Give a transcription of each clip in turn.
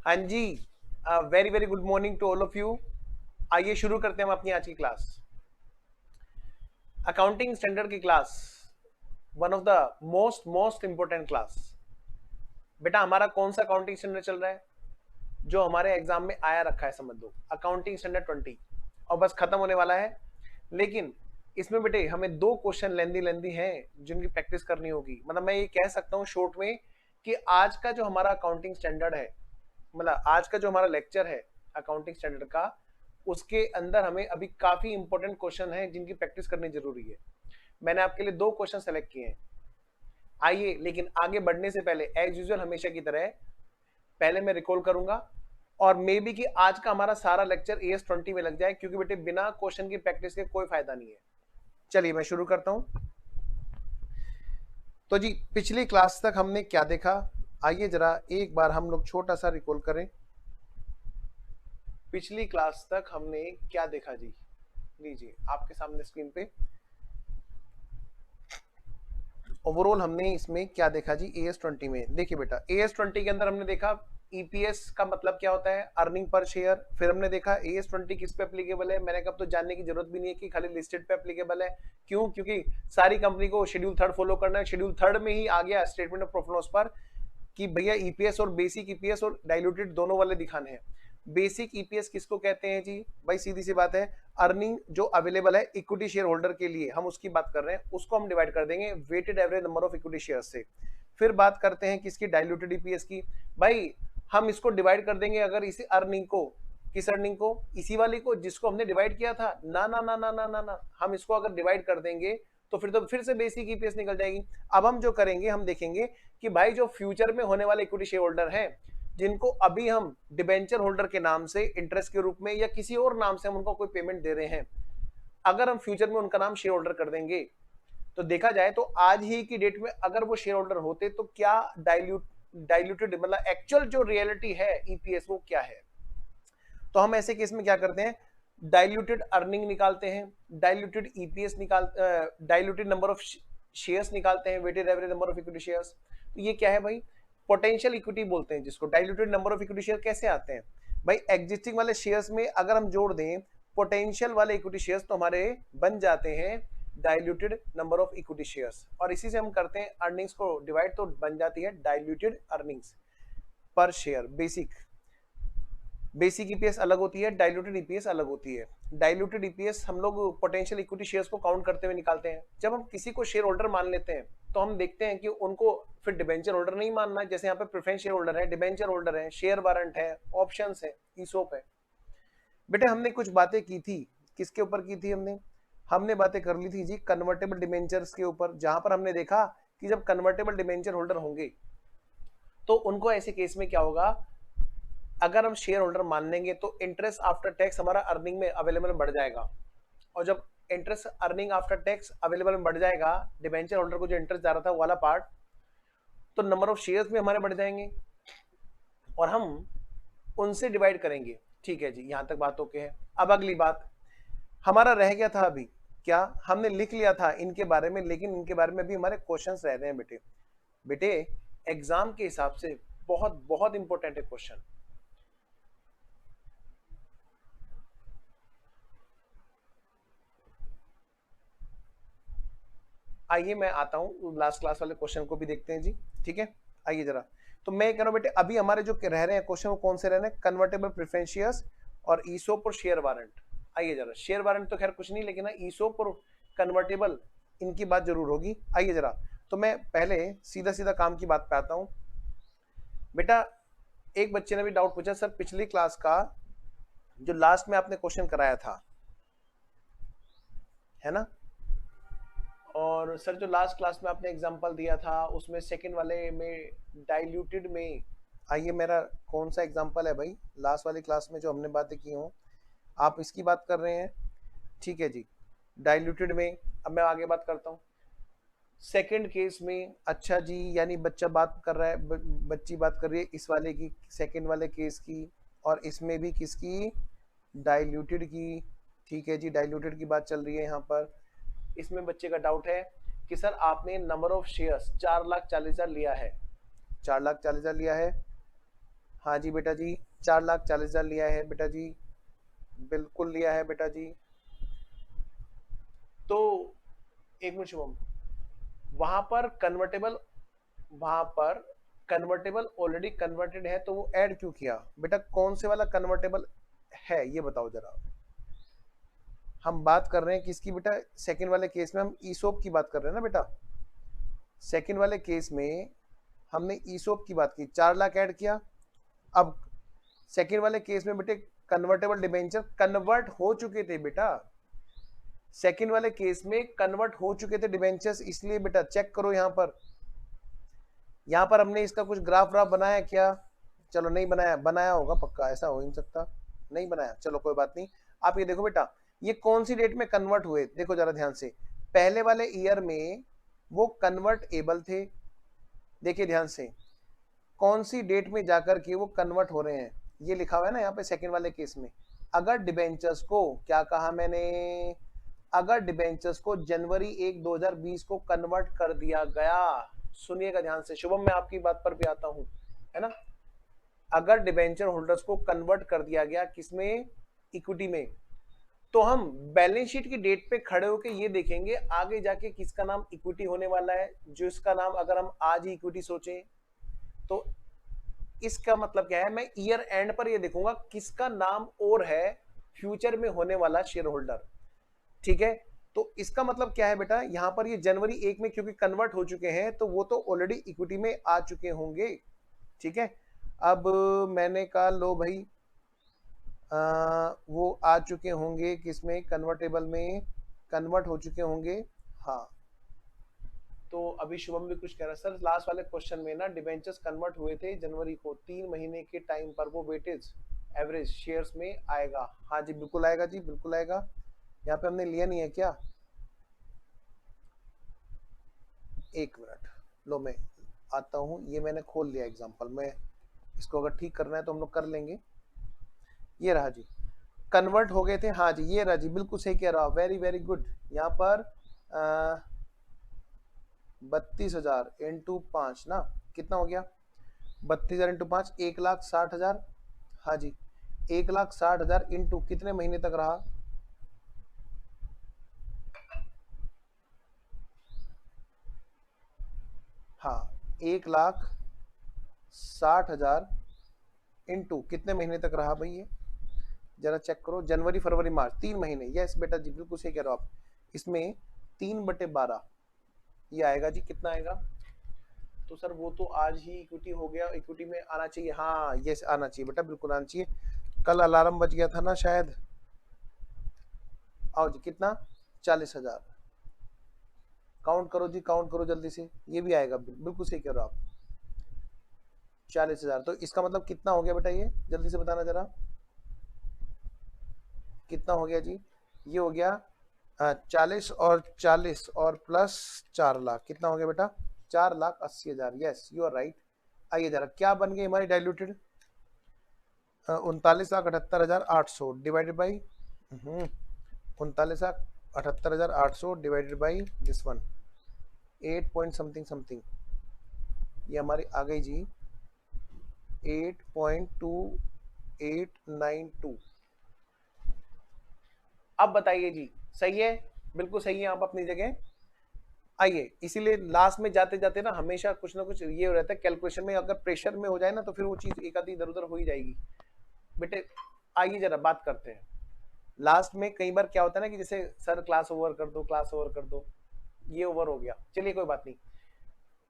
हाँ जी। Very very good morning to all of you. आइए शुरू करते हैं हम अपनी आज की क्लास, अकाउंटिंग स्टैंडर्ड की class. One of the most most important class. बेटा हमारा कौन सा अकाउंटिंग स्टैंडर्ड चल रहा है जो हमारे एग्जाम में आया रखा है, समझ लो अकाउंटिंग स्टैंडर्ड 20, और बस खत्म होने वाला है। लेकिन इसमें बेटे हमें दो क्वेश्चन लेंदी लेंदी हैं जिनकी प्रैक्टिस करनी होगी। मतलब मैं ये कह सकता हूँ शॉर्ट में कि आज का जो हमारा अकाउंटिंग स्टैंडर्ड है, मतलब आज का जो हमारा लेक्चर है अकाउंटिंग स्टैंडर्ड का, उसके अंदर हमें अभी काफी इंपॉर्टेंट क्वेश्चन है जिनकी प्रैक्टिस करनी जरूरी है। मैंने आपके लिए दो क्वेश्चन सेलेक्ट किए हैं। आइए, लेकिन आगे बढ़ने से पहले एज यूजुअल हमेशा की तरह पहले मैं रिकॉल करूंगा, और मे बी कि आज का हमारा सारा लेक्चर AS20 में लग जाए, क्योंकि बेटे बिना क्वेश्चन की प्रैक्टिस के कोई फायदा नहीं है। चलिए मैं शुरू करता हूं। तो जी पिछली क्लास तक हमने क्या देखा, आइए जरा एक बार हम लोग छोटा सा रिकॉल करें। पिछली क्लास तक हमने क्या देखा जी, लीजिए आपके सामने स्क्रीन पे ओवरऑल हमने इसमें क्या देखा जी। AS20 में देखिए बेटा, AS20 के अंदर हमने देखा ईपीएस का मतलब क्या होता है, अर्निंग पर शेयर। फिर हमने देखा AS20 किस पे एप्लीकेबल है। मैंने कहा तो जानने की जरूरत भी नहीं है कि खाली लिस्टेड पे एप्लीकेबल है। क्यों? क्योंकि सारी कंपनी को शेड्यूल 3 फॉलो करना है। शेड्यूल 3 में ही आ गया स्टेटमेंट ऑफ प्रॉफिट लॉस पर कि भैया ईपीएस और बेसिक ईपीएस और डाइल्यूटेड दोनों वाले दिखाने हैं। बेसिक ईपीएस किसको कहते हैं जी? भाई सीधी सी बात है, अर्निंग जो अवेलेबल है इक्विटी शेयर होल्डर के लिए, हम उसकी बात कर रहे हैं। उसको हम डिवाइड कर देंगे weighted average number of equity share से। फिर बात करते हैं किसकी? डाइल्यूटेड ईपीएस की। भाई हम इसको डिवाइड कर देंगे अगर इसी अर्निंग को, किस अर्निंग को? इसी वाली को जिसको हमने डिवाइड किया था ना ना ना ना ना ना ना, हम इसको अगर डिवाइड कर देंगे तो फिर से बेसिक ईपीएस निकल जाएगी। अब हम जो करेंगे, हम देखेंगे कि भाई जो फ्यूचर में होने वाले इक्विटी शेयर होल्डर हैं, जिनको अभी हम डिबेंचर होल्डर के नाम से इंटरेस्ट के रूप में या किसी और नाम से हम उनको कोई पेमेंट दे रहे हैं, अगर हम फ्यूचर में उनका नाम शेयर होल्डर कर देंगे तो देखा जाए तो आज ही की डेट में अगर वो शेयर होल्डर होते तो क्या डाइल्यूटेड मतलब एक्चुअल जो रियलिटी है ईपीएस वो क्या है। तो हम ऐसे केस में क्या करते हैं, डाइल्यूटेड अर्निंग निकालते हैं, diluted EPS diluted number of shares निकालते हैं, weighted average number of equity shares. तो ये क्या है भाई? पोटेंशियल इक्विटी बोलते हैं जिसको। Diluted number of equity share कैसे आते हैं भाई? एग्जिस्टिंग वाले शेयर्स में अगर हम जोड़ दें पोटेंशियल वाले इक्विटी शेयर्स तो हमारे बन जाते हैं diluted number of equity shares, और इसी से हम करते हैं अर्निंग्स को डिवाइड, तो बन जाती है डाइल्यूटेड अर्निंग्स पर शेयर। बेसिक ईपीएस अलग होती है, डाइल्यूटेड ईपीएस अलग होती है। डाइल्यूटेड ईपीएस हम लोग पोटेंशियल इक्विटी शेयर्स को काउंट करते हुए निकालते हैं। जब हम किसी को शेयर होल्डर मान लेते हैं तो हम देखते हैं कि उनको फिर डिबेंचर होल्डर नहीं मानना। जैसे यहाँ पे प्रेफरेंस शेयर होल्डर है, डिबेंचर होल्डर है, शेयर वारंट है, ऑप्शंस है, ईसोप है। बेटे हमने कुछ बातें की थी, किसके ऊपर की थी? हमने बातें कर ली थी जी कन्वर्टेबल डिबेंचर्स के ऊपर, जहां पर हमने देखा कि जब कन्वर्टेबल डिबेंचर होल्डर होंगे तो उनको ऐसे केस में क्या होगा, अगर हम शेयर होल्डर मान लेंगे तो इंटरेस्ट आफ्टर टैक्स हमारा अर्निंग में अवेलेबल बढ़ जाएगा। और जब interest earning after tax available में बढ़ जाएगा, डिबेंचर होल्डर को जो इंटरेस्ट जा रहा था वो वाला पार्ट, तो नंबर ऑफ शेयर्स भी हमारे बढ़ जाएंगे और हम उनसे डिवाइड करेंगे। ठीक है जी, यहां तक बात ओके है। अब अगली बात हमारा रह गया था अभी क्या, हमने लिख लिया था इनके बारे में, लेकिन इनके बारे में भी हमारे क्वेश्चंस रह रहे हैं बेटे। बेटे एग्जाम के हिसाब से बहुत बहुत इंपॉर्टेंट है क्वेश्चन। आइए मैं आता हूँ, लास्ट क्लास वाले क्वेश्चन को भी देखते हैं जी। ठीक है, आइए जरा। तो मैं कह रहा हूँ बेटे अभी हमारे जो रह रहे हैं क्वेश्चन वो कौन से रह रहे हैं? कन्वर्टेबल प्रेफरेंस शेयर्स और ईसोप और शेयर वारंट। आइए जरा, शेयर वारंट तो खैर कुछ नहीं, लेकिन ना ईसोप और कन्वर्टेबल इनकी बात जरूर होगी। आइए जरा, तो मैं पहले सीधा सीधा काम की बात पे आता हूँ। बेटा एक बच्चे ने भी डाउट पूछा, सर पिछली क्लास का जो लास्ट में आपने क्वेश्चन कराया था, है ना, और सर जो लास्ट क्लास में आपने एग्जांपल दिया था उसमें सेकंड वाले में डाइल्यूटेड में, आइए मेरा कौन सा एग्जांपल है भाई? लास्ट वाली क्लास में जो हमने बातें की हों, आप इसकी बात कर रहे हैं। ठीक है जी, डाइल्यूटेड में। अब मैं आगे बात करता हूँ सेकंड केस में। अच्छा जी, यानी बच्चा बात कर रहा है, बच्ची बात कर रही है इस वाले की, सेकंड वाले केस की, और इसमें भी किसकी? डाइल्यूटेड की। ठीक है जी, डाइल्यूटेड की बात चल रही है यहाँ पर। इसमें बच्चे का डाउट है कि सर आपने नंबर ऑफ शेयर्स 4,40,000 लिया है, 4,40,000 लिया है, हाँ जी बेटा जी, 4,40,000 लिया है बेटा जी, बिल्कुल लिया है बेटा जी। तो एक मिनट शुभम, वहां पर कन्वर्टेबल, वहां पर कन्वर्टेबल ऑलरेडी कन्वर्टेड है तो वो ऐड क्यों किया बेटा? कौन से वाला कन्वर्टेबल है ये बताओ जरा। हम बात कर रहे हैं किसकी बेटा? सेकंड वाले केस में हम ईसोप की बात कर रहे हैं ना बेटा। सेकंड वाले केस में हमने ईसोप की बात की, 4 लाख ऐड किया। अब सेकंड वाले केस में बेटे कन्वर्टेबल डिबेंचर कन्वर्ट हो चुके थे बेटा। सेकंड वाले केस में कन्वर्ट हो चुके थे डिबेंचर्स, इसलिए बेटा चेक करो यहां पर हमने इसका कुछ ग्राफ व्राफ बनाया क्या? चलो नहीं बनाया, बनाया होगा पक्का, ऐसा हो ही नहीं सकता नहीं बनाया, चलो कोई बात नहीं। आप ये देखो बेटा, ये कौन सी डेट में कन्वर्ट हुए, देखो जरा ध्यान से। पहले वाले ईयर में वो कन्वर्ट एबल थे, देखिए ध्यान से, कौन सी डेट में जाकर के वो कन्वर्ट हो रहे हैं, ये लिखा हुआ है ना यहाँ पे सेकंड वाले केस में। अगर डिबेंचर्स को, क्या कहा मैंने, अगर डिबेंचर्स को जनवरी 1 2020 को कन्वर्ट कर दिया गया, सुनिएगा ध्यान से शुभम, मैं आपकी बात पर भी आता हूं, है ना। अगर डिबेंचर होल्डर्स को कन्वर्ट कर दिया गया किसमें? इक्विटी में, तो हम बैलेंस शीट की डेट पे खड़े होकर ये देखेंगे आगे जाके किसका नाम इक्विटी होने वाला है। जो इसका नाम, अगर हम आज ही इक्विटी सोचें तो इसका मतलब क्या है, मैं ईयर एंड पर ये देखूंगा किसका नाम और है फ्यूचर में होने वाला शेयर होल्डर, ठीक है। तो इसका मतलब क्या है बेटा, यहां पर ये जनवरी 1 में क्योंकि कन्वर्ट हो चुके हैं तो वो तो ऑलरेडी इक्विटी में आ चुके होंगे, ठीक है। अब मैंने कहा लो भाई, वो आ चुके होंगे किसमें? कन्वर्टेबल में कन्वर्ट हो चुके होंगे, हाँ। तो अभी शुभम भी कुछ कह रहा है, सर लास्ट वाले क्वेश्चन में ना डिबेंचर्स कन्वर्ट हुए थे जनवरी को, 3 महीने के टाइम पर वो वेटेज एवरेज शेयर्स में आएगा। हाँ जी बिल्कुल आएगा जी, बिल्कुल आएगा। यहाँ पे हमने लिया नहीं है क्या? एक मिनट, लो मैं आता हूँ, ये मैंने खोल लिया एग्जाम्पल में, इसको अगर ठीक करना है तो हम लोग कर लेंगे। ये रहा जी, कन्वर्ट हो गए थे, हाँ जी ये रहा जी, बिल्कुल सही कह रहा, वेरी वेरी गुड। यहाँ पर 32,000 इंटू 5 ना, कितना हो गया? 32,000 इंटू 5, 1,60,000। हाँ जी, 1,60,000 इंटू कितने महीने तक रहा? हाँ, 1,60,000 इंटू कितने महीने तक रहा भाई ये? जरा चेक करो, जनवरी फरवरी मार्च, 3 महीने। यस बेटा जी बिल्कुल सही कह रहे हो आप। इसमें 3/12 ये आएगा जी, कितना आएगा? तो सर वो तो आज ही इक्विटी हो गया, इक्विटी में आना चाहिए, हाँ यस आना चाहिए बेटा, बिल्कुल आना चाहिए। कल अलार्म बज गया था ना शायद। आओ जी, कितना? 40,000। काउंट करो जी, काउंट करो जल्दी से, ये भी आएगा, बिल्कुल सही कह रहे हो आप, 40,000। तो इसका मतलब कितना हो गया बेटा, ये जल्दी से बताना जरा, कितना हो गया जी? ये हो गया 40 और प्लस 4 लाख, कितना हो गया बेटा? 4,80,000। Yes you are right. आइए जरा, क्या बन गई हमारी diluted? 39,78,800 divided by 39,78,800 divided by this one, 8 point something something, ये हमारी आ गई जी 8.2892। अब बताइए जी, सही है? बिल्कुल सही है आप अपनी जगह। आइए, इसीलिए लास्ट में जाते जाते ना हमेशा कुछ ना कुछ ये रहता है कैलकुलेशन में, अगर प्रेशर में हो जाए ना तो फिर वो चीज एक आधी इधर उधर हो ही जाएगी बेटे। आइए जरा बात करते हैं, लास्ट में कई बार क्या होता है ना कि जैसे सर क्लास ओवर कर दो, क्लास ओवर कर दो, ये ओवर हो गया, चलिए कोई बात नहीं।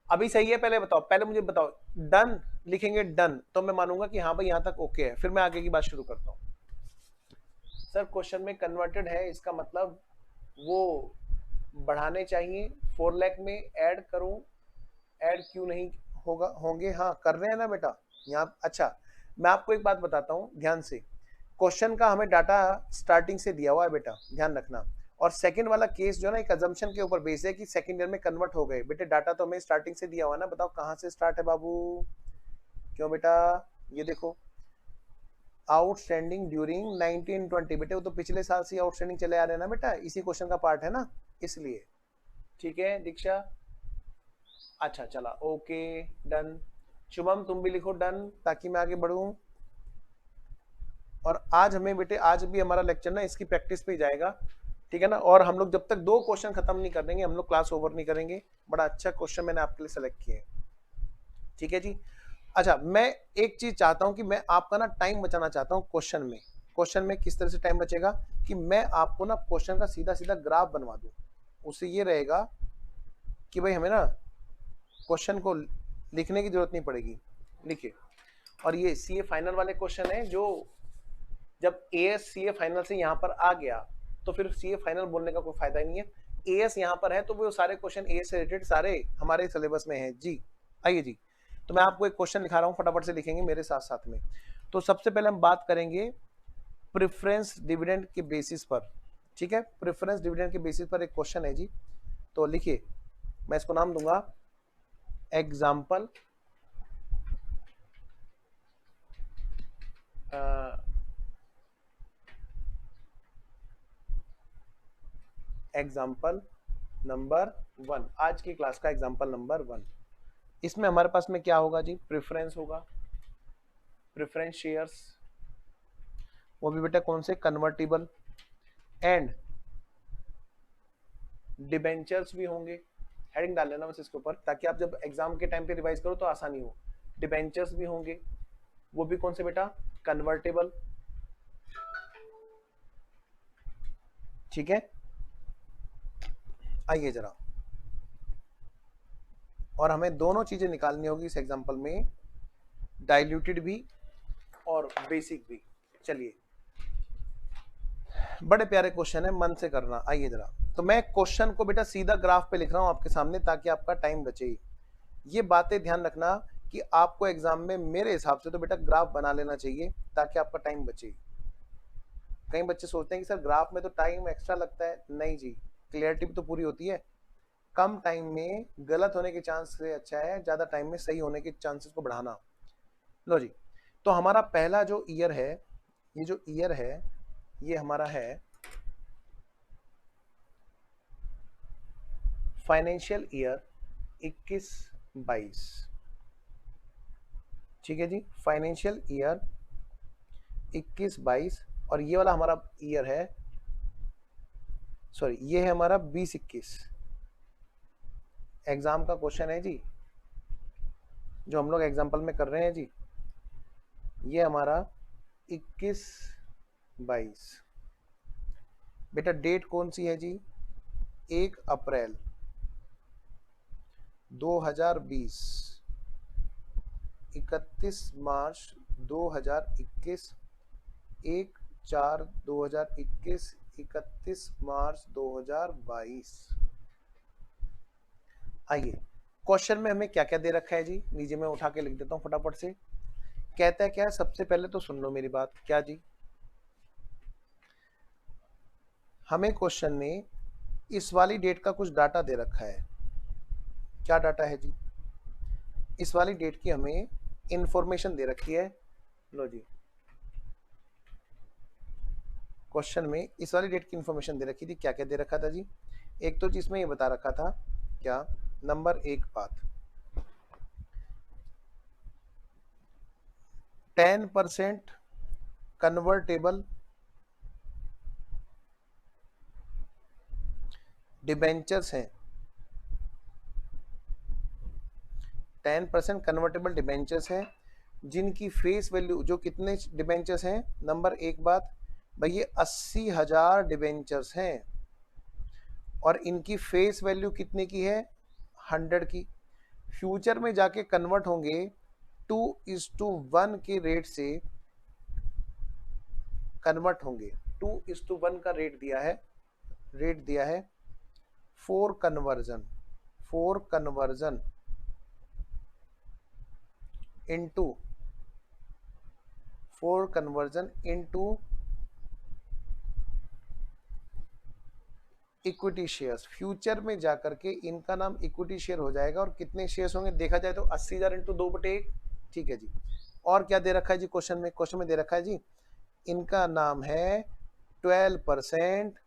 अभी सही है? पहले बताओ, पहले मुझे बताओ, डन लिखेंगे डन तो मैं मानूंगा कि हाँ भाई यहाँ तक ओके है, फिर मैं आगे की बात शुरू करता हूँ। सर क्वेश्चन में कन्वर्टेड है, इसका मतलब वो बढ़ाने चाहिए, 4 लाख में ऐड करूं, ऐड क्यों नहीं होगा, होंगे, हाँ कर रहे हैं ना बेटा यहाँ। अच्छा, मैं आपको एक बात बताता हूँ ध्यान से, क्वेश्चन का हमें डाटा स्टार्टिंग से दिया हुआ है बेटा, ध्यान रखना। और सेकंड वाला केस जो है ना, एक अजम्पशन के ऊपर बेस है कि सेकंड ईयर में कन्वर्ट हो गए बेटे, डाटा तो हमें स्टार्टिंग से दिया हुआ है ना। बताओ कहाँ से स्टार्ट है बाबू? क्यों बेटा? ये देखो, आउटस्टैंडिंग ड्यूरिंग 1920, बेटे वो तो पिछले साल से आउटस्टैंडिंग चले आ रहे हैं ना बेटा, इसी क्वेश्चन का पार्ट है ना, इसलिए। ठीक है दीक्षा, अच्छा चला, ओके डन। शुभम तुम भी लिखो डन, ताकि मैं आगे बढ़ूं। और आज हमें बेटे, आज भी हमारा लेक्चर ना इसकी प्रैक्टिस पे ही जाएगा, ठीक है ना। और हम लोग जब तक 2 क्वेश्चन खत्म नहीं कर देंगे हम लोग क्लास ओवर नहीं करेंगे। बड़ा अच्छा क्वेश्चन मैंने आपके लिए सेलेक्ट किए हैं, ठीक है जी। अच्छा, मैं एक चीज चाहता हूं कि मैं आपका ना टाइम बचाना चाहता हूं क्वेश्चन में। क्वेश्चन में किस तरह से टाइम बचेगा कि मैं आपको ना क्वेश्चन का सीधा सीधा ग्राफ बनवा दूं। उससे ये रहेगा कि भाई हमें ना क्वेश्चन को लिखने की जरूरत नहीं पड़ेगी। लिखिए, और ये सीए फाइनल वाले क्वेश्चन है, जो जब एएस सीए फाइनल से यहाँ पर आ गया तो फिर सीए फाइनल बोलने का कोई फायदा ही नहीं है। एएस यहाँ पर है तो वो सारे क्वेश्चन एएस से रिलेटेड सारे हमारे सिलेबस में है जी। आइए जी, तो मैं आपको एक क्वेश्चन लिखा रहा हूँ, फटाफट से लिखेंगे मेरे साथ साथ में। तो सबसे पहले हम बात करेंगे प्रेफरेंस डिविडेंड के बेसिस पर, ठीक है। प्रेफरेंस डिविडेंड के बेसिस पर एक क्वेश्चन है जी। तो लिखिए, मैं इसको नाम दूंगा एग्जाम्पल एग्जाम्पल नंबर 1, आज की क्लास का एग्जाम्पल नंबर 1। इसमें हमारे पास में क्या होगा जी, प्रेफरेंस होगा, प्रेफरेंस शेयर्स, वो भी बेटा कौन से, कन्वर्टिबल, एंड डिबेंचर्स भी होंगे। हेडिंग डाल लेना बस इसके ऊपर, ताकि आप जब एग्जाम के टाइम पे रिवाइज करो तो आसानी हो। डिबेंचर्स भी होंगे, वो भी कौन से बेटा, कन्वर्टेबल, ठीक है। आइए जरा, और हमें दोनों चीजें निकालनी होगी इस एग्जांपल में, डाइल्यूटेड भी और बेसिक भी। चलिए, बड़े प्यारे क्वेश्चन है, मन से करना। आइए जरा, तो मैं क्वेश्चन को बेटा सीधा ग्राफ पे लिख रहा हूं आपके सामने, ताकि आपका टाइम बचे। ये बातें ध्यान रखना कि आपको एग्जाम में मेरे हिसाब से तो बेटा ग्राफ बना लेना चाहिए, ताकि आपका टाइम बचे। कई बच्चे सोचते हैं कि सर ग्राफ में तो टाइम एक्स्ट्रा लगता है। नहीं जी, क्लियरिटी भी तो पूरी होती है। कम टाइम में गलत होने के चांस से अच्छा है ज्यादा टाइम में सही होने के चांसेस को बढ़ाना। लो जी, तो हमारा पहला जो ईयर है, ये जो ईयर है ये हमारा है फाइनेंशियल ईयर 21-22, ठीक है जी। फाइनेंशियल ईयर 21-22, और ये वाला हमारा ईयर है, सॉरी ये है हमारा 20-21। एग्जाम का क्वेश्चन है जी, जो हम लोग एग्जाम्पल में कर रहे हैं जी, ये हमारा 21-22। बेटा डेट कौन सी है जी, 1 अप्रैल 2020, 31 मार्च 2021, 1/4/2021, 31 मार्च 2022। आइए, क्वेश्चन में हमें क्या क्या दे रखा है जी, नीचे मैं उठा के लिख देता हूं फटाफट से। कहता है क्या है, सबसे पहले तो सुन लो मेरी बात। क्या जी, हमें क्वेश्चन में इस वाली डेट का कुछ डाटा दे रखा है। क्या डाटा है जी, इस वाली डेट की हमें इंफॉर्मेशन दे रखी है। लो जी, क्वेश्चन में इस वाली डेट की इंफॉर्मेशन दे रखी थी। क्या क्या दे रखा था जी, एक तो जिसमें ये बता रखा था, क्या, नंबर 1 बात, 10% कन्वर्टेबल डिबेंचर्स हैं, 10% कन्वर्टेबल डिबेंचर्स हैं, जिनकी फेस वैल्यू, जो कितने डिबेंचर्स हैं, नंबर 1 बात भाई ये 80,000 डिबेंचर्स हैं, और इनकी फेस वैल्यू कितने की है, 100 की। फ्यूचर में जाके कन्वर्ट होंगे 2:1 के रेट से कन्वर्ट होंगे। 2:1 का रेट दिया है, रेट दिया है for conversion, for conversion into, for conversion into equity shares. Future में जाकर के इनका नाम इक्विटी शेयर हो जाएगा, और कितने शेयर्स होंगे देखा जाए तो 80,000 इंटू 2/1, ठीक है जी। और क्या दे रखा है जी क्वेश्चन में, क्वेश्चन में दे रखा है जी, इनका नाम है 12%।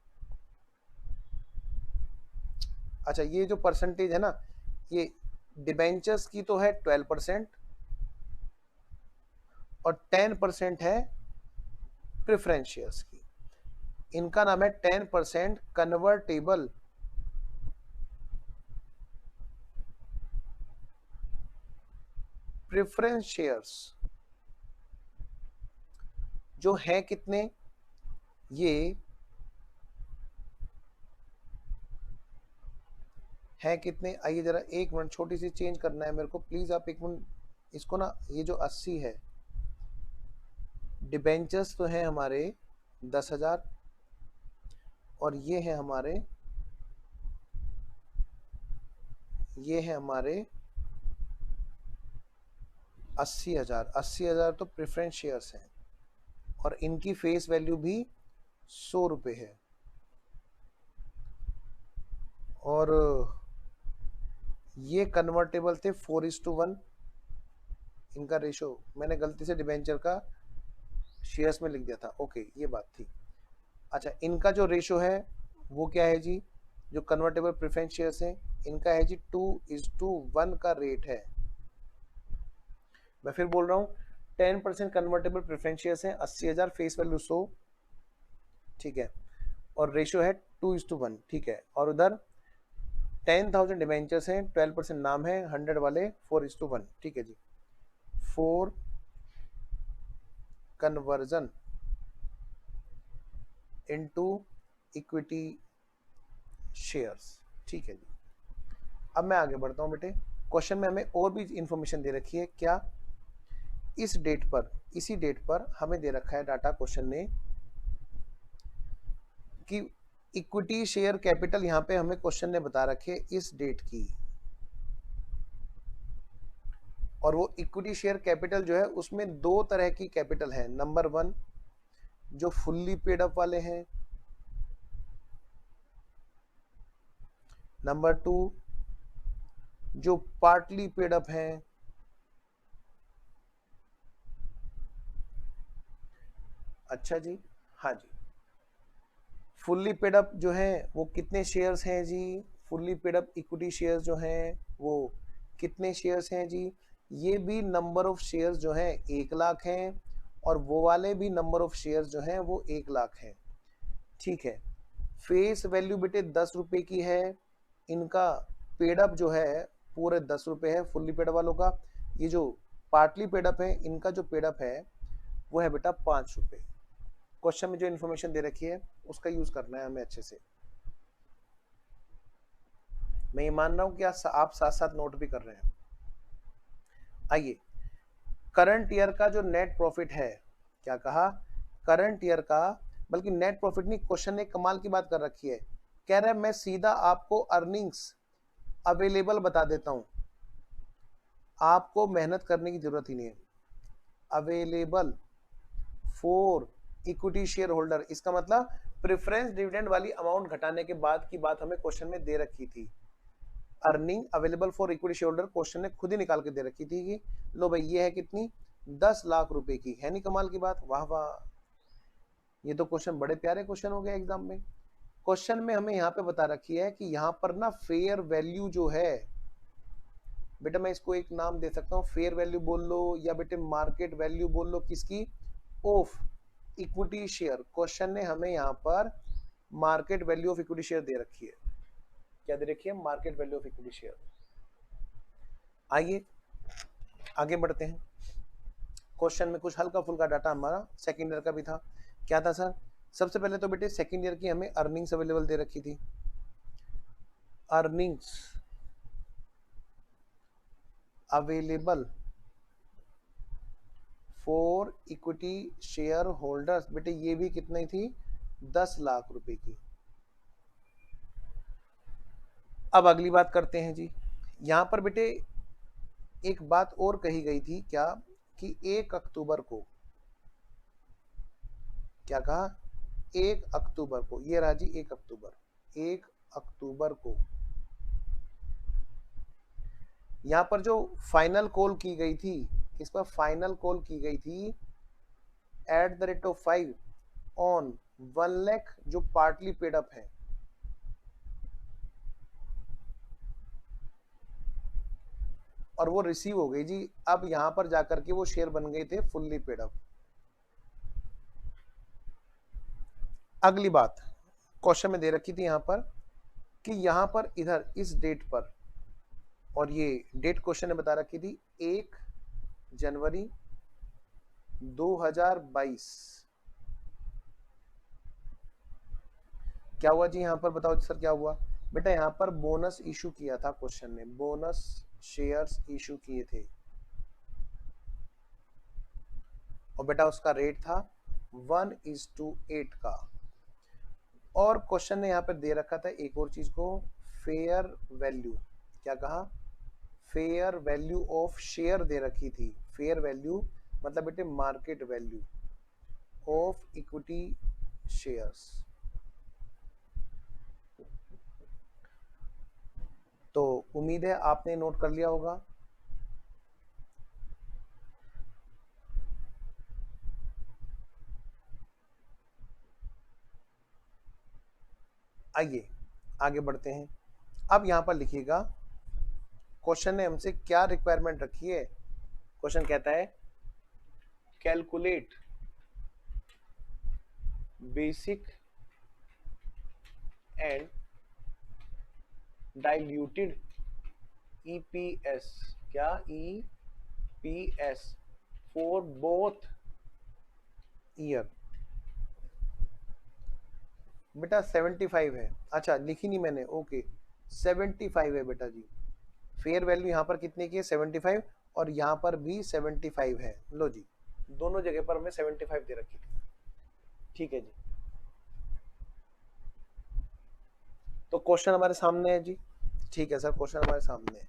अच्छा, ये जो परसेंटेज है ना, ये डिबेंचर्स की तो है 12%, और 10% है प्रेफरेंस शेयर्स की। इनका नाम है 10% कन्वर्टेबल प्रेफरेंस शेयर्स, जो है कितने, ये है कितने, आइए जरा एक मिनट, छोटी सी चेंज करना है मेरे को, प्लीज आप एक मिनट इसको ना, ये जो 80 है, डिबेंचर्स तो हैं हमारे 10,000 और ये है हमारे 80,000। 80,000 तो प्रेफरेंस शेयर्स हैं और इनकी फेस वैल्यू भी 100 रुपये है। और ये कन्वर्टेबल थे 4:1 इनका रेशो, मैंने गलती से डिबेंचर का शेयर्स में लिख दिया था, ओके ये बात थी। अच्छा, इनका जो रेशो है वो क्या है जी, जो कन्वर्टेबल प्रेफरेंस शेयर्स हैं इनका है जी 2:1 का रेट है। मैं फिर बोल रहा हूँ, 10% कन्वर्टेबल प्रेफरेंस शेयर्स हैं, 80,000, फेस वैल्यू 100, ठीक है, और रेशो है 2:1, ठीक है, और उधर 10,000 डिबेंचर्स हैं, 12% नाम है, 100 वाले 4:1, ठीक है जी। 4 कन्वर्जन इनटू इक्विटी शेयर्स, ठीक है जी। अब मैं आगे बढ़ता हूं बेटे, क्वेश्चन में हमें और भी इंफॉर्मेशन दे रखी है, क्या, इस डेट पर, इसी डेट पर हमें दे रखा है डाटा क्वेश्चन ने कि इक्विटी शेयर कैपिटल, यहां पे हमें क्वेश्चन ने बता रखे इस डेट की, और वो इक्विटी शेयर कैपिटल जो है उसमें दो तरह की कैपिटल है। नंबर 1 जो फुल्ली पेड अप वाले हैं, नंबर 2 जो पार्टली पेड अप हैं, अच्छा जी, हाँ जी। फुल्ली पेड अप जो है वो कितने शेयर्स हैं जी, fully paid up equity shares जो हैं वो कितने शेयर्स हैं जी, ये भी नंबर ऑफ शेयर्स जो हैं 1,00,000 हैं, और वो वाले भी नंबर ऑफ शेयर्स जो हैं वो 1,00,000 हैं, ठीक है। फेस वैल्यू बेटे 10 रुपए की है, इनका पेडअप जो है पूरे 10 रुपए है फुल्ली पेडअप वालों का। ये जो पार्टली पेडअप है इनका जो पेडअप है वो है बेटा 5 रुपए। क्वेश्चन में जो इन्फॉर्मेशन दे रखी है उसका यूज करना है हमें अच्छे से। मैं ये मान रहा हूं कि आप साथ साथ नोट भी कर रहे हैं। आइए, करंट ईयर का जो नेट प्रॉफिट है, क्या कहा, करंट ईयर का, बल्कि नेट प्रॉफिट नहीं, क्वेश्चन ने कमाल की बात कर रखी है, कह रहा है मैं सीधा आपको अर्निंग्स अवेलेबल बता देता हूं, आपको मेहनत करने की जरूरत ही नहीं है। Available for equity share holder, इसका मतलब प्रेफरेंस डिविडेंड वाली अमाउंट घटाने के बाद की बात हमें क्वेश्चन में दे रखी थी। Earning available for equity share holder question ने खुद ही निकाल के दे रखी थी कि लो भाई ये है कितनी, 10 लाख रुपए की, है नहीं कमाल की बात, वाह वाह। ये तो क्वेश्चन बड़े प्यारे क्वेश्चन हो गए एग्जाम में। क्वेश्चन में हमें यहाँ पे बता रखी है कि यहाँ पर ना फेयर वैल्यू जो है, बेटा मैं इसको एक नाम दे सकता हूँ, फेयर वैल्यू बोल लो या बेटे मार्केट वैल्यू बोल लो, किसकी, ऑफ इक्विटी शेयर। क्वेश्चन ने हमें यहाँ पर market value of equity share दे रखी है, क्या दे रखी है, market value of equity share. आइए आगे बढ़ते हैं। क्वेश्चन में कुछ हल्का फुल्का डाटा हमारा सेकेंड ईयर का भी था, क्या था सर, सबसे पहले तो बेटे सेकेंड ईयर की हमें अर्निंग्स अवेलेबल दे रखी थी, earnings available for equity share holders, बेटे ये भी कितनी थी, 10 लाख रुपए की। अब अगली बात करते हैं जी, यहां पर बेटे एक बात और कही गई थी, क्या, कि 1 अक्टूबर को, क्या कहा, 1 अक्टूबर को, ये रहा जी 1 अक्टूबर, 1 अक्टूबर को यहां पर जो फाइनल कॉल की गई थी, इस पर फाइनल कॉल की गई थी at the rate of 5 on 1 lakh जो पार्टली पेड अप है, और वो रिसीव हो गई जी। अब यहां पर जाकर के वो शेयर बन गए थे फुल्ली पेड अप। अगली बात क्वेश्चन में दे रखी थी यहां पर कि यहां पर इधर इस डेट पर, और ये डेट क्वेश्चन ने बता रखी थी 1 जनवरी 2022। क्या हुआ जी यहां पर, बताओ सर क्या हुआ। बेटा यहां पर बोनस इशू किया था क्वेश्चन ने, बोनस शेयर्स इशू किए थे, और बेटा उसका रेट था 1:8 का। और क्वेश्चन ने यहाँ पर दे रखा था एक और चीज को, फेयर वैल्यू। क्या कहा, फेयर वैल्यू ऑफ शेयर दे रखी थी। फेयर वैल्यू मतलब बेटे market value of equity shares. तो उम्मीद है आपने नोट कर लिया होगा। आइए आगे बढ़ते हैं। अब यहां पर लिखिएगा क्वेश्चन ने हमसे क्या रिक्वायरमेंट रखी है। क्वेश्चन कहता है calculate basic and diluted EPS. क्या, ईपीएस फॉर बोथ ईयर। बेटा 75 है। अच्छा लिखी नहीं मैंने, ओके 75 है बेटा जी। फेयर वैल्यू यहाँ पर कितने की है, 75, और यहाँ पर भी 75 है। लो जी, दोनों जगह पर हमें 75 दे रखी थी। ठीक है जी, तो क्वेश्चन हमारे सामने है जी। ठीक है सर, क्वेश्चन हमारे सामने है।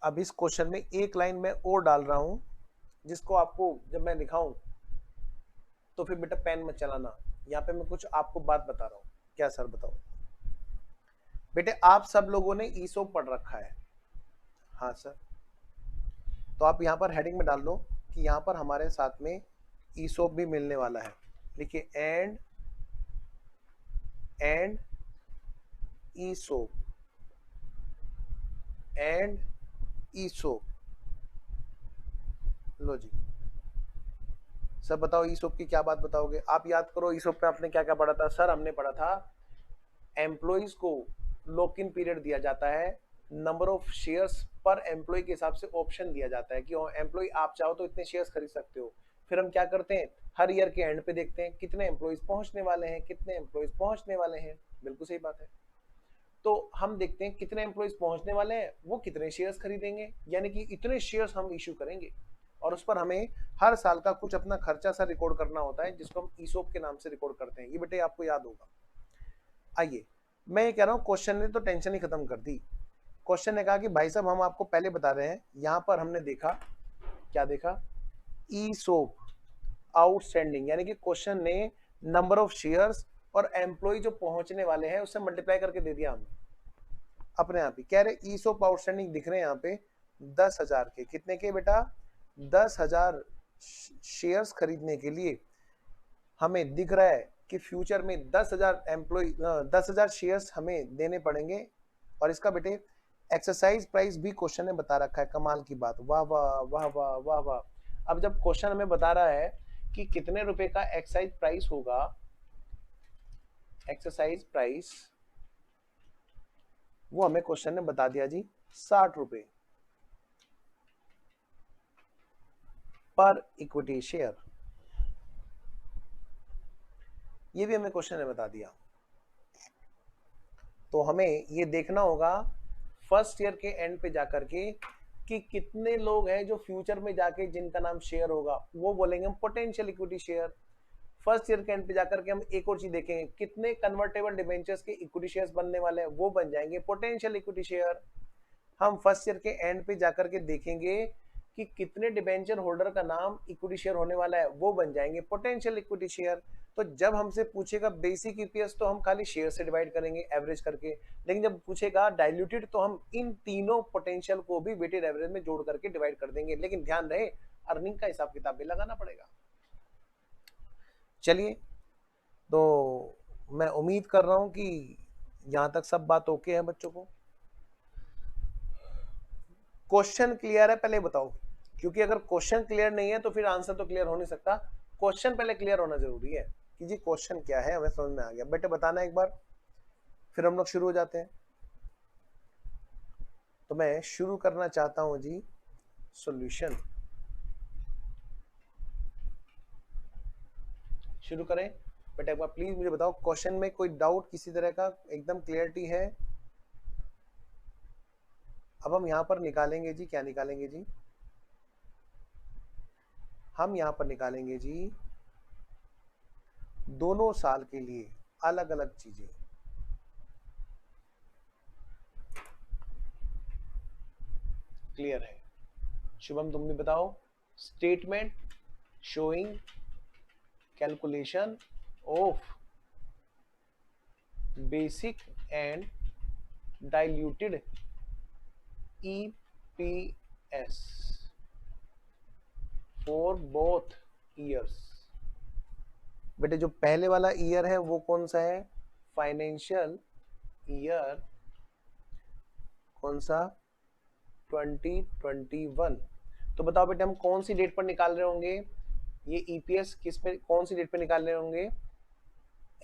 अब इस क्वेश्चन में एक लाइन में और डाल रहा हूं, जिसको आपको जब मैं दिखाऊं तो फिर बेटा पेन मत चलाना। यहाँ पे मैं कुछ आपको बात बता रहा हूँ। क्या सर बताओ। बेटे आप सब लोगों ने ईसोप पढ़ रखा है। हाँ सर, तो आप यहाँ पर हेडिंग में डाल दो कि यहाँ पर हमारे साथ में ईसोप भी मिलने वाला है। देखिए एंड ईसोप एंड ईसोप। लो जी, सब बताओ ईसोप की क्या बात बताओगे। आप याद करो ईसोप में आपने क्या क्या पढ़ा था। सर हमने पढ़ा था एम्प्लॉइज को लॉक इन पीरियड दिया जाता है, नंबर ऑफ शेयर्स पर एम्प्लॉय के हिसाब से ऑप्शन दिया जाता है कि एम्प्लॉय आप चाहो तो इतने शेयर्स खरीद सकते हो। फिर हम क्या करते हैं, हर ईयर के एंड पे देखते हैं कितने एम्प्लॉइज पहुंचने वाले हैं, कितने एम्प्लॉइज पहुंचने वाले हैं। बिल्कुल सही बात है। तो हम देखते हैं कितने एम्प्लॉइज पहुंचने वाले हैं, वो कितने शेयर्स खरीदेंगे, यानी कि इतने शेयर्स हम इशू करेंगे, और उस पर हमें हर साल का कुछ अपना खर्चा सा रिकॉर्ड करना होता है, जिसको हम ईसोप के नाम से रिकॉर्ड करते हैं। ये बेटे आपको याद होगा। आइए, मैं ये कह रहा हूँ क्वेश्चन ने तो टेंशन ही खत्म कर दी। क्वेश्चन ने कहा कि भाई साहब हम आपको पहले बता रहे हैं, यहां पर हमने देखा, क्या देखा, ईसोप आउटस्टैंडिंग, यानी कि क्वेश्चन ने नंबर ऑफ शेयर्स और एम्प्लॉय जो पहुंचने वाले हैं उससे मल्टीप्लाई करके दे दिया हमें अपने आप ही। कह रहे ईसोप आउटस्टैंडिंग दिख रहे हैं यहाँ पे 10,000 के। कितने के बेटा, 10,000 शेयर्स खरीदने के लिए हमें दिख रहा है कि फ्यूचर में 10,000 एम्प्लॉय 10,000 शेयर्स हमें देने पड़ेंगे। और इसका बेटे एक्सरसाइज प्राइस भी क्वेश्चन ने बता रखा है। कमाल की बात, वाह वाह वाह वाह वाह वाह। अब जब क्वेश्चन हमें बता रहा है कि कितने रुपए का एक्सरसाइज प्राइस होगा, एक्सरसाइज प्राइस वो हमें क्वेश्चन ने बता दिया जी 60 रुपए पर इक्विटी शेयर। ये भी हमें क्वेश्चन ने बता दिया। तो हमें ये देखना होगा फर्स्ट ईयर के एंड पे जाकर के कि कितने लोग हैं जो फ्यूचर में जाके जिनका नाम शेयर होगा, वो बोलेंगे हम potential equity share. First year के एंड पे जाकर के हम एक और चीज देखेंगे, कितने कन्वर्टेबल डिबेंचर्स के इक्विटी शेयर्स बनने वाले हैं, वो बन जाएंगे पोटेंशियल इक्विटी शेयर। हम फर्स्ट ईयर के एंड पे जाकर के देखेंगे कि कितने डिबेंचर होल्डर का नाम इक्विटी शेयर होने वाला है, वो बन जाएंगे पोटेंशियल इक्विटी शेयर। तो जब हमसे पूछेगा बेसिक ईपीएस तो हम खाली शेयर से डिवाइड करेंगे एवरेज करके, लेकिन जब पूछेगा डाइल्यूटेड तो हम इन तीनों पोटेंशियल को भी वेटेड एवरेज में जोड़ करके डिवाइड कर देंगे। लेकिन ध्यान रहे अर्निंग का हिसाब किताब भी लगाना पड़ेगा। चलिए, तो मैं उम्मीद कर रहा हूं कि यहां तक सब बात ओके है बच्चों को? क्वेश्चन क्लियर है पहले बताओ, क्योंकि अगर क्वेश्चन क्लियर नहीं है तो फिर आंसर तो क्लियर हो नहीं सकता। क्वेश्चन पहले क्लियर होना जरूरी है कि जी क्वेश्चन क्या है, हमें समझ में आ गया। बेटे बताना एक बार, फिर हम लोग शुरू हो जाते हैं। तो मैं शुरू करना चाहता हूं जी सॉल्यूशन। शुरू करें? बेटा एक बार प्लीज मुझे बताओ, क्वेश्चन में कोई डाउट किसी तरह का, एकदम क्लियरिटी है? अब हम यहां पर निकालेंगे जी, क्या निकालेंगे जी? हम यहां पर निकालेंगे जी दोनों साल के लिए अलग अलग चीजें। क्लियर है? शुभम तुम भी बताओ। Statement showing calculation of basic and diluted EPS for both years. बेटे जो पहले वाला ईयर है वो कौन सा है? फाइनेंशियल ईयर कौन सा? 2021। तो बताओ बेटे हम कौन सी डेट पर निकाल रहे होंगे ये ईपीएस? किस पे, कौन सी डेट पे निकाल रहे होंगे?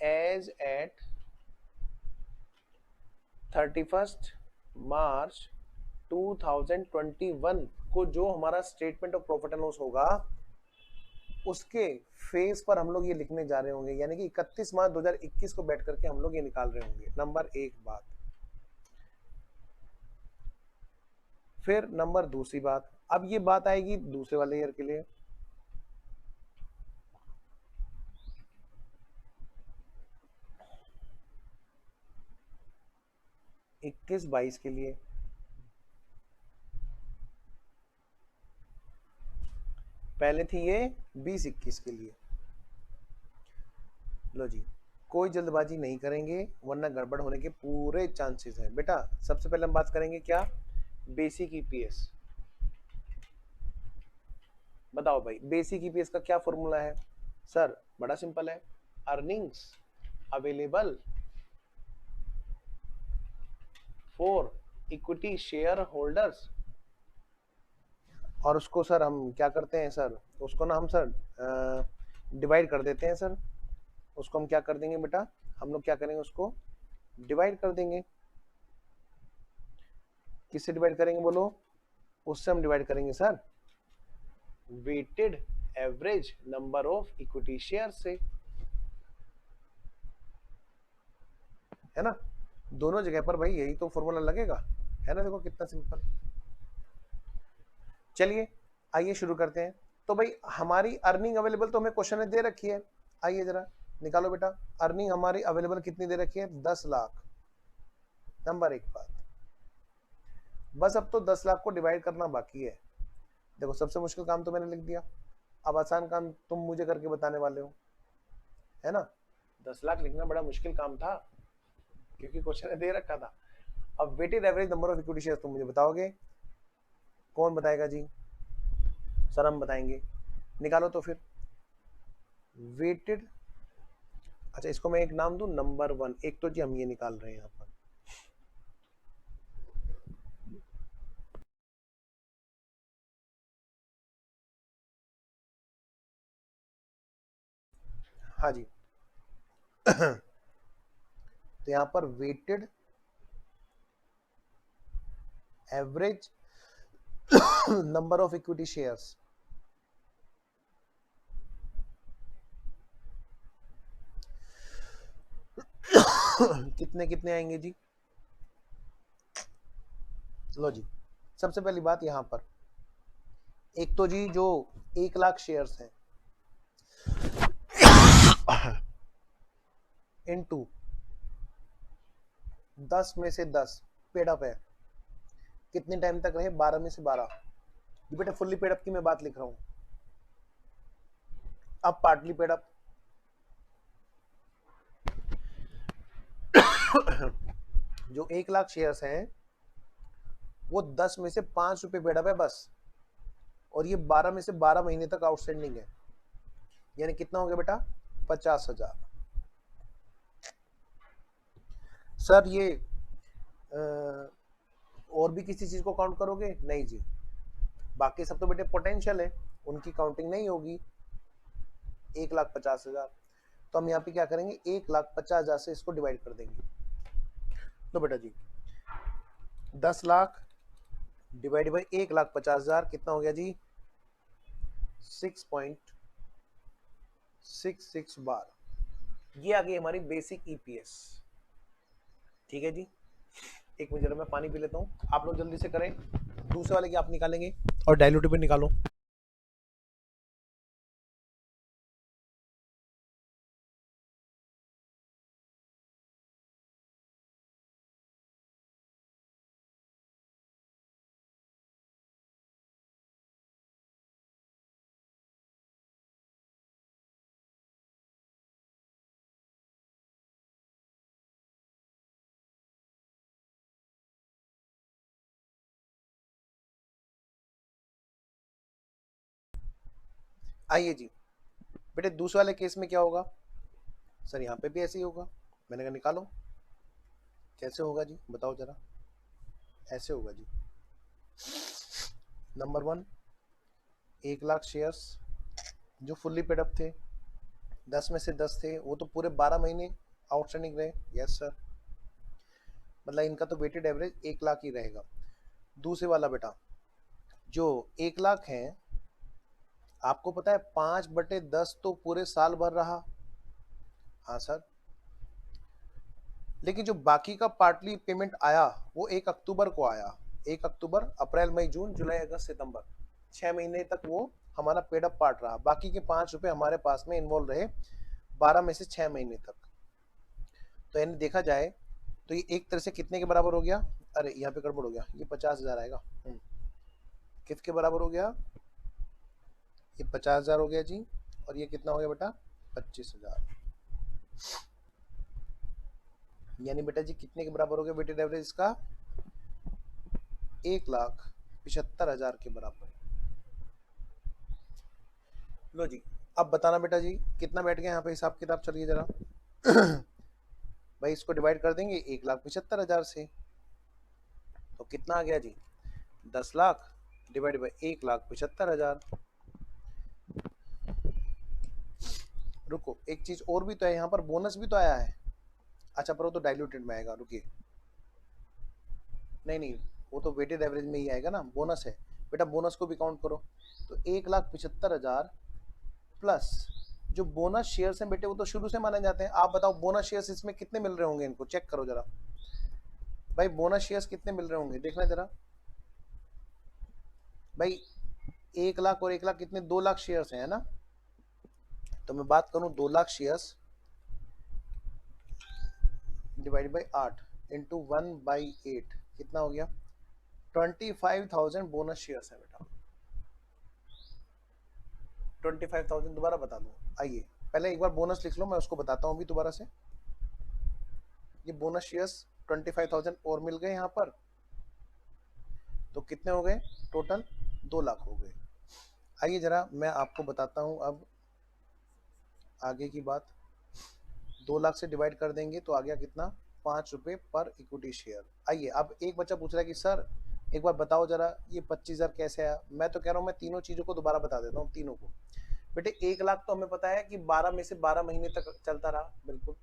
एज एट 31 मार्च 2021 को जो हमारा statement of profit and loss होगा उसके फेज पर हम लोग ये लिखने जा रहे होंगे, यानी कि 31 मार्च 2021 को बैठ करके हम लोग ये निकाल रहे होंगे। नंबर एक बात। फिर नंबर दूसरी बात, अब ये बात आएगी दूसरे वाले ईयर के लिए। इक्कीस बाईस के लिए। पहले थी ये 20-21 के लिए। लो जी, कोई जल्दबाजी नहीं करेंगे वरना गड़बड़ होने के पूरे चांसेस हैं। बेटा सबसे पहले हम बात करेंगे क्या? Basic EPS. बताओ भाई बेसिक ईपीएस का क्या फॉर्मूला है? सर बड़ा सिंपल है, earnings available for equity share holders. और उसको सर हम क्या करते हैं सर, उसको ना हम सर डिवाइड कर देते हैं सर। उसको हम क्या कर देंगे बेटा, हम लोग क्या करेंगे उसको डिवाइड कर देंगे। किससे डिवाइड करेंगे बोलो? उससे हम डिवाइड करेंगे sir weighted average number of equity share से, है ना? दोनों जगह पर भाई यही तो फॉर्मूला लगेगा, है ना? देखो कितना सिंपल। चलिए आइए शुरू करते हैं। तो भाई हमारी अर्निंग अवेलेबल तो हमें क्वेश्चन में दे रखी है, आइए जरा निकालो बेटा। अर्निंग हमारी अवेलेबल कितनी दे रखी है? 10 लाख। नंबर एक बात, बस अब तो 10 लाख को डिवाइड करना बाकी है। देखो सबसे मुश्किल काम तो मैंने लिख दिया, अब आसान काम तुम मुझे करके बताने वाले हो, है ना? 10 लाख लिखना बड़ा मुश्किल काम था क्योंकि क्वेश्चन दे रखा था। अब weighted average number of equity shares तुम मुझे बताओगे? कौन बताएगा जी? सर हम बताएंगे। निकालो तो फिर वेटेड। अच्छा इसको मैं एक नाम दूं, नंबर 1। एक तो जी हम ये निकाल रहे हैं यहाँ पर। हाँ जी तो यहाँ पर weighted average number of equity shares कितने कितने आएंगे जी? लो जी, सबसे पहली बात यहां पर एक तो जी जो 1 लाख शेयर्स हैं इनटू 10 में से 10 पेड अप है। कितने टाइम तक रहे? 12 में से 12। ये बेटा फुल्ली पेड अप की मैं बात लिख रहा हूं। अब पार्टली पेड अप जो 1 लाख शेयर्स हैं वो 10 में से 5 रुपए पेड अप है बस, और ये 12 में से 12 महीने तक आउटस्टैंडिंग है, यानी कितना हो गया बेटा? 50,000। सर ये और भी किसी चीज को काउंट करोगे? नहीं जी, बाकी सब तो बेटे पोटेंशियल है, उनकी काउंटिंग नहीं होगी। 1,50,000, तो हम यहाँ पे क्या करेंगे, 1,50,000 से इसको डिवाइड कर देंगे। तो बेटा जी 10 लाख डिवाइड बाई 1,50,000 कितना हो गया जी? 6.66 बार। ये आ गई हमारी बेसिक ईपीएस। ठीक है जी, एक मिनट जरा मैं पानी पी लेता हूँ, आप लोग जल्दी से करें, दूसरे वाले की आप निकालेंगे और डाइल्यूटिव भी निकालो। आइए जी बेटे, दूसरे वाले केस में क्या होगा? सर यहाँ पे भी ऐसे ही होगा। मैंने कहा निकालो, कैसे होगा जी बताओ जरा। ऐसे होगा जी, नंबर 1, 1,00,000 शेयर्स जो फुल्ली पेड अप थे, 10 में से 10 थे, वो तो पूरे 12 महीने आउटस्टैंडिंग रहे। यस सर, मतलब इनका तो वेटेड एवरेज 1,00,000 ही रहेगा। दूसरे वाला बेटा जो 1,00,000 है, आपको पता है 5/10 तो पूरे साल भर रहा। हाँ सर, लेकिन जो बाकी का पार्टली पेमेंट आया वो 1 अक्टूबर को आया। 1 अक्टूबर, अप्रैल, मई, जून, जुलाई, अगस्त, सितंबर, 6 महीने तक वो हमारा पेड अप पार्ट रहा। बाकी के 5 रुपए हमारे पास में इन्वॉल्व रहे 12 में से 6 महीने तक। तो यानी देखा जाए तो ये एक तरह से कितने के बराबर हो गया? अरे यहाँ पे गड़बड़ हो गया, ये 50,000 आएगा। किसके बराबर हो गया? ये 50,000 हो गया जी, और ये कितना हो गया बेटा? 25,000। यानी बेटा जी कितने के बराबर हो गया वेटेड एवरेज इसका? 1,75,000 के बराबर। लो जी, अब बताना बेटा जी कितना बैठ गया यहाँ पे, हिसाब किताब चलिए जरा। भाई इसको डिवाइड कर देंगे 1,75,000 से, तो कितना आ गया जी? 10 लाख डिवाइड बाई 1,75,000। रुको, एक चीज और भी तो है यहाँ पर, बोनस भी तो आया है। अच्छा पर वो तो डाइल्यूटेड में आएगा, रुकिए। नहीं नहीं, वो तो वेटेड एवरेज में ही आएगा ना, बोनस है बेटा, बोनस को भी काउंट करो। तो 1,75,000 प्लस जो बोनस शेयर्स हैं बेटे, वो तो शुरू से माने जाते हैं। आप बताओ बोनस शेयर्स इसमें कितने मिल रहे होंगे, इनको चेक करो जरा। भाई बोनस शेयर्स कितने मिल रहे होंगे देखना जरा। भाई 1,00,000 और 1,00,000 कितने? 2,00,000 शेयर्स हैं, है ना? तो मैं बात करूं 2,00,000 शेयर्स डिवाइड बाई 8 इंटू 1/8 कितना हो गया? 25,000 बोनस शेयर्स है बेटा। 25,000 दोबारा बता दूं, आइए पहले एक बार बोनस लिख लो, मैं उसको बताता हूँ अभी दोबारा से। ये बोनस शेयर्स 25,000 और मिल गए यहाँ पर, तो कितने हो गए टोटल? 2,00,000 हो गए। आइए जरा मैं आपको बताता हूँ अब आगे की बात। 2,00,000 से डिवाइड कर देंगे तो आ गया कितना? 5 रुपए पर इक्विटी शेयर। आइए अब एक बच्चा पूछ रहा है कि सर एक बार बताओ जरा ये 25,000 कैसे आया? मैं तो कह रहा हूँ मैं तीनों चीजों को दोबारा बता देता हूँ, तीनों को। बेटे 1,00,000 तो हमें पता है कि 12 में से 12 महीने तक चलता रहा, बिल्कुल।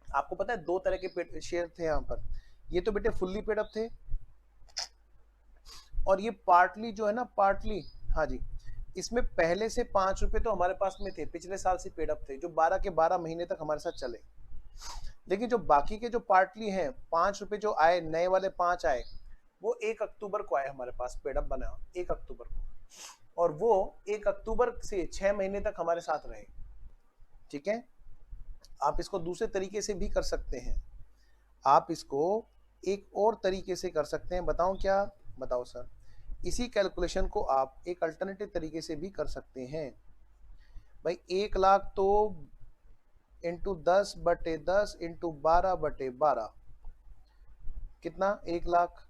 आपको पता है 2 तरह के शेयर थे यहाँ पर, ये तो बेटे फुल्ली पेड अप थे, और ये पार्टली जो है ना, पार्टली, हाँ जी, इसमें पहले से 5 रुपए तो हमारे पास में थे, पिछले साल से पेड अप थे, जो 12 के 12 महीने तक हमारे साथ चले। लेकिन जो बाकी के जो पार्टली हैं, 5 रुपए जो आए, नए वाले 5 आए, वो 1 अक्टूबर को आए हमारे पास, पेड अप बना 1 अक्टूबर को, और वो 1 अक्टूबर से 6 महीने तक हमारे साथ रहे। ठीक है, आप इसको दूसरे तरीके से भी कर सकते हैं, आप इसको एक और तरीके से कर सकते हैं। बताऊं क्या? बताओ सर। इसी कैलकुलेशन को आप एक अल्टरनेटिव तरीके से भी कर सकते हैं। भाई 1,00,000 तो इंटू 10/10 इंटू 12/12 कितना? 1,00,000।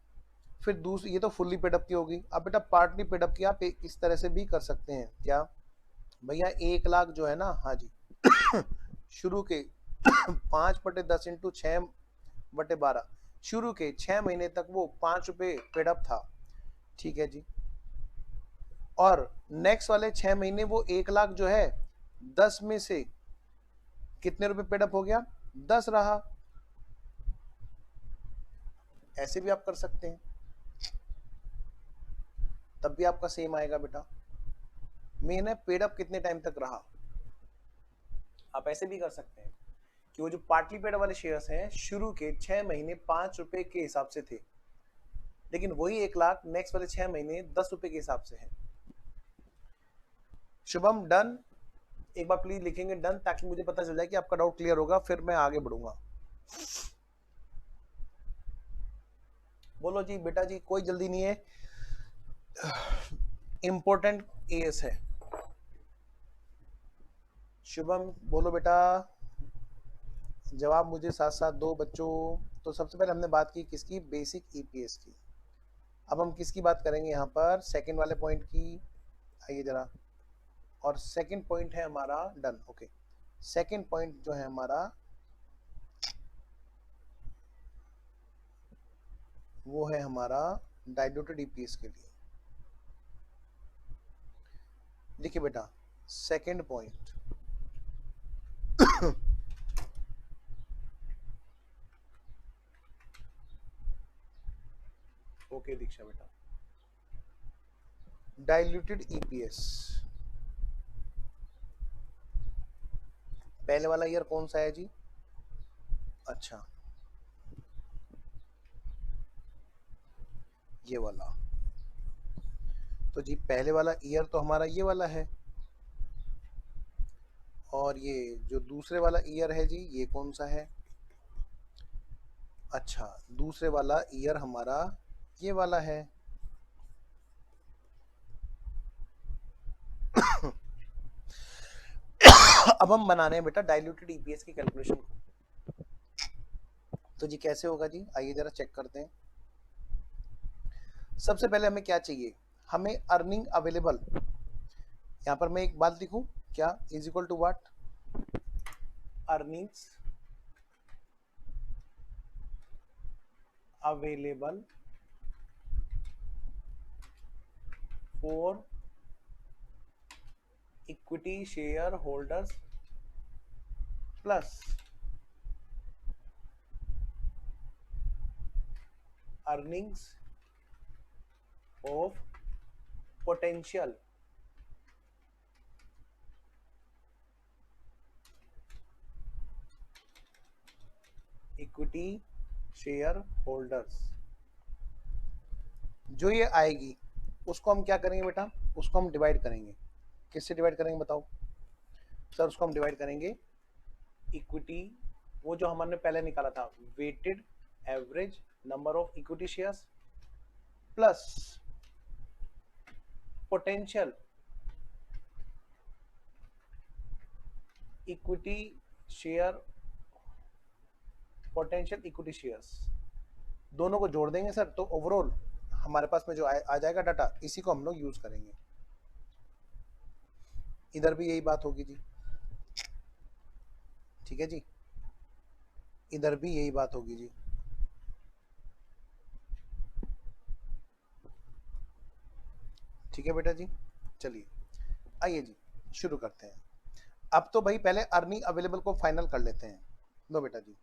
फिर दूसरी, ये तो फुल्ली पेडअप की होगी। अब बेटा पार्टली पेडअप की आप इस तरह से भी कर सकते हैं। क्या भैया? 1,00,000 जो है ना, हाँ जी, शुरू के 5/10 इंटू 6 बटे 12। शुरू के 6 महीने तक वो 5 रुपए पेड अप था, ठीक है जी। और नेक्स्ट वाले 6 महीने वो 1 लाख जो है 10 में से कितने रुपए पेड अप हो गया, 10 रहा। ऐसे भी आप कर सकते हैं, तब भी आपका सेम आएगा बेटा। मेन है पेड अप कितने टाइम तक रहा। आप ऐसे भी कर सकते हैं कि वो जो पार्टली पेड वाले शेयर्स हैं शुरू के 6 महीने 5 रुपए के हिसाब से थे, लेकिन वही 1 लाख नेक्स्ट वाले 6 महीने 10 रुपए के हिसाब से है। शुभम डन, एक बार प्लीज लिखेंगे डन, ताकि मुझे पता चल जाए कि आपका डाउट क्लियर होगा, फिर मैं आगे बढ़ूंगा। बोलो जी बेटा जी, कोई जल्दी नहीं है, इंपॉर्टेंट एएस है। शुभम बोलो बेटा, जवाब मुझे साथ साथ दो बच्चों। तो सबसे पहले हमने बात की किसकी, बेसिक ईपीएस की। अब हम किसकी बात करेंगे यहाँ पर, सेकंड वाले पॉइंट की। आइए जरा, और सेकंड पॉइंट है हमारा डन, ओके। सेकंड पॉइंट जो है हमारा वो है हमारा डाइल्यूटेड ईपीएस के लिए। देखिए बेटा, सेकंड पॉइंट ओके दीक्षा बेटा, डाइल्यूटेड ईपीएस पहले वाला ईयर कौन सा है जी, अच्छा ये वाला। तो जी पहले वाला ईयर तो हमारा ये वाला है, और ये जो दूसरे वाला ईयर है जी ये कौन सा है, अच्छा दूसरे वाला ईयर हमारा ये वाला है। अब हम बना रहे हैं बेटा डाइल्यूटेड ईपीएस की कैलकुलेशन को। तो जी कैसे होगा जी, आइए जरा चेक करते हैं। सबसे पहले हमें क्या चाहिए, हमें अर्निंग अवेलेबल, यहां पर मैं एक बात लिखूं क्या, is equal to what, earnings available for equity share holders plus earnings of potential equity share holders. जो ये आएगी उसको हम क्या करेंगे बेटा, उसको हम डिवाइड करेंगे, किससे डिवाइड करेंगे बताओ सर, उसको हम डिवाइड करेंगे इक्विटी, वो जो हमने पहले निकाला था weighted average number of equity shares plus potential equity share, potential equity shares, दोनों को जोड़ देंगे सर, तो ओवरऑल हमारे पास में जो आ जाएगा डाटा, इसी को हम लोग यूज करेंगे। इधर भी यही बात होगी जी, ठीक है जी, इधर भी यही बात होगी जी। ठीक है बेटा जी, चलिए आइए जी शुरू करते हैं। अब तो भाई पहले अर्निंग अवेलेबल को फाइनल कर लेते हैं। लो बेटा जी,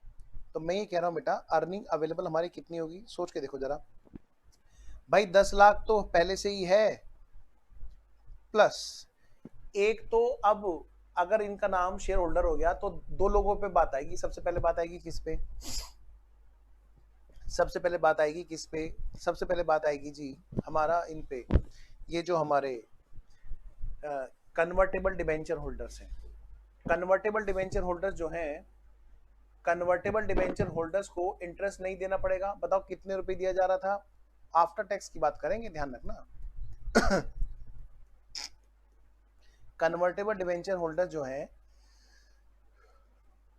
तो मैं ये कह रहा हूँ बेटा अर्निंग अवेलेबल हमारी कितनी होगी, सोच के देखो जरा भाई। 10 लाख तो पहले से ही है, प्लस एक तो अब अगर इनका नाम शेयर होल्डर हो गया तो दो लोगों पे बात आएगी। सबसे पहले बात आएगी किस पे, सबसे पहले बात आएगी किस पे, सबसे पहले बात आएगी जी हमारा इन पे, ये जो हमारे कन्वर्टेबल डिबेंचर होल्डर्स हैं। कन्वर्टेबल डिबेंचर होल्डर्स जो हैं, कन्वर्टेबल डिबेंचर होल्डर्स को इंटरेस्ट नहीं देना पड़ेगा। बताओ कितने रुपए दिया जा रहा था, आफ्टर टैक्स की बात करेंगे, ध्यान रखना। कन्वर्टेबल डिबेंचर होल्डर जो हैं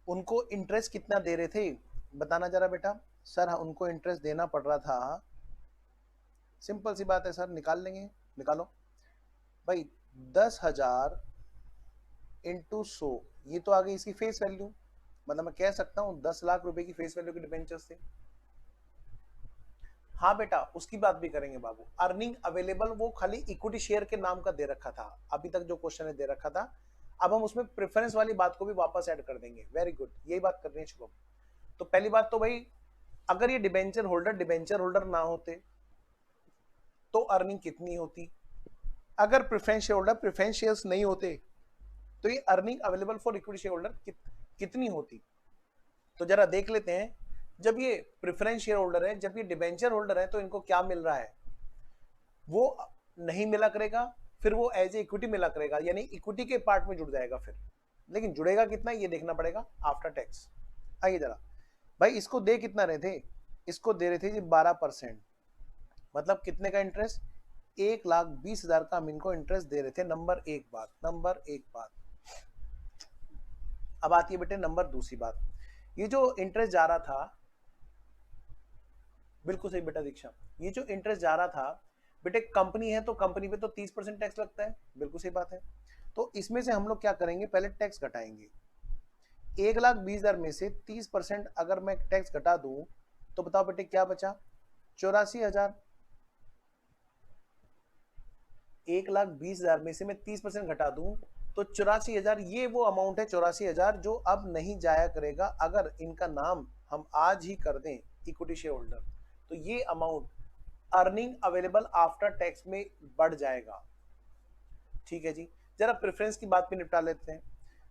उनको इंटरेस्ट कितना दे रहे थे, बताना जरा बेटा। सर उनको इंटरेस्ट देना पड़ रहा था, सिंपल सी बात है सर, निकाल लेंगे, निकालो भाई। 10,000 इंटू 100, ये तो आ गई इसकी फेस वैल्यू, मतलब मैं कह सकता हूँ 10 लाख रुपए की फेस वैल्यू के डिबेंचर्स थे। हाँ बेटा, उसकी बात भी करेंगे बाबू। अर्निंग अवेलेबल वो खाली इक्विटी शेयर के नाम का दे रखा था, अभी तक जो क्वेश्चन है दे रखा था। अब हम उसमें प्रेफरेंस वाली बात को भी वापस ऐड कर देंगे। वेरी गुड, यही बात करनी है शुभम। तो पहली बात तो भाई, अगर ये डिबेंचर होल्डर ना होते तो अर्निंग कितनी होती। अगर प्रेफरेंस शेयर्स नहीं होते तो ये earning available for equity share holder कितनी होती। तो जरा देख लेते हैं। जब ये प्रेफरेंस शेयर होल्डर है, जब ये डिबेंचर होल्डर है, तो इनको क्या मिल रहा है, वो नहीं मिला करेगा, फिर वो एज ए इक्विटी मिला करेगा, यानी इक्विटी के पार्ट में जुड़ जाएगा फिर। लेकिन जुड़ेगा कितना ये देखना पड़ेगा आफ्टर टैक्स। आइए जरा भाई, इसको दे कितना रहे थे, इसको दे रहे थे जी 12%। मतलब कितने का इंटरेस्ट, 1,20,000 का हम इनको इंटरेस्ट दे रहे थे। नंबर एक बात। अब आती है बेटे नंबर दूसरी बात। ये जो इंटरेस्ट जा रहा था, बिल्कुल सही बेटा दीक्षा, ये जो इंटरेस्ट जा रहा था बेटे, कंपनी है तो कंपनी पे तो 30% टैक्स लगता है, बिल्कुल सही बात है। तो इसमें से हम लोग क्या करेंगे, पहले टैक्स घटाएंगे। 1,20,000 में से 30% अगर मैं टैक्स घटा दूं तो बताओ बेटे क्या बचा, 84,000। 1,20,000 में से मैं 30% घटा दूं तो 84,000, ये वो अमाउंट है 84,000 जो अब नहीं जाया करेगा। अगर इनका नाम हम आज ही कर दें इक्विटी शेयर होल्डर, तो ये amount earning available after tax में बढ़ जाएगा। ठीक है जी, जरा प्रेफरेंस की बात भी निपटा लेते हैं।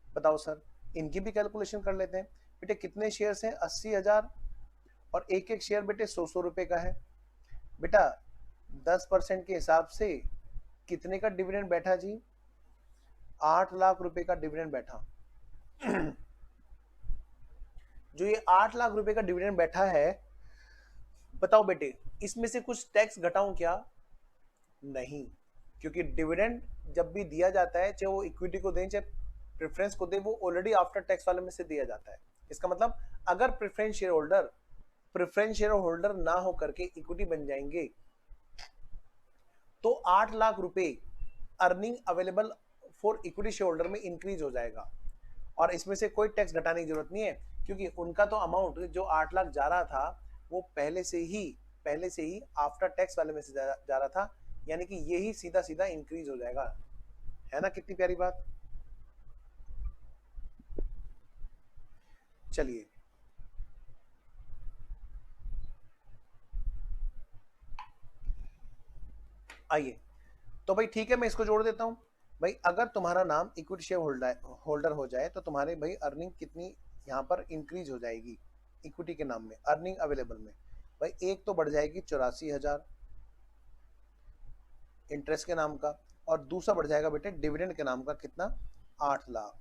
बताओ सर, इनकी भी कैलकुलेशन कर लेते हैं। बेटे कितने शेयर्स हैं, 80,000, और एक एक शेयर बेटे 100 रुपए का है। बेटा 10% के हिसाब से कितने का डिविडेंड बैठा जी, 8 लाख रुपए का डिविडेंड बैठा। जो ये 8 लाख रुपए का डिविडेंड बैठा है, बताओ बेटे इसमें से कुछ टैक्स घटाऊं क्या, नहीं, क्योंकि डिविडेंड जब भी दिया जाता है, चाहे वो इक्विटी को दें चाहे प्रेफरेंस को दें, वो ऑलरेडी आफ्टर टैक्स वाले में से दिया जाता है। इसका मतलब अगर प्रेफरेंस शेयर होल्डर ना हो करके इक्विटी बन जाएंगे तो 8 लाख रुपए earning available for equity share holder में इंक्रीज हो जाएगा। और इसमें से कोई टैक्स घटाने की जरूरत नहीं है, क्योंकि उनका तो अमाउंट जो 8 लाख जा रहा था वो पहले से ही आफ्टर टैक्स वाले में से जा रहा था, यानी कि यही सीधा सीधा इंक्रीज हो जाएगा। है ना कितनी प्यारी बात। चलिए आइए, तो भाई ठीक है, मैं इसको जोड़ देता हूं। भाई अगर तुम्हारा नाम इक्विटी शेयर होल्डर हो जाए तो तुम्हारे भाई अर्निंग कितनी यहाँ पर इंक्रीज हो जाएगी, इक्विटी के नाम में अर्निंग अवेलेबल में। भाई एक तो बढ़ जाएगी 84,000 इंटरेस्ट के नाम का, और दूसरा बढ़ जाएगा बेटे डिविडेंड के नाम का, कितना, 8 लाख।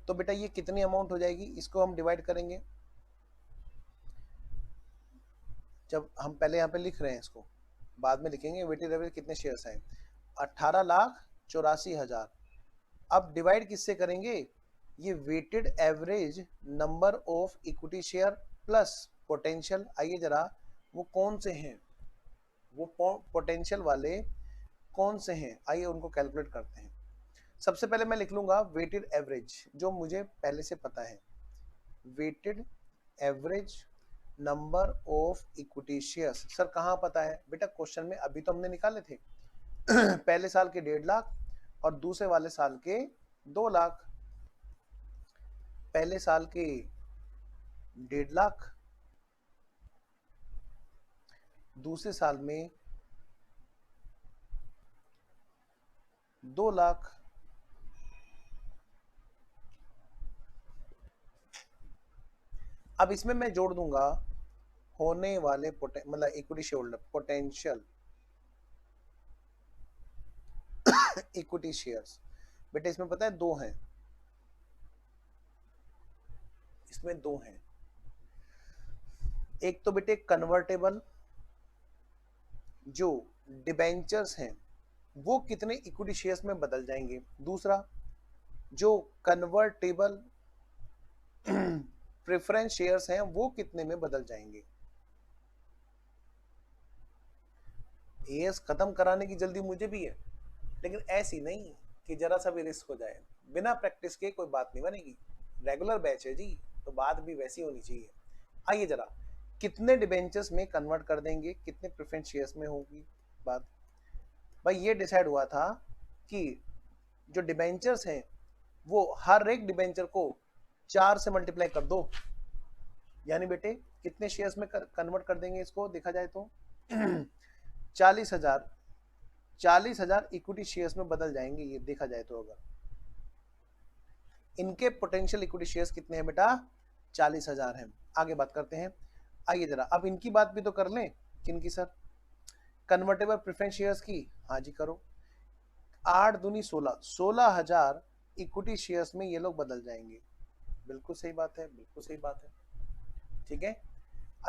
तो बेटा ये कितनी अमाउंट हो जाएगी, इसको हम डिवाइड करेंगे। जब हम पहले यहाँ पे लिख रहे हैं, इसको बाद में लिखेंगे, वेटेड एवरेज कितने शेयर्स हैं, 18,84,000। अब डिवाइड किससे करेंगे, ये weighted average number of equity share plus potential. आइए जरा वो कौन से हैं, वो पोटेंशियल वाले कौन से हैं, आइए उनको कैलकुलेट करते हैं। सबसे पहले मैं लिख लूंगा वेटेड एवरेज, जो मुझे पहले से पता है, weighted average number of equity shares. Sir कहाँ पता है बेटा, क्वेश्चन में अभी तो हमने निकाले थे। पहले साल के 1.5 लाख और दूसरे वाले साल के 2 लाख। पहले साल के 1.5 लाख, दूसरे साल में 2 लाख। अब इसमें मैं जोड़ दूंगा होने वाले मतलब equity share holder potential equity shares. बेटे इसमें पता है 2 हैं, इसमें 2 हैं। एक तो बेटे कन्वर्टेबल जो डिबेंचर्स हैं वो कितने इक्विटी शेयर्स में बदल जाएंगे, दूसरा जो कन्वर्टेबल प्रेफरेंस शेयर्स हैं वो कितने में बदल जाएंगे। एएस खत्म कराने की जल्दी मुझे भी है, लेकिन ऐसी नहीं कि जरा सा भी रिस्क हो जाए। बिना प्रैक्टिस के कोई बात नहीं बनेगी। रेगुलर बैच है जी, तो बात भी वैसी होनी चाहिए। आइए जरा, कितने डिबेंचर्स में कन्वर्ट कर देंगे, कितने प्रेफरेंस शेयर्स में होगी बात। भाई ये डिसाइड हुआ था कि जो डिबेंचर्स हैं वो हर एक डिबेंचर को 4 से मल्टीप्लाई कर दो, यानी बेटे कितने शेयर्स में कन्वर्ट कर देंगे इसको, देखा जाए तो 40,000 इक्विटी शेयर्स में बदल जाएंगे ये, देखा जाए तो। अगर इनके पोटेंशियल इक्विटी शेयर्स कितने हैं बेटा, 40,000 हैं। आगे बात करते हैं। आइए जरा अब इनकी बात भी तो कर लें। किनकी सर, कन्वर्टेबल प्रेफरेंस शेयर्स की। हाँ जी करो। 8 दूनी 16, 16,000 इक्विटी शेयर्स में ये लोग बदल जाएंगे। बिल्कुल सही बात है, बिल्कुल सही बात है, ठीक है।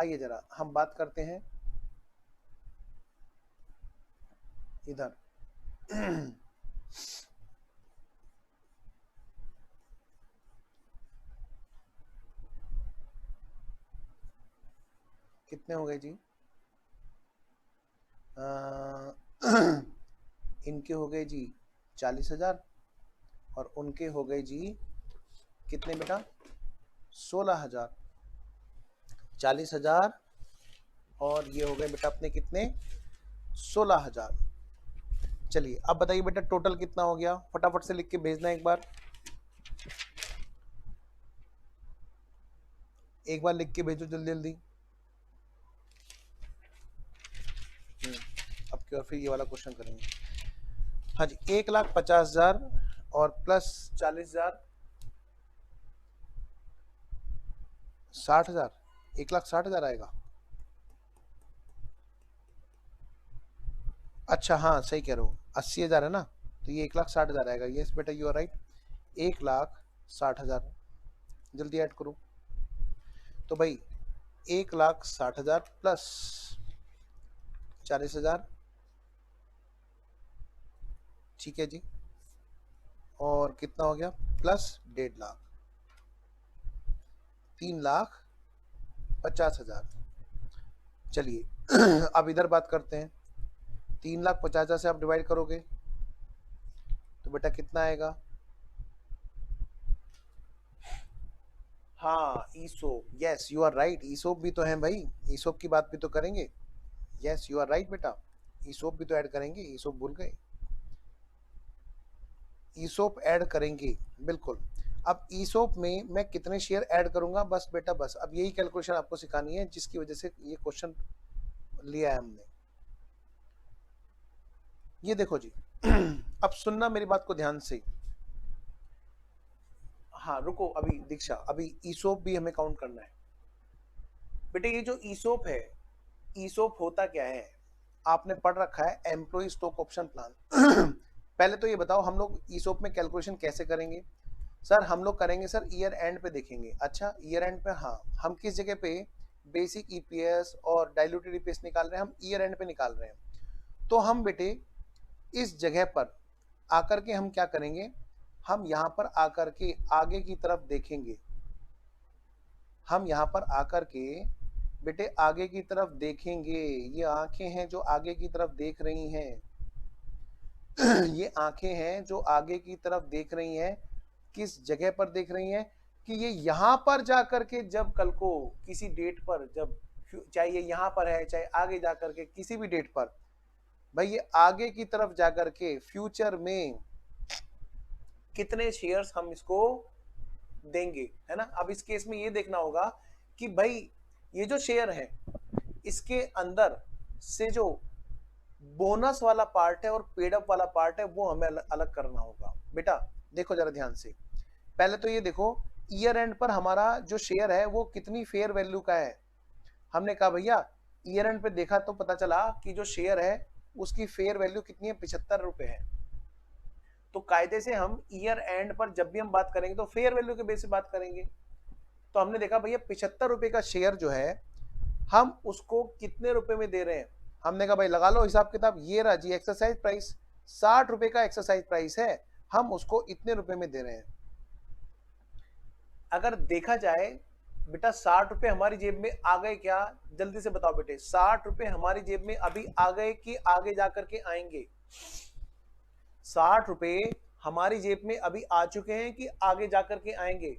आइए जरा हम बात करते हैं इधर कितने हो गए जी, इनके हो गए जी 40,000 और उनके हो गए जी कितने बेटा, 16,000। 40,000 और ये हो गए बेटा अपने कितने, 16,000। चलिए अब बताइए बेटा टोटल कितना हो गया, फटाफट से लिख के भेजना एक बार लिख के भेजो जल्दी जल्दी। अब की और फिर ये वाला क्वेश्चन करेंगे। हाँ जी, 1,50,000 और प्लस 40,000, 60,000, 1,60,000 आएगा। अच्छा हाँ सही कह रहे हो, 80,000 है ना, तो ये 1,60,000 आएगा। यस बेटा यू आर राइट, 1,60,000। जल्दी ऐड करो। तो भाई 1,60,000 प्लस 40,000, ठीक है जी, और कितना हो गया, प्लस 1.5 लाख, 3,50,000। चलिए अब इधर बात करते हैं। 3,50,000 से आप डिवाइड करोगे तो बेटा कितना आएगा, हाँ ईसोप, यस यू आर राइट, ईसोप भी तो है भाई, ईसोप की बात भी तो करेंगे। यस यू आर राइट बेटा, ईसोप भी तो ऐड करेंगे, ईसोप भूल गए, ईसोप ऐड करेंगे बिल्कुल। अब ईसोप में मैं कितने शेयर ऐड करूंगा, बस बेटा बस अब यही कैलकुलेशन आपको सिखानी है, जिसकी वजह से ये क्वेश्चन लिया है हमने। ये देखो जी अब सुनना मेरी बात को ध्यान से। हाँ रुको अभी दीक्षा, अभी ईसोप भी हमें काउंट करना है बेटे। ये जो ईसोप है, ईसोप होता क्या है, आपने पढ़ रखा है, एम्प्लॉय स्टॉक ऑप्शन प्लान। पहले तो ये बताओ हम लोग ईसोप में कैलकुलेशन कैसे करेंगे। सर हम लोग करेंगे सर ईयर एंड पे देखेंगे। अच्छा ईयर एंड पे, हाँ हम किस जगह पे बेसिक ईपीएस और डाइल्यूटेड ईपीएस निकाल रहे हैं, हम ईयर एंड पे निकाल रहे हैं। तो हम बेटे इस जगह पर आकर के हम क्या करेंगे, हम यहाँ पर आकर के आगे की तरफ देखेंगे। हम यहाँ पर आकर के बेटे आगे की तरफ देखेंगे। ये आंखें हैं जो आगे की तरफ देख रही हैं ये आंखें हैं जो आगे की तरफ देख रही हैं। किस जगह पर देख रही हैं कि ये यहाँ पर जाकर के जब कल को किसी डेट पर, जब चाहे ये यहाँ पर है चाहे आगे जाकर के किसी भी डेट पर, भाई ये आगे की तरफ जाकर के फ्यूचर में कितने शेयर्स हम इसको देंगे, है ना। अब इस केस में ये देखना होगा कि भाई ये जो शेयर है इसके अंदर से जो बोनस वाला पार्ट है और पेड अप वाला पार्ट है वो हमें अलग करना होगा। बेटा देखो जरा ध्यान से, पहले तो ये देखो ईयर एंड पर हमारा जो शेयर है वो कितनी फेयर वैल्यू का है। हमने कहा भैया ईयर एंड पे देखा तो पता चला कि जो शेयर है उसकी फेयर वैल्यू कितनी है, 75 रुपए है। तो कायदे से हम ईयर एंड पर जब भी हम बात करेंगे तो फेयर वैल्यू के बेस पे बात करेंगे। तो हमने देखा भैया 75 रुपए का शेयर जो है हम उसको कितने रुपए में दे रहे हैं। हमने कहा भाई लगा लो हिसाब किताब, ये रहा जी एक्सरसाइज प्राइस, 60 रुपए का एक्सरसाइज प्राइस है, हम उसको इतने रुपए में दे रहे हैं। अगर देखा जाए बेटा 60 रुपए हमारी जेब में आ गए क्या, जल्दी से बताओ बेटे, 60 रुपए हमारी जेब में अभी आ गए कि आगे जाकर के आएंगे। 60 रुपए हमारी जेब में अभी आ चुके हैं कि आगे जाकर के आएंगे।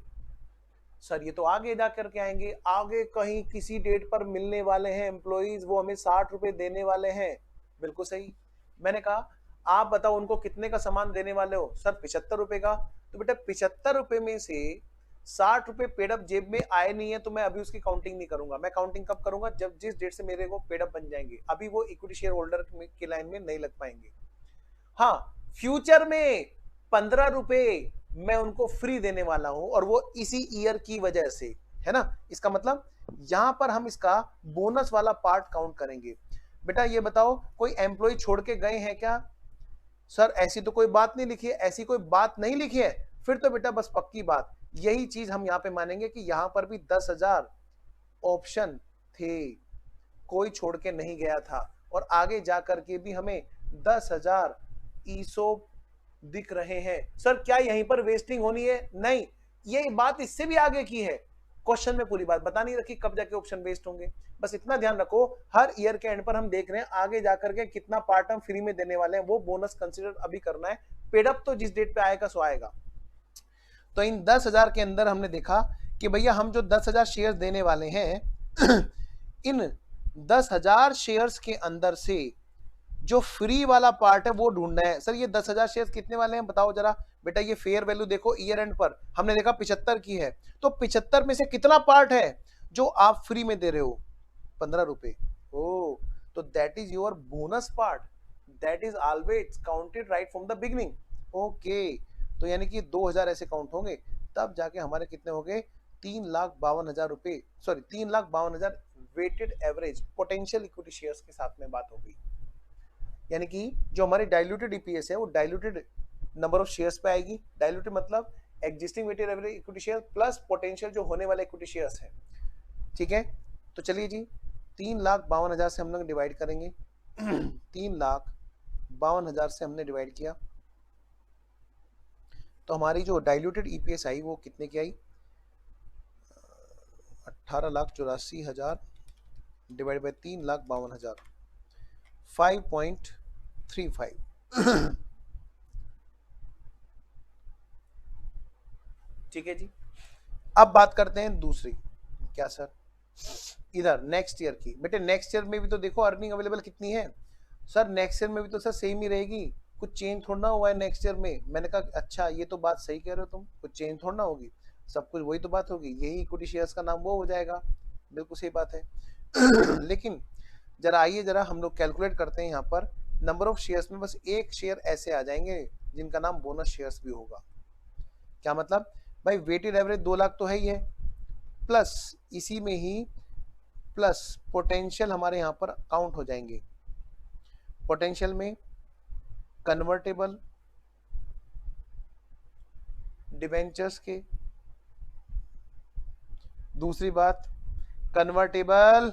सर ये तो आगे जा करके आएंगे, आगे कहीं किसी डेट पर मिलने वाले हैं एम्प्लॉइज, वो हमें 60 रुपए देने वाले हैं। बिल्कुल सही। मैंने कहा आप बताओ उनको कितने का सामान देने वाले हो? सर 75 रुपए का। तो बेटा 75 रुपए में से 60 रुपए पेडअप जेब में आए नहीं है तो मैं अभी उसकी काउंटिंग नहीं करूंगा। मैं काउंटिंग कब करूंगा? जब जिस डेट से मेरे को पेडअप बन जाएंगे, अभी वो इक्विटी शेयर होल्डर की लाइन में नहीं लग पाएंगे। हाँ, फ्यूचर में 15 रुपए मैं उनको फ्री देने वाला हूं और वो इसी ईयर की वजह से, है ना। इसका मतलब यहां पर हम इसका बोनस वाला पार्ट काउंट करेंगे। बेटा ये बताओ कोई एम्प्लॉय छोड़ के गए हैं क्या? सर ऐसी तो कोई बात नहीं लिखी है, ऐसी कोई बात नहीं लिखी है। फिर तो बेटा बस पक्की बात, यही चीज हम यहां पे मानेंगे कि यहां पर भी 10,000 ऑप्शन थे, कोई छोड़ के नहीं गया था। और आगे जाकर के भी हमें 10,000 ईसोप दिख रहे हैं। सर क्या यहीं पर वेस्टिंग होनी है? नहीं, ये बात इससे भी आगे की है। क्वेश्चन में पूरी बात बता नहीं रखी कब जाके ऑप्शन वेस्ट होंगे। बस इतना ध्यान रखो, हर ईयर के एंड पर हम देख रहे हैं आगे जाकर के कितना पार्ट हम फ्री में देने वाले हैं, वो बोनस कंसीडर अभी करना है। पेडअप तो जिस डेट पे आएगा सो आएगा। तो इन 10,000 के अंदर हमने देखा कि भैया हम जो 10,000 शेयर देने वाले हैं इन 10,000 शेयर्स के अंदर से जो फ्री वाला पार्ट है वो ढूंढना है। सर ये 10,000 शेयर्स कितने वाले हैं बताओ जरा। बेटा ये फेयर वैल्यू देखो ईयर एंड पर हमने देखा 75 की है, तो 75 में से कितना पार्ट है जो आप फ्री में दे रहे हो? 15 रुपए। ओ, तो that is your bonus part, that is always counted right from the beginning. Okay, तो यानी कि 2,000 ऐसे काउंट होंगे, तब जाके हमारे कितने हो गए? 3,52,000 रुपए, sorry 3,52,000 weighted average potential equity shares के साथ में बात हो गई। यानी कि जो हमारी डाइल्यूटेड ईपीएस है वो डाइल्यूटेड नंबर ऑफ शेयर्स पे आएगी। डाइल्यूटेड मतलब existing weighted average equity share plus potential जो होने वाले इक्विटी शेयर्स है। ठीक है, तो चलिए जी 3,52,000 से हम लोग डिवाइड करेंगे 3,52,000 से हमने डिवाइड किया तो हमारी जो डाइल्यूटेड ईपीएस आई वो कितने की आई? 18,84,000 डिवाइड बाई 3,52,000, 5.35। ठीक है जी। अब बात करते हैं दूसरी। क्या सर? इधर नेक्स्ट ईयर की। बेटे नेक्स्ट ईयर में भी तो देखो अर्निंग अवेलेबल कितनी है। सर नेक्स्ट ईयर में भी तो सर सेम ही रहेगी, कुछ चेंज थोड़ा ना हुआ है नेक्स्ट ईयर में। मैंने कहा अच्छा ये तो बात सही कह रहे हो तुम, कुछ चेंज थोड़ा ना होगी, सब कुछ वही तो बात होगी, यही इक्विटी शेयर्स का नाम वो हो जाएगा। बिल्कुल सही बात है लेकिन जरा आइए जरा हम लोग कैलकुलेट करते हैं यहाँ पर नंबर ऑफ शेयर्स में बस एक शेयर ऐसे आ जाएंगे जिनका नाम बोनस शेयर्स भी होगा। क्या मतलब? भाई वेटेड एवरेज 2 लाख तो है ही है, प्लस इसी में ही प्लस पोटेंशियल हमारे यहाँ पर काउंट हो जाएंगे। पोटेंशियल में कन्वर्टेबल डिबेंचर्स के, दूसरी बात कन्वर्टेबल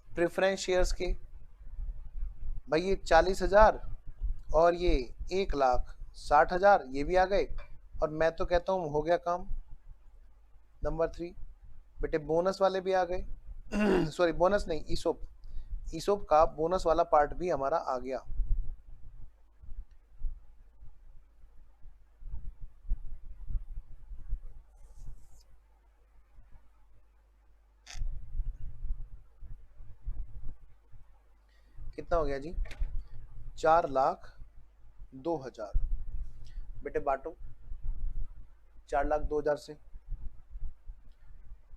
प्रेफरेंस शेयर्स के। भाई ये 40,000 और ये 1,60,000 ये भी आ गए, और मैं तो कहता हूँ हो गया काम। नंबर 3 बेटे बोनस वाले भी आ गए सॉरी बोनस नहीं, ईसोप, ईसोप का बोनस वाला पार्ट भी हमारा आ गया। कितना हो गया जी? 4,02,000। बेटे बांटो 4,02,000 से,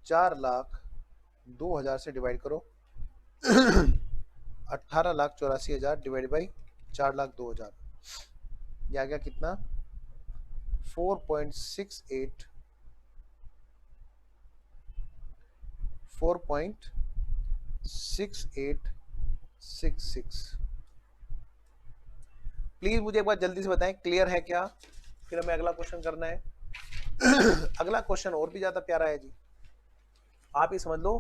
4,02,000 से डिवाइड करो 18,84,000 डिवाइड बाई 4,02,000, ये आ गया कितना? 4.68 4.6866। प्लीज मुझे एक बार जल्दी से बताएं क्लियर है क्या, फिर हमें अगला क्वेश्चन करना है अगला क्वेश्चन और भी ज्यादा प्यारा है जी, आप ही समझ लो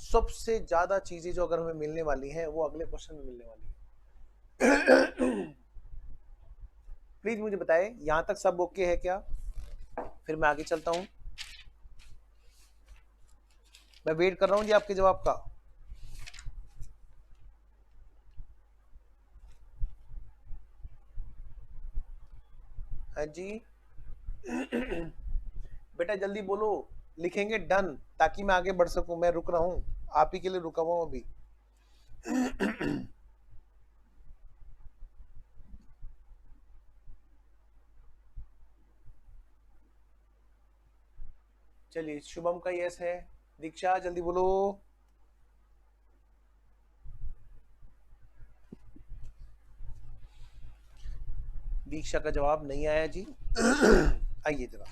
सबसे ज्यादा चीजें जो अगर हमें मिलने वाली हैं वो अगले क्वेश्चन में मिलने वाली है प्लीज मुझे बताएं यहां तक सब ओके है क्या, फिर मैं आगे चलता हूं। मैं वेट कर रहा हूं जी आपके जवाब का। हाँ जी बेटा जल्दी बोलो, लिखेंगे डन ताकि मैं आगे बढ़ सकूं, मैं रुक रहा हूं, आप ही के लिए रुका हुआ हूं अभी। चलिए शुभम का यस है, दीक्षा जल्दी बोलो। दीक्षा का जवाब नहीं आया जी। आइए जरा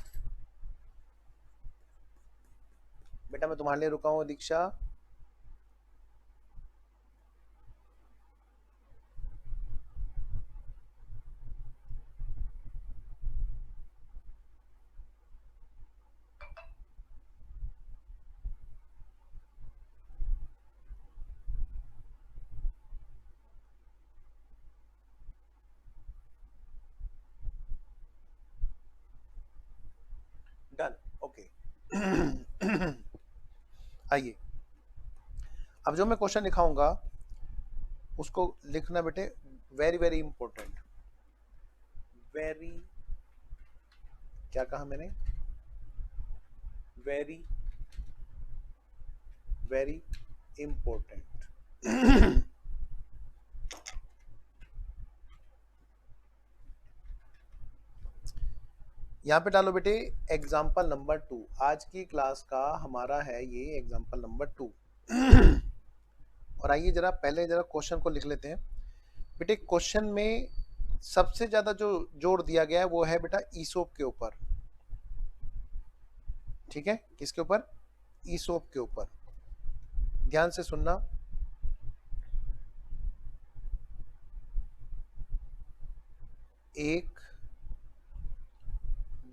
बेटा, मैं तुम्हारे लिए रुका हूँ दीक्षा। Done, okay. आइए, अब जो मैं क्वेश्चन दिखाऊंगा उसको लिखना बेटे, वेरी वेरी इंपॉर्टेंट, वेरी, क्या कहा मैंने, वेरी वेरी इंपॉर्टेंट। यहाँ पे डालो बेटे एग्जाम्पल नंबर 2, आज की क्लास का हमारा है ये एग्जाम्पल नंबर 2। और आइए जरा पहले जरा क्वेश्चन को लिख लेते हैं बेटे। क्वेश्चन में सबसे ज्यादा जो जोर दिया गया है वो है बेटा ईसोप के ऊपर, ठीक है, किसके ऊपर, ईसोप के ऊपर। ध्यान से सुनना, एक,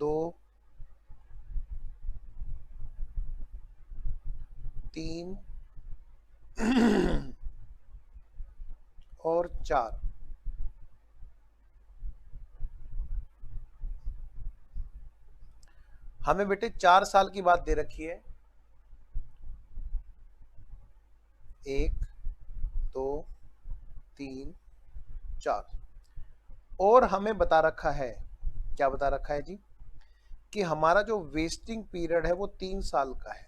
दो, तीन और 4। हमें बेटे 4 साल की बात दे रखी है, 1, 2, 3, 4। और हमें बता रखा है, क्या बता रखा है जी, कि हमारा जो वेस्टिंग पीरियड है वो 3 साल का है।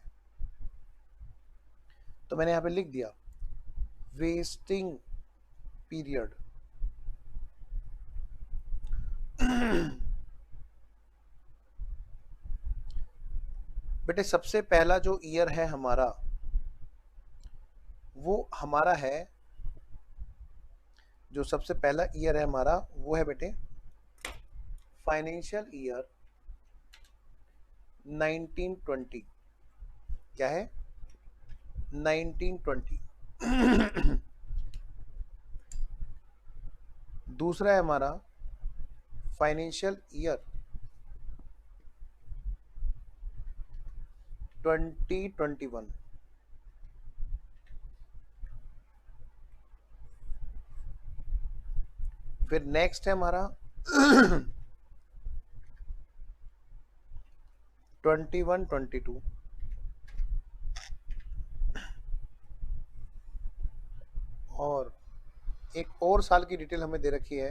तो मैंने यहां पे लिख दिया वेस्टिंग पीरियड। बेटे सबसे पहला जो ईयर है हमारा वो हमारा है, जो सबसे पहला ईयर है हमारा वो है बेटे फाइनेंशियल ईयर 1920। क्या है, 1920। दूसरा है हमारा फाइनेंशियल ईयर 2021। फिर नेक्स्ट है हमारा 21-22। और एक और साल की डिटेल हमें दे रखी है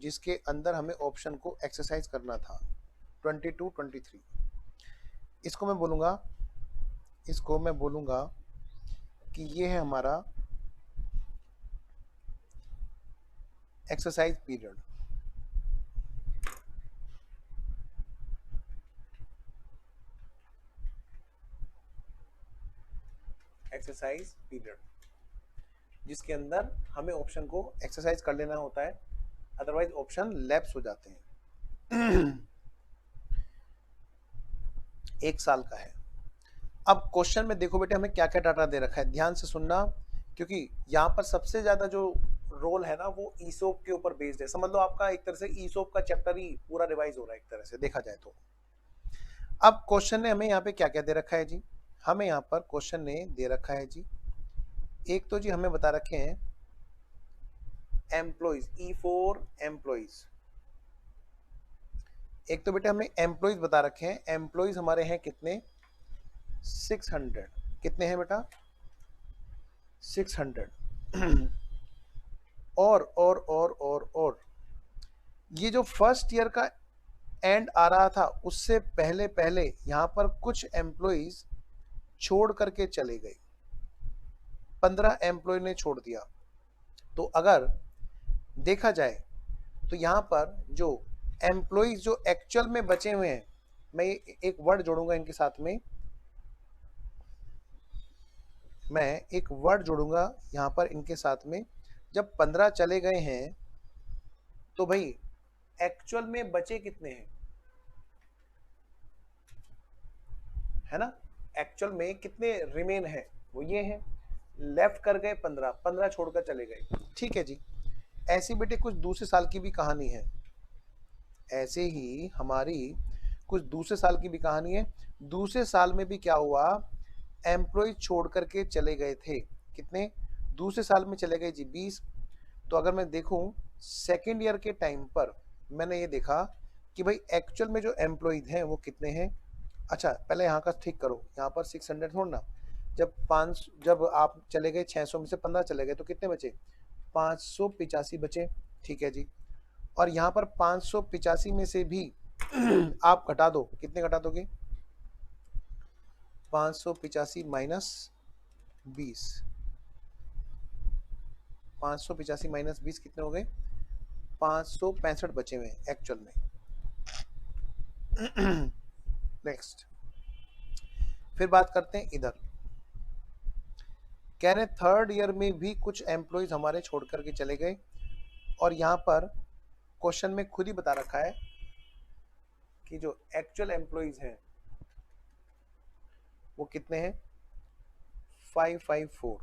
जिसके अंदर हमें ऑप्शन को एक्सरसाइज करना था, 22-23। इसको मैं बोलूंगा, इसको मैं बोलूंगा कि ये है हमारा एक्सरसाइज पीरियड। एक्सरसाइज पीरियड जिसके अंदर हमें ऑप्शन को एक्सरसाइज कर लेना होता है, अदरवाइज ऑप्शन लैप्स हो जाते हैं। 1 साल का है। अब क्वेश्चन में देखो बेटे हमें क्या क्या डाटा दे रखा है, ध्यान से सुनना, क्योंकि यहाँ पर सबसे ज्यादा जो रोल है ना वो ईसोप के ऊपर बेस्ड है। समझ लो आपका एक तरह से ईसोप का चैप्टर ही पूरा रिवाइज हो रहा है एक तरह से देखा जाए तो। अब क्वेश्चन ने हमें यहाँ पे क्या क्या दे रखा है जी, हमें यहाँ पर क्वेश्चन ने दे रखा है जी, एक तो जी हमें बता रखे हैं एम्प्लॉइज, E4 एम्प्लॉइज। एक तो बेटे हमें एम्प्लॉइज बता रखे हैं, एम्प्लॉइज हमारे हैं कितने, 600। कितने हैं बेटा, 600। और ये जो फर्स्ट ईयर का एंड आ रहा था उससे पहले पहले यहाँ पर कुछ एम्प्लॉइज छोड़ करके चले गए, 15 एम्प्लॉय ने छोड़ दिया। तो अगर देखा जाए तो यहाँ पर जो एम्प्लॉइज जो एक्चुअल में बचे हुए हैं, मैं एक वर्ड जोड़ूंगा इनके साथ में, मैं एक वर्ड जोड़ूंगा यहाँ पर इनके साथ में। जब 15 चले गए हैं तो भाई एक्चुअल में बचे कितने हैं, है ना, एक्चुअल में कितने रिमेन है, वो ये है। लेफ्ट कर गए 15, 15 छोड़कर चले गए, ठीक है जी। ऐसी बेटे कुछ दूसरे साल की भी कहानी है, ऐसे ही हमारी कुछ दूसरे साल की भी कहानी है। दूसरे साल में भी क्या हुआ, एम्प्लॉय छोड़ करके चले गए थे, कितने, दूसरे साल में चले गए जी 20। तो अगर मैं देखूं सेकेंड ईयर के टाइम पर मैंने ये देखा कि भाई एक्चुअल में जो एम्प्लॉयज हैं वो कितने हैं। अच्छा पहले यहाँ का ठीक करो, यहाँ पर 600 थोड़ा, जब आप चले गए 600 में से 15 चले गए तो कितने बचे, 585 बचे, ठीक है जी। और यहाँ पर 585 में से भी आप घटा दो, कितने घटा दोगे, 585 माइनस 20, 585 माइनस 20 कितने हो गए, 565 बचे हुए हैं एक्चुअल में। नेक्स्ट फिर बात करते हैं इधर, कह रहे थर्ड ईयर में भी कुछ एम्प्लॉयज हमारे छोड़ करके चले गए, और यहाँ पर क्वेश्चन में खुद ही बता रखा है कि जो एक्चुअल एम्प्लॉयज हैं वो कितने हैं, 554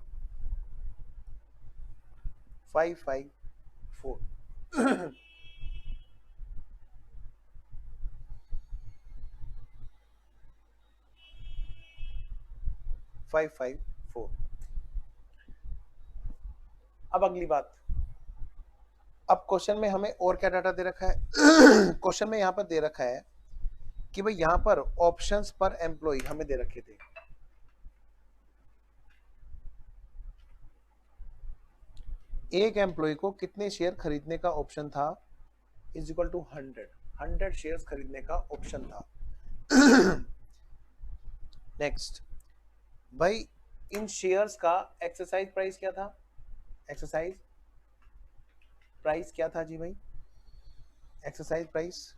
554। अब अगली बात, अब क्वेश्चन में हमें और क्या डाटा दे रखा है क्वेश्चन में यहाँ पर दे रखा है कि भाई यहाँ पर ऑप्शंस पर एम्प्लॉय हमें दे रखे थे, एक एम्प्लॉय को कितने शेयर खरीदने का ऑप्शन था, इज इक्वल टू 100 शेयर्स खरीदने का ऑप्शन था। नेक्स्ट भाई इन शेयर्स का एक्सरसाइज प्राइस क्या था, एक्सरसाइज प्राइस क्या था जी भाई, एक्सरसाइज प्राइस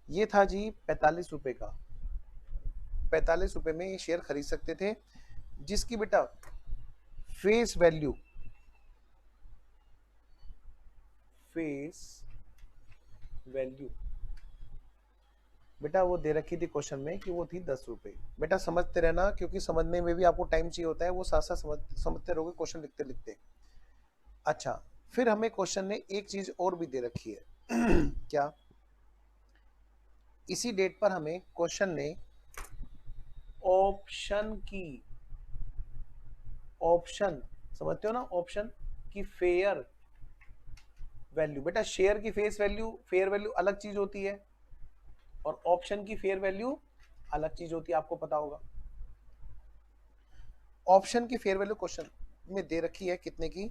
ये था जी 45 रुपए का, 45 रुपए में ये शेयर खरीद सकते थे, जिसकी बेटा फेस वैल्यू बेटा वो दे रखी थी क्वेश्चन में कि वो थी 10 रुपए। बेटा समझते रहना, क्योंकि समझने में भी आपको टाइम चाहिए होता है, वो साथ साथ समझते रहोगे क्वेश्चन लिखते लिखते। अच्छा फिर हमें क्वेश्चन ने एक चीज और भी दे रखी है क्या, इसी डेट पर हमें क्वेश्चन ने ऑप्शन समझते हो ना, ऑप्शन की फेयर वैल्यू, बेटा शेयर की फेयर वैल्यू अलग चीज होती है और ऑप्शन की फेयर वैल्यू अलग चीज होती है, आपको पता होगा। ऑप्शन की फेयर वैल्यू क्वेश्चन में दे रखी है कितने की,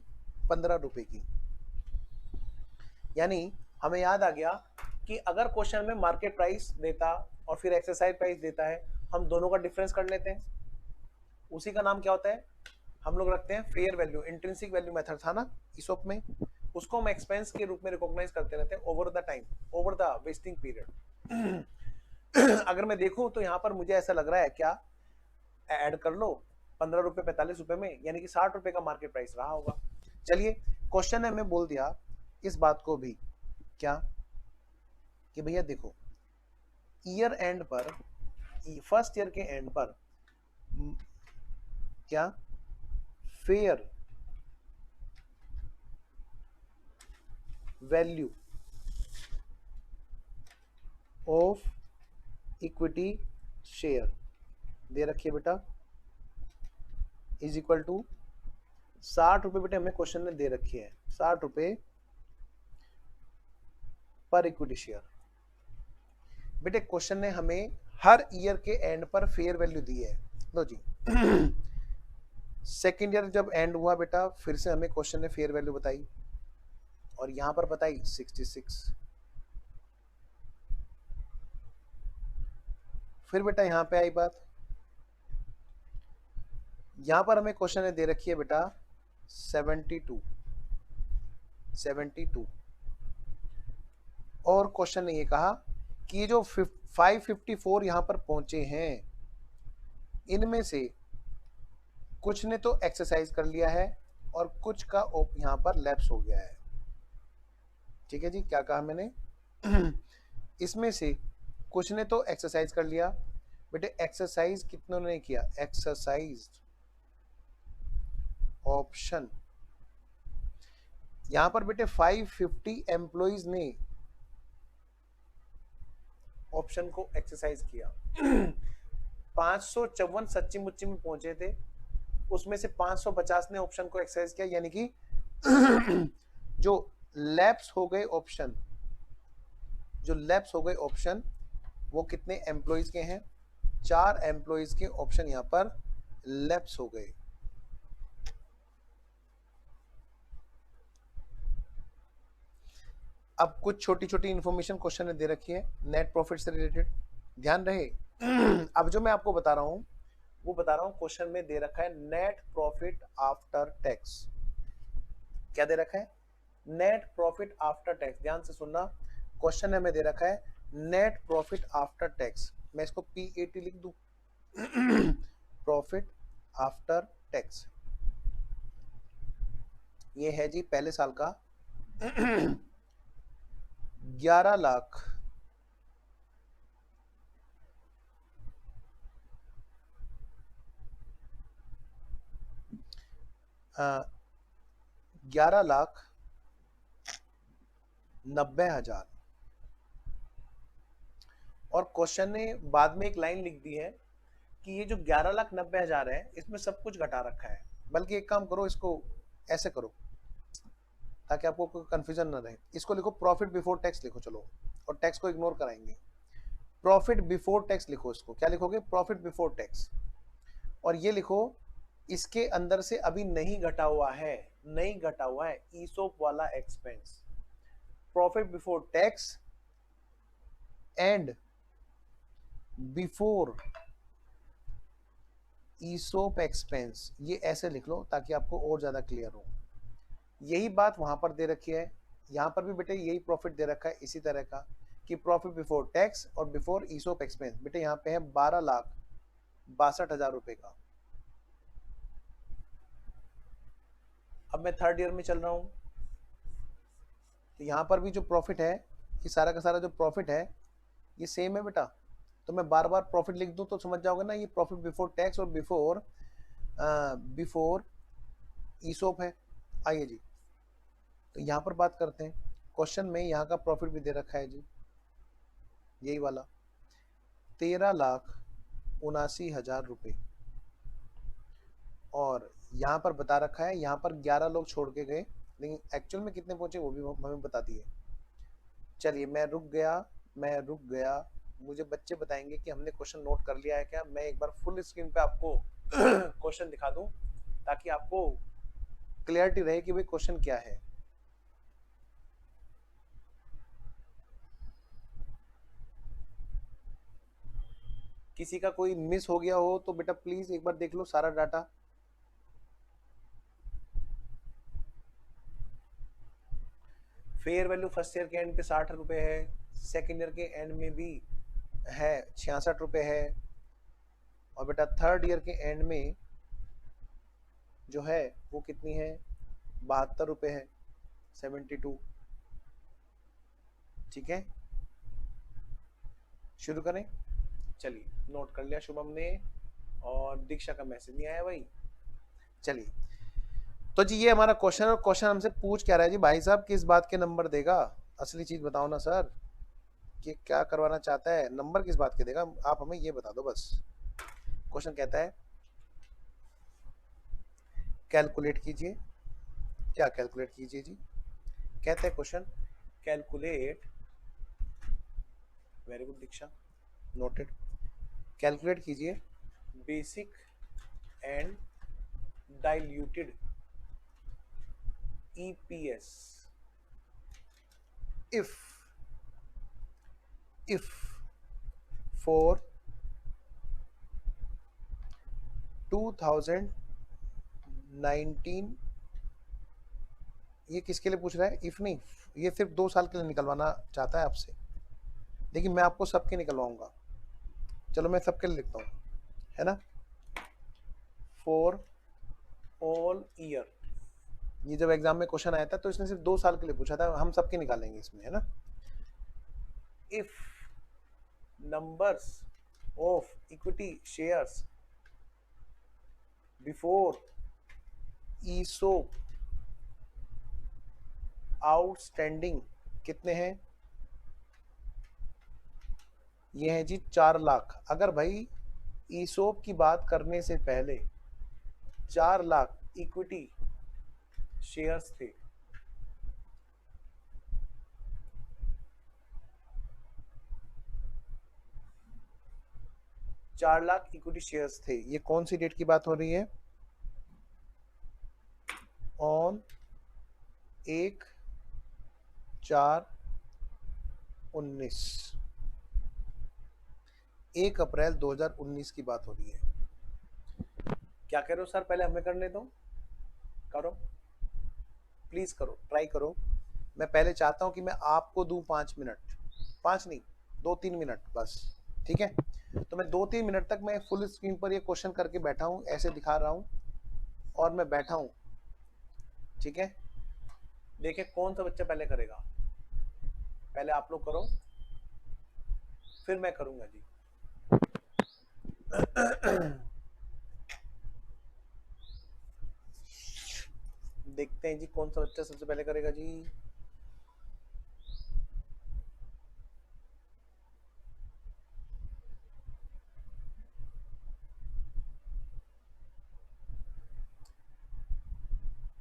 15 रुपए की। यानी हमें याद आ गया कि अगर क्वेश्चन में मार्केट प्राइस देता और फिर एक्सरसाइज प्राइस देता है, हम दोनों का डिफरेंस कर लेते हैं, उसी का नाम क्या होता है, हम लोग रखते हैं fair value. Intrinsic value method था ना ईसोप में, उसको हम एक्सपेंस के रूप में रिकॉग्नाइज करते रहते हैं over the time, over the vesting period. अगर मैं देखूं तो यहाँ पर मुझे ऐसा लग रहा है, क्या ऐड कर लो 15 रुपए 45 रुपए में, यानी कि 60 रुपए का मार्केट प्राइस रहा होगा। चलिए क्वेश्चन ने हमें बोल दिया इस बात को भी, क्या कि भैया देखो ईयर एंड पर, फर्स्ट ईयर के एंड पर क्या fair value of equity share दे रखिए बेटा, इज इक्वल टू 60 रुपए बेटे हमें क्वेश्चन ने दे रखी है, 60 रुपए पर इक्विटी शेयर। बेटे क्वेश्चन ने हमें हर ईयर के एंड पर फेयर वैल्यू दी है, लो जी। सेकेंड ईयर जब एंड हुआ बेटा, फिर से हमें क्वेश्चन ने फेयर वैल्यू बताई, और यहां पर बताई 66। फिर बेटा यहां पे आई बात, यहां पर हमें क्वेश्चन ने दे रखी है बेटा 72 और क्वेश्चन ने ये कहा कि ये जो 554 यहां पर पहुंचे हैं, इनमें से कुछ ने तो एक्सरसाइज कर लिया है और कुछ का यहां पर लैप्स हो गया है। ठीक है जी, क्या कहा मैंने? इसमें से कुछ ने तो एक्सरसाइज कर लिया। बेटे एक्सरसाइज कितनों ने किया? एक्सरसाइज ऑप्शन, यहां पर बेटे 550 एम्प्लॉइज ने ऑप्शन को एक्सरसाइज किया। 554 सच्ची मुच्ची में पहुंचे थे, उसमें से 550 ने ऑप्शन को एक्सरसाइज किया, यानी कि जो लैप्स हो गए ऑप्शन, जो लैप्स हो गए ऑप्शन वो कितने एम्प्लॉइज के हैं? 4 एम्प्लॉइज के ऑप्शन यहां पर लैप्स हो गए। अब कुछ छोटी छोटी इंफॉर्मेशन क्वेश्चन ने दे रखी है नेट प्रॉफिट से रिलेटेड, ध्यान रहे। अब जो मैं आपको बता रहा हूं वो बता रहा हूं, क्वेश्चन में दे रखा है नेट प्रॉफिट आफ्टर टैक्स। क्या दे रखा है? Net profit after tax. ध्यान से सुनना, क्वेश्चन में दे रखा है नेट प्रॉफिट आफ्टर टैक्स। मैं इसको PAT लिख दूं, प्रॉफिट आफ्टर टैक्स। ये है जी पहले साल का 11 लाख 11,90,000। और क्वेश्चन ने बाद में एक लाइन लिख दी है कि ये जो 11,90,000 है इसमें सब कुछ घटा रखा है। बल्कि एक काम करो, इसको ऐसे करो ताकि आपको कोई कंफ्यूजन ना रहे। इसको लिखो प्रॉफिट बिफोर टैक्स लिखो, चलो, और टैक्स को इग्नोर कराएंगे। प्रॉफिट बिफोर टैक्स लिखो, इसको क्या लिखोगे? Profit before tax. और ये लिखो इसके अंदर से अभी नहीं घटा हुआ है, नहीं घटा हुआ है ईसोप वाला expense. Profit before tax and before ESOP expense, ये ऐसे लिख लो ताकि आपको और ज्यादा क्लियर हो। यही बात वहां पर दे रखी है, यहां पर भी बेटे यही प्रॉफिट दे रखा है इसी तरह का कि प्रॉफिट बिफोर टैक्स और बिफोर ईसोप एक्सपेंस। बेटे यहाँ पे है 12,62,000 रुपए का। अब मैं थर्ड ईयर में चल रहा हूं, तो यहाँ पर भी जो प्रॉफिट है, ये सारा का सारा जो प्रॉफिट है ये सेम है बेटा। तो मैं बार बार प्रॉफिट लिख दूं तो समझ जाओगे ना, ये प्रॉफिट बिफोर टैक्स और बिफोर ईसोप है। आइए जी, तो यहाँ पर बात करते हैं। क्वेश्चन में यहाँ का प्रॉफिट भी दे रखा है जी, यही वाला 13,79,000 रुपए। और यहाँ पर बता रखा है यहाँ पर 11 लोग छोड़ के गए, लेकिन एक्चुअल में कितने पहुंचे वो भी हमें बता दिए। चलिए मैं रुक गया, मुझे बच्चे बताएंगे कि हमने क्वेश्चन नोट कर लिया है क्या। मैं एक बार फुल स्क्रीन पे आपको क्वेश्चन दिखा दूं ताकि आपको क्लियरिटी रहे कि भाई क्वेश्चन क्या है। किसी का कोई मिस हो गया हो तो बेटा प्लीज एक बार देख लो सारा data. Fair value first year के एंड पे 60 रुपए है, सेकेंड ईयर के एंड में भी है 66 रुपए है, और बेटा थर्ड ईयर के एंड में जो है वो कितनी है? 72 रुपए है, 72। ठीक है, शुरू करें। चलिए नोट कर लिया शुभम ने, और दीक्षा का मैसेज नहीं आया भाई। चलिए तो जी ये हमारा क्वेश्चन, और क्वेश्चन हमसे पूछ क्या रहा है जी, भाई साहब किस बात के नंबर देगा? असली चीज बताओ ना सर, कि क्या करवाना चाहता है, नंबर किस बात के देगा, आप हमें ये बता दो बस। क्वेश्चन कहता है कैलकुलेट कीजिए। क्या कैलकुलेट कीजिए जी? कहते हैं क्वेश्चन कैलकुलेट, वेरी गुड दीक्षा, नोटेड। कैलकुलेट कीजिए basic and diluted EPS if for 2019, ये किसके लिए पूछ रहा है? इफ नहीं, ये सिर्फ 2 साल के लिए निकलवाना चाहता है आपसे। देखिए मैं आपको सबके निकलवाऊंगा, चलो मैं सबके लिए लिखता हूँ, है ना। फॉर ऑल ईयर, ये जब एग्जाम में क्वेश्चन आया था तो इसने सिर्फ 2 साल के लिए पूछा था, हम सबके निकालेंगे इसमें, है ना। If numbers of equity shares before ESOP outstanding कितने हैं? ये है जी 4 लाख। अगर भाई ईसोप की बात करने से पहले 4 लाख इक्विटी शेयर्स थे, 4 लाख इक्विटी शेयर्स थे, ये कौन सी डेट की बात हो रही है? ऑन 1/4/19, 1 अप्रैल 2019 की बात हो रही है। क्या कह रहे हो सर? पहले हमें करने दो, करो प्लीज, करो, ट्राई करो। मैं पहले चाहता हूं कि मैं आपको दूं 5 मिनट, 5 नहीं 2-3 मिनट बस, ठीक है। तो मैं 2-3 मिनट तक मैं फुल स्क्रीन पर ये क्वेश्चन करके बैठा हूं, ऐसे दिखा रहा हूं और मैं बैठा हूं, ठीक है। देखिए कौन सा बच्चा पहले करेगा। पहले आप लोग करो, फिर मैं करूंगा जी। देखते हैं जी कौन सा बच्चा सबसे पहले करेगा जी।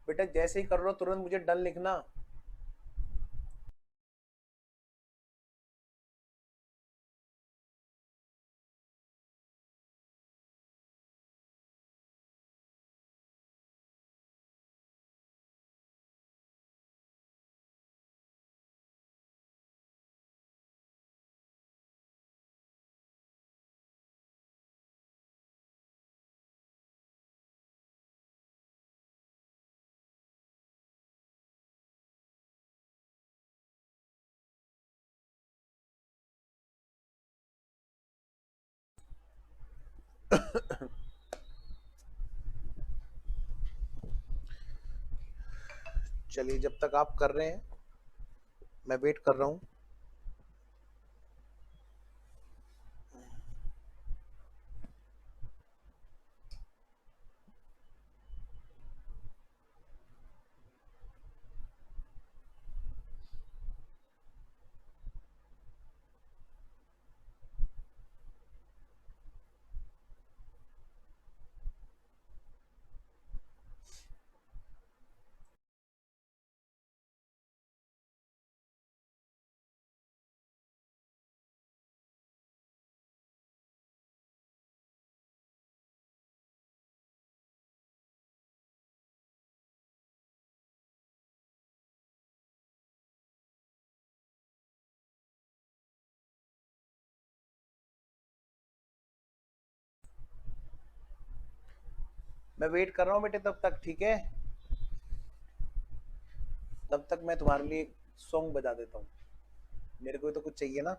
बेटा जैसे ही कर रहे हो तुरंत मुझे डन लिखना। चलिए जब तक आप कर रहे हैं मैं वेट कर रहा हूं। मैं वेट कर रहा हूं बेटे तब तक, ठीक है। तब तक मैं तुम्हारे लिए सॉन्ग बजा देता हूँ, मेरे को तो कुछ चाहिए ना।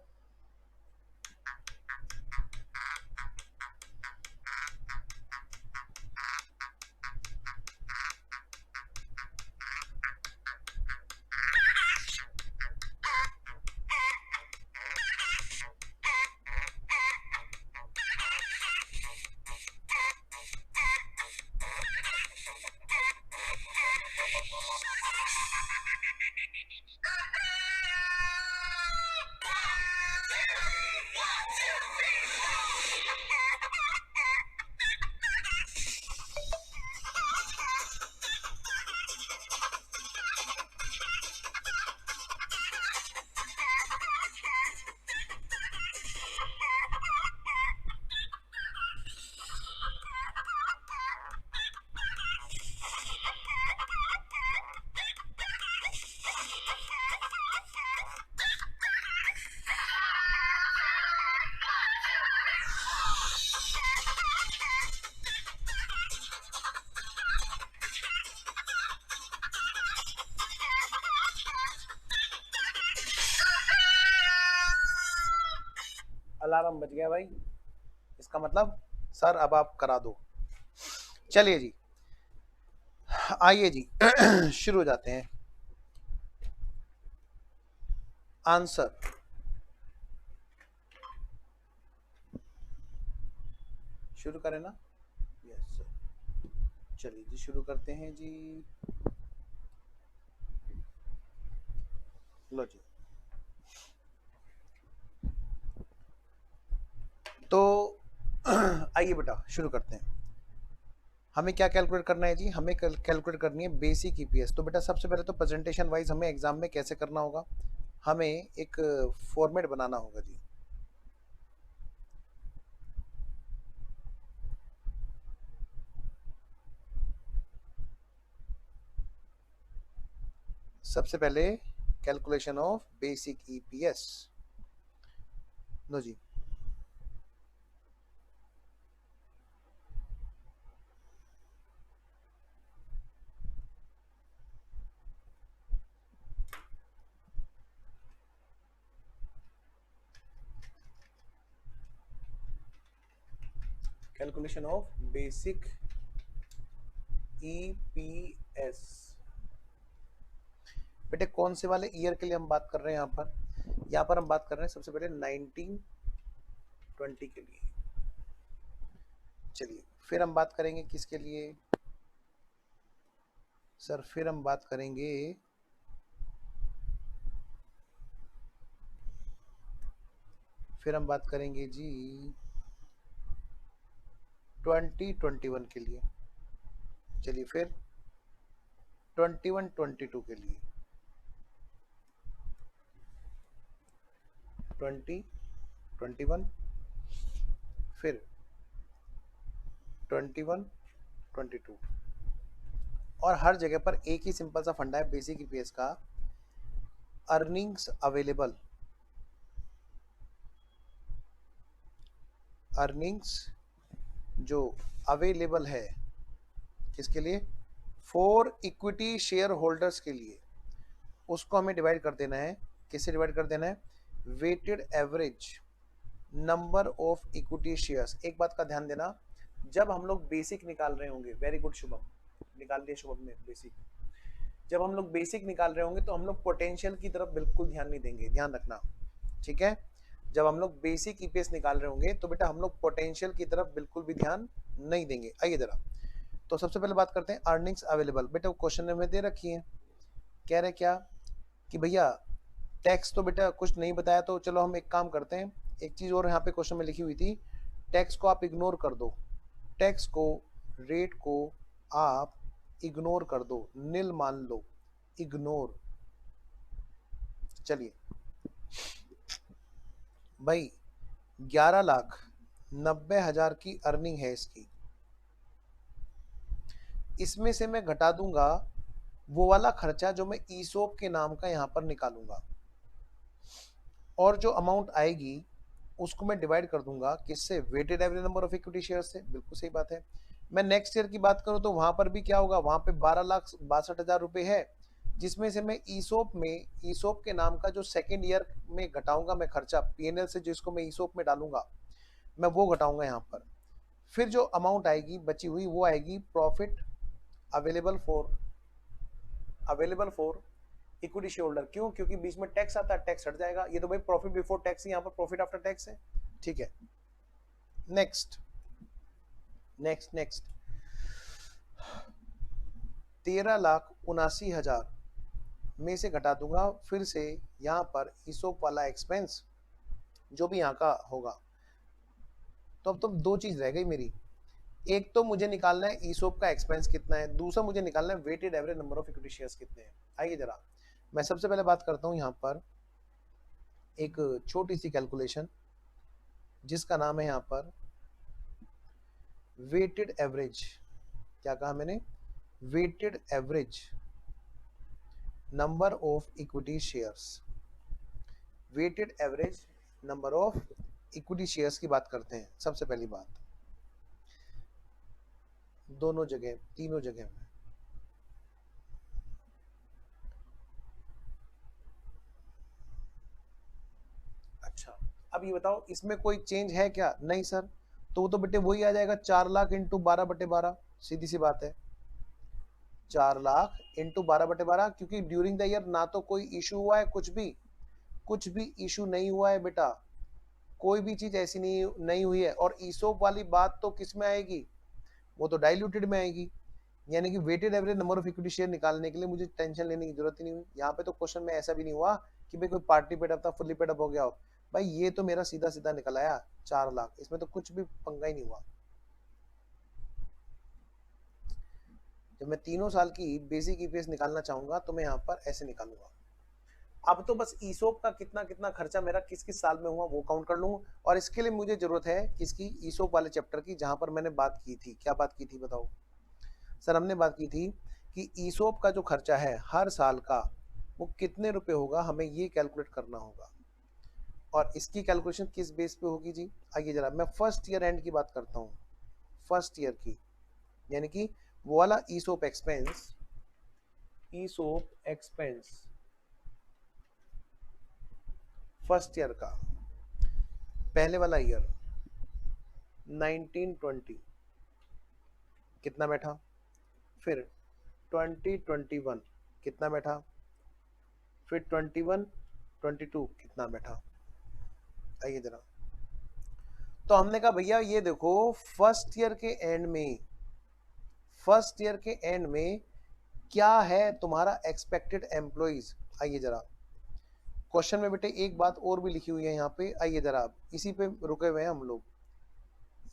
अलार्म बज गया भाई, इसका मतलब सर अब आप करा दो। चलिए जी, आइए जी शुरू हो जाते हैं। आंसर, शुरू करें ना? यस सर, चलिए जी शुरू करते हैं जी। लो जी, तो आइए बेटा शुरू करते हैं। हमें क्या कैलकुलेट करना है जी? हमें कैलकुलेट करनी है बेसिक ईपीएस। तो बेटा सबसे पहले तो प्रेजेंटेशन वाइज हमें एग्जाम में कैसे करना होगा, हमें एक फॉर्मेट बनाना होगा जी। सबसे पहले कैलकुलेशन ऑफ बेसिक ईपीएस। लो जी, कैलकुलेशन ऑफ बेसिक ईपीएस। बेटे कौन से वाले ईयर के लिए हम बात कर रहे हैं यहाँ पर? यहाँ पर हम बात कर रहे हैं सबसे पहले 1920 के लिए। चलिए फिर हम बात करेंगे किसके लिए सर? फिर हम बात करेंगे जी 2021 के लिए। चलिए फिर 21-22 के लिए, 2021, फिर 21-22। और हर जगह पर एक ही सिंपल सा फंडा है बेसिक ईपीएस का, अर्निंग्स अवेलेबल, अर्निंग्स जो अवेलेबल है किसके लिए? फॉर इक्विटी शेयर होल्डर्स के लिए, उसको हमें डिवाइड कर देना है। किससे डिवाइड कर देना है? Weighted average number of equity shares. एक बात का ध्यान देना, जब हम लोग बेसिक निकाल रहे होंगे, वेरी गुड शुभम, निकाल लिया शुभम ने बेसिक। जब हम लोग बेसिक निकाल रहे होंगे तो हम लोग पोटेंशियल की तरफ बिल्कुल ध्यान नहीं देंगे, ध्यान रखना, ठीक है? जब हम लोग बेसिक ईपीएस निकाल रहे होंगे तो बेटा हम लोग पोटेंशियल की तरफ बिल्कुल भी ध्यान नहीं देंगे। आइए जरा, तो सबसे पहले बात करते हैं अर्निंग्स अवेलेबल। बेटा क्वेश्चन में दे रखी है, कह रहे क्या कि भैया टैक्स तो बेटा कुछ नहीं बताया, तो चलो हम एक काम करते हैं, एक चीज और यहाँ पे क्वेश्चन में लिखी हुई थी, टैक्स को आप इग्नोर कर दो, टैक्स को, रेट को आप इग्नोर कर दो, नील मान लो, इग्नोर। चलिए भाई 11,90,000 की अर्निंग है इसकी, इसमें से मैं घटा दूंगा वो वाला खर्चा जो मैं ईसोप के नाम का यहां पर निकालूंगा, और जो अमाउंट आएगी उसको मैं डिवाइड कर दूंगा किससे? Weighted average number of equity share से। बिल्कुल सही बात है। मैं नेक्स्ट ईयर की बात करूं तो वहां पर भी क्या होगा? वहां पे 12,62,000 रुपए है, जिसमें से मैं ईसोप में, ईसोप के नाम का जो सेकेंड ईयर में घटाऊंगा मैं खर्चा पीएनएल से, जिसको मैं ईसोप में डालूंगा, मैं वो घटाऊंगा यहाँ पर। फिर जो अमाउंट आएगी बची हुई वो आएगी profit available for, available for equity share holder. क्यों? क्योंकि बीच में टैक्स आता है, टैक्स हट जाएगा। ये तो भाई प्रॉफिट बिफोर टैक्स, यहाँ पर प्रॉफिट आफ्टर टैक्स है, ठीक है? नेक्स्ट नेक्स्ट नेक्स्ट 13,79,000 में से घटा दूंगा फिर से यहाँ पर ईसोप वाला एक्सपेंस जो भी यहाँ का होगा। तो अब तो दो चीज रह गई मेरी, एक तो मुझे निकालना है ईसोप का एक्सपेंस कितना है, दूसरा मुझे निकालना है weighted average number of equity shares कितने हैं। आइए जरा, मैं सबसे पहले बात करता हूँ यहाँ पर एक छोटी सी कैलकुलेशन जिसका नाम है यहाँ पर वेटेड एवरेज। क्या कहा मैंने? Weighted average number of equity shares, weighted average number of equity shares की बात करते हैं। सबसे पहली बात, दोनों जगह, तीनों जगह में। अच्छा, अब ये बताओ इसमें कोई चेंज है क्या? नहीं सर। तो वो तो बेटे वही आ जाएगा 4 लाख इंटू 12/12, सीधी सी बात है। 4 लाख इंटू 12/12, क्योंकि ड्यूरिंग द ईयर ना तो कोई इशू हुआ है, कुछ भी इशू नहीं हुआ है बेटा, कोई भी चीज ऐसी नहीं नहीं हुई है। और ईसोप वाली बात तो किस में आएगी? वो तो डाइल्यूटेड में आएगी। यानी कि weighted average number of equity share निकालने के लिए मुझे टेंशन लेने की जरूरत ही नहीं हुई। यहाँ पे तो क्वेश्चन में ऐसा भी नहीं हुआ कि भाई कोई पार्टी पेड अप था, फुल्ली पेड अप हो गया हो। भाई ये तो मेरा सीधा सीधा निकल आया 4 लाख, इसमें तो कुछ भी पंगा ही नहीं हुआ। जब मैं तीनों साल की बेसिक ईपीएस निकालना चाहूंगा तो मैं यहाँ पर ऐसे निकालूंगा। अब तो बस ईसोप का कितना कितना खर्चा मेरा किस किस साल में हुआ वो काउंट कर लूंगा। और इसके लिए मुझे जरूरत है किसकी? ईसोप वाले चैप्टर की, जहां पर मैंने बात की थी। क्या बात की थी बताओ सर? हमने बात की थी कि ईसोप का जो खर्चा है हर साल का, वो कितने रुपए होगा, हमें ये कैलकुलेट करना होगा। और इसकी कैलकुलेशन किस बेस पे होगी जी? आइए जरा मैं फर्स्ट ईयर एंड की बात करता हूँ, फर्स्ट ईयर की। यानी कि वो वाला ईसोप एक्सपेंस, फर्स्ट ईयर का, पहले वाला ईयर 1920 कितना बैठा, फिर 2021 कितना बैठा, फिर 21-22 कितना बैठा। आइए जरा, तो हमने कहा भैया ये देखो फर्स्ट ईयर के एंड में, फर्स्ट ईयर के एंड में क्या है तुम्हारा एक्सपेक्टेड एम्प्लॉइज। आइए जरा, क्वेश्चन में बेटे एक बात और भी लिखी हुई है यहाँ पे। आइए जरा, इसी पे रुके हुए हैं हम लोग।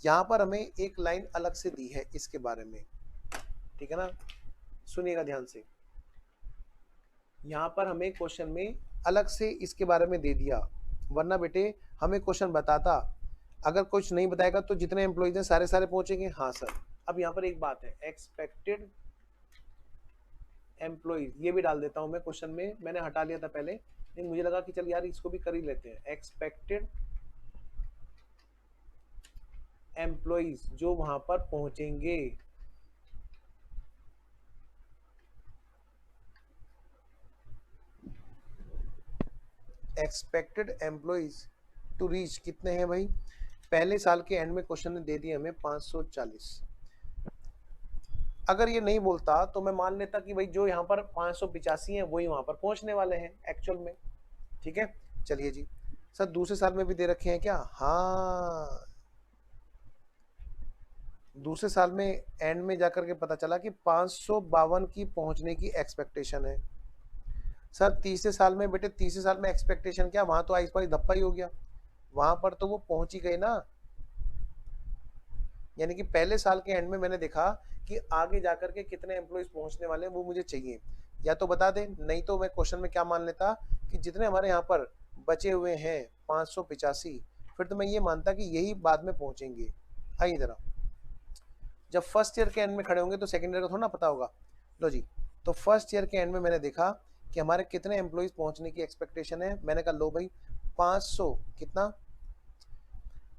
यहाँ पर हमें एक लाइन अलग से दी है इसके बारे में, ठीक है ना? सुनिएगा ध्यान से। यहाँ पर हमें क्वेश्चन में अलग से इसके बारे में दे दिया, वरना बेटे हमें क्वेश्चन बताता, अगर कुछ नहीं बताएगा तो जितने एम्प्लॉइज हैं सारे सारे पहुंचेंगे। हाँ सर। अब यहाँ पर एक बात है, एक्सपेक्टेड एम्प्लॉइज, ये भी डाल देता हूं मैं क्वेश्चन में, मैंने हटा लिया था पहले, लेकिन मुझे लगा कि चल यार इसको भी कर ही लेते हैं। एक्सपेक्टेड एम्प्लॉइज जो वहां पर पहुंचेंगे, एक्सपेक्टेड एम्प्लॉइज टू रीच कितने हैं भाई? पहले साल के एंड में क्वेश्चन ने दे दिया हमें 540। अगर ये नहीं बोलता तो मैं मान लेता कि भाई जो यहाँ पर 585 है वही वहां पर पहुंचने वाले हैं एक्चुअल में। ठीक है, चलिए जी। सर दूसरे साल में भी दे रखे हैं क्या? हाँ, दूसरे साल में एंड में जाकर के पता चला कि 552 की पहुंचने की एक्सपेक्टेशन है। सर तीसरे साल में बेटे, तीसरे साल में एक्सपेक्टेशन क्या, वहां तो आइस पाइस धप्पा ही हो गया, वहां पर तो वो पहुंच ही गए ना। यानी कि पहले साल के एंड में मैंने देखा कि आगे जाकर के कितने एम्प्लॉइज पहुंचने वाले हैं वो मुझे चाहिए, या तो बता दे, नहीं तो मैं क्वेश्चन में क्या मान लेता कि जितने हमारे यहाँ पर बचे हुए हैं 585, फिर तो मैं ये मानता कि यही बाद में पहुंचेंगे। आइए जरा, जब फर्स्ट ईयर के एंड में खड़े होंगे तो सेकंड ईयर का थोड़ा ना पता होगा। लो जी, तो फर्स्ट ईयर के एंड में मैंने देखा कि हमारे कितने एम्प्लॉइज पहुंचने की एक्सपेक्टेशन है। मैंने कहा लो भाई 500 कितना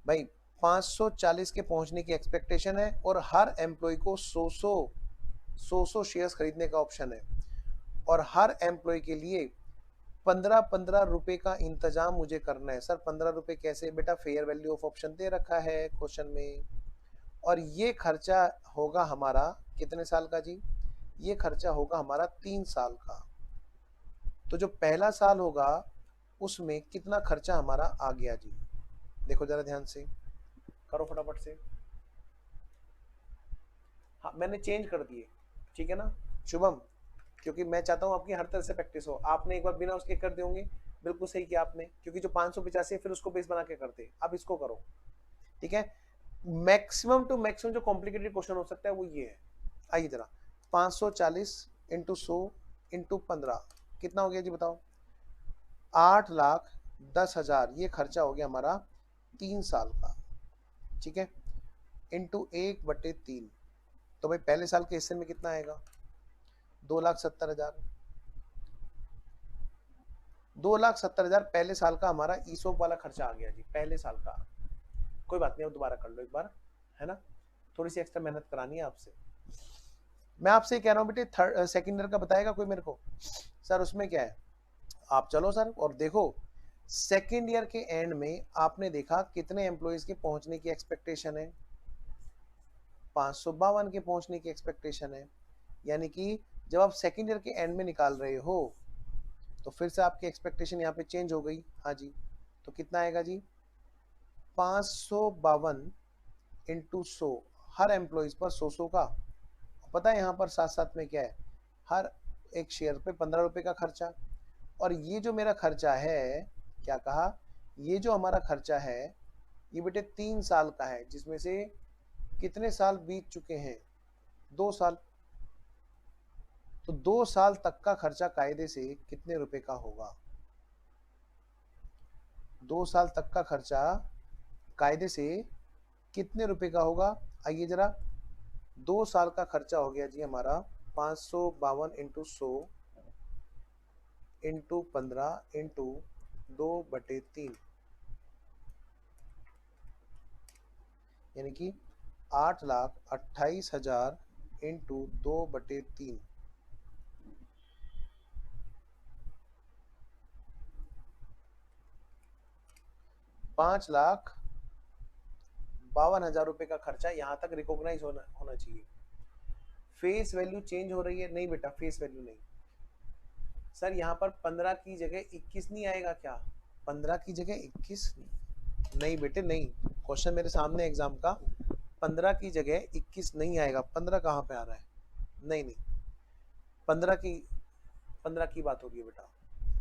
भाई, 540 के पहुंचने की एक्सपेक्टेशन है, और हर एम्प्लॉय को 100 शेयर्स खरीदने का ऑप्शन है, और हर एम्प्लॉय के लिए 15-15 रुपए का इंतजाम मुझे करना है। सर 15 रुपए कैसे? बेटा फेयर वैल्यू ऑफ ऑप्शन दे रखा है क्वेश्चन में, और ये खर्चा होगा हमारा कितने साल का जी? ये खर्चा होगा हमारा 3 साल का। तो जो पहला साल होगा उसमें कितना खर्चा हमारा आ गया जी? देखो जरा ध्यान से, करो फटाफट से। हाँ मैंने चेंज कर दिए, ठीक है ना शुभम, क्योंकि मैं चाहता हूँ आपकी हर तरह से प्रैक्टिस हो। आपने एक बार बिना उसके कर दिए होंगे, बिल्कुल सही किया आपने, क्योंकि जो 585 है फिर उसको बेस बना के करते। अब इसको करो, ठीक है। मैक्सिमम टू मैक्सिमम जो कॉम्प्लिकेटेड क्वेश्चन हो सकता है वो ये है। आइए जरा, 540 इंटू 100 इंटू 15 कितना हो गया जी बताओ? 8,10,000 ये खर्चा हो गया हमारा 3 साल का, ठीक है, इंटू 1/3। तो भाई पहले साल के हिस्से में कितना आएगा? 2,70,000। 2,70,000 पहले साल का हमारा ईसोप वाला खर्चा आ गया जी, पहले साल का। कोई बात नहीं, अब दोबारा कर लो एक बार, है ना, थोड़ी सी एक्स्ट्रा मेहनत करानी है आपसे। मैं आपसे कह रहा हूँ बेटे, थर्ड सेकेंड ईयर का बताएगा कोई मेरे को? सर उसमें क्या है, आप चलो सर और देखो सेकेंड ईयर के एंड में आपने देखा कितने एम्प्लॉइज के पहुंचने की एक्सपेक्टेशन है, 552 के पहुंचने की एक्सपेक्टेशन है। यानी कि जब आप सेकेंड ईयर के एंड में निकाल रहे हो तो फिर से आपकी एक्सपेक्टेशन यहाँ पे चेंज हो गई। हाँ जी, तो कितना आएगा जी, 552 इंटू 100, हर एम्प्लॉइज पर 100 का। पता है यहाँ पर साथ साथ में क्या है, हर एक शेयर पे 15 रुपए का खर्चा। और ये जो मेरा खर्चा है, क्या कहा, ये जो हमारा खर्चा है ये बेटे 3 साल का है, जिसमें से कितने साल बीत चुके हैं, 2 साल। तो 2 साल तक का खर्चा कायदे से कितने रुपए का होगा, 2 साल तक का खर्चा कायदे से कितने रुपए का होगा? आइए जरा, 2 साल का खर्चा हो गया जी हमारा 552 इंटू 100 इंटू 15 इंटू 2/3, यानी कि 8,28,000 इंटू 2/3, 5,52,000 रुपए का खर्चा यहाँ तक रिकॉग्नाइज होना चाहिए। फेस वैल्यू चेंज हो रही है? नहीं बेटा, फेस वैल्यू नहीं। सर यहाँ पर 15 की जगह 21 नहीं आएगा क्या? 15 की जगह 21 नहीं बेटे, नहीं। क्वेश्चन मेरे सामने एग्जाम का, 15 की जगह 21 नहीं आएगा। 15 कहाँ पे आ रहा है? नहीं नहीं, 15 की बात होगी बेटा।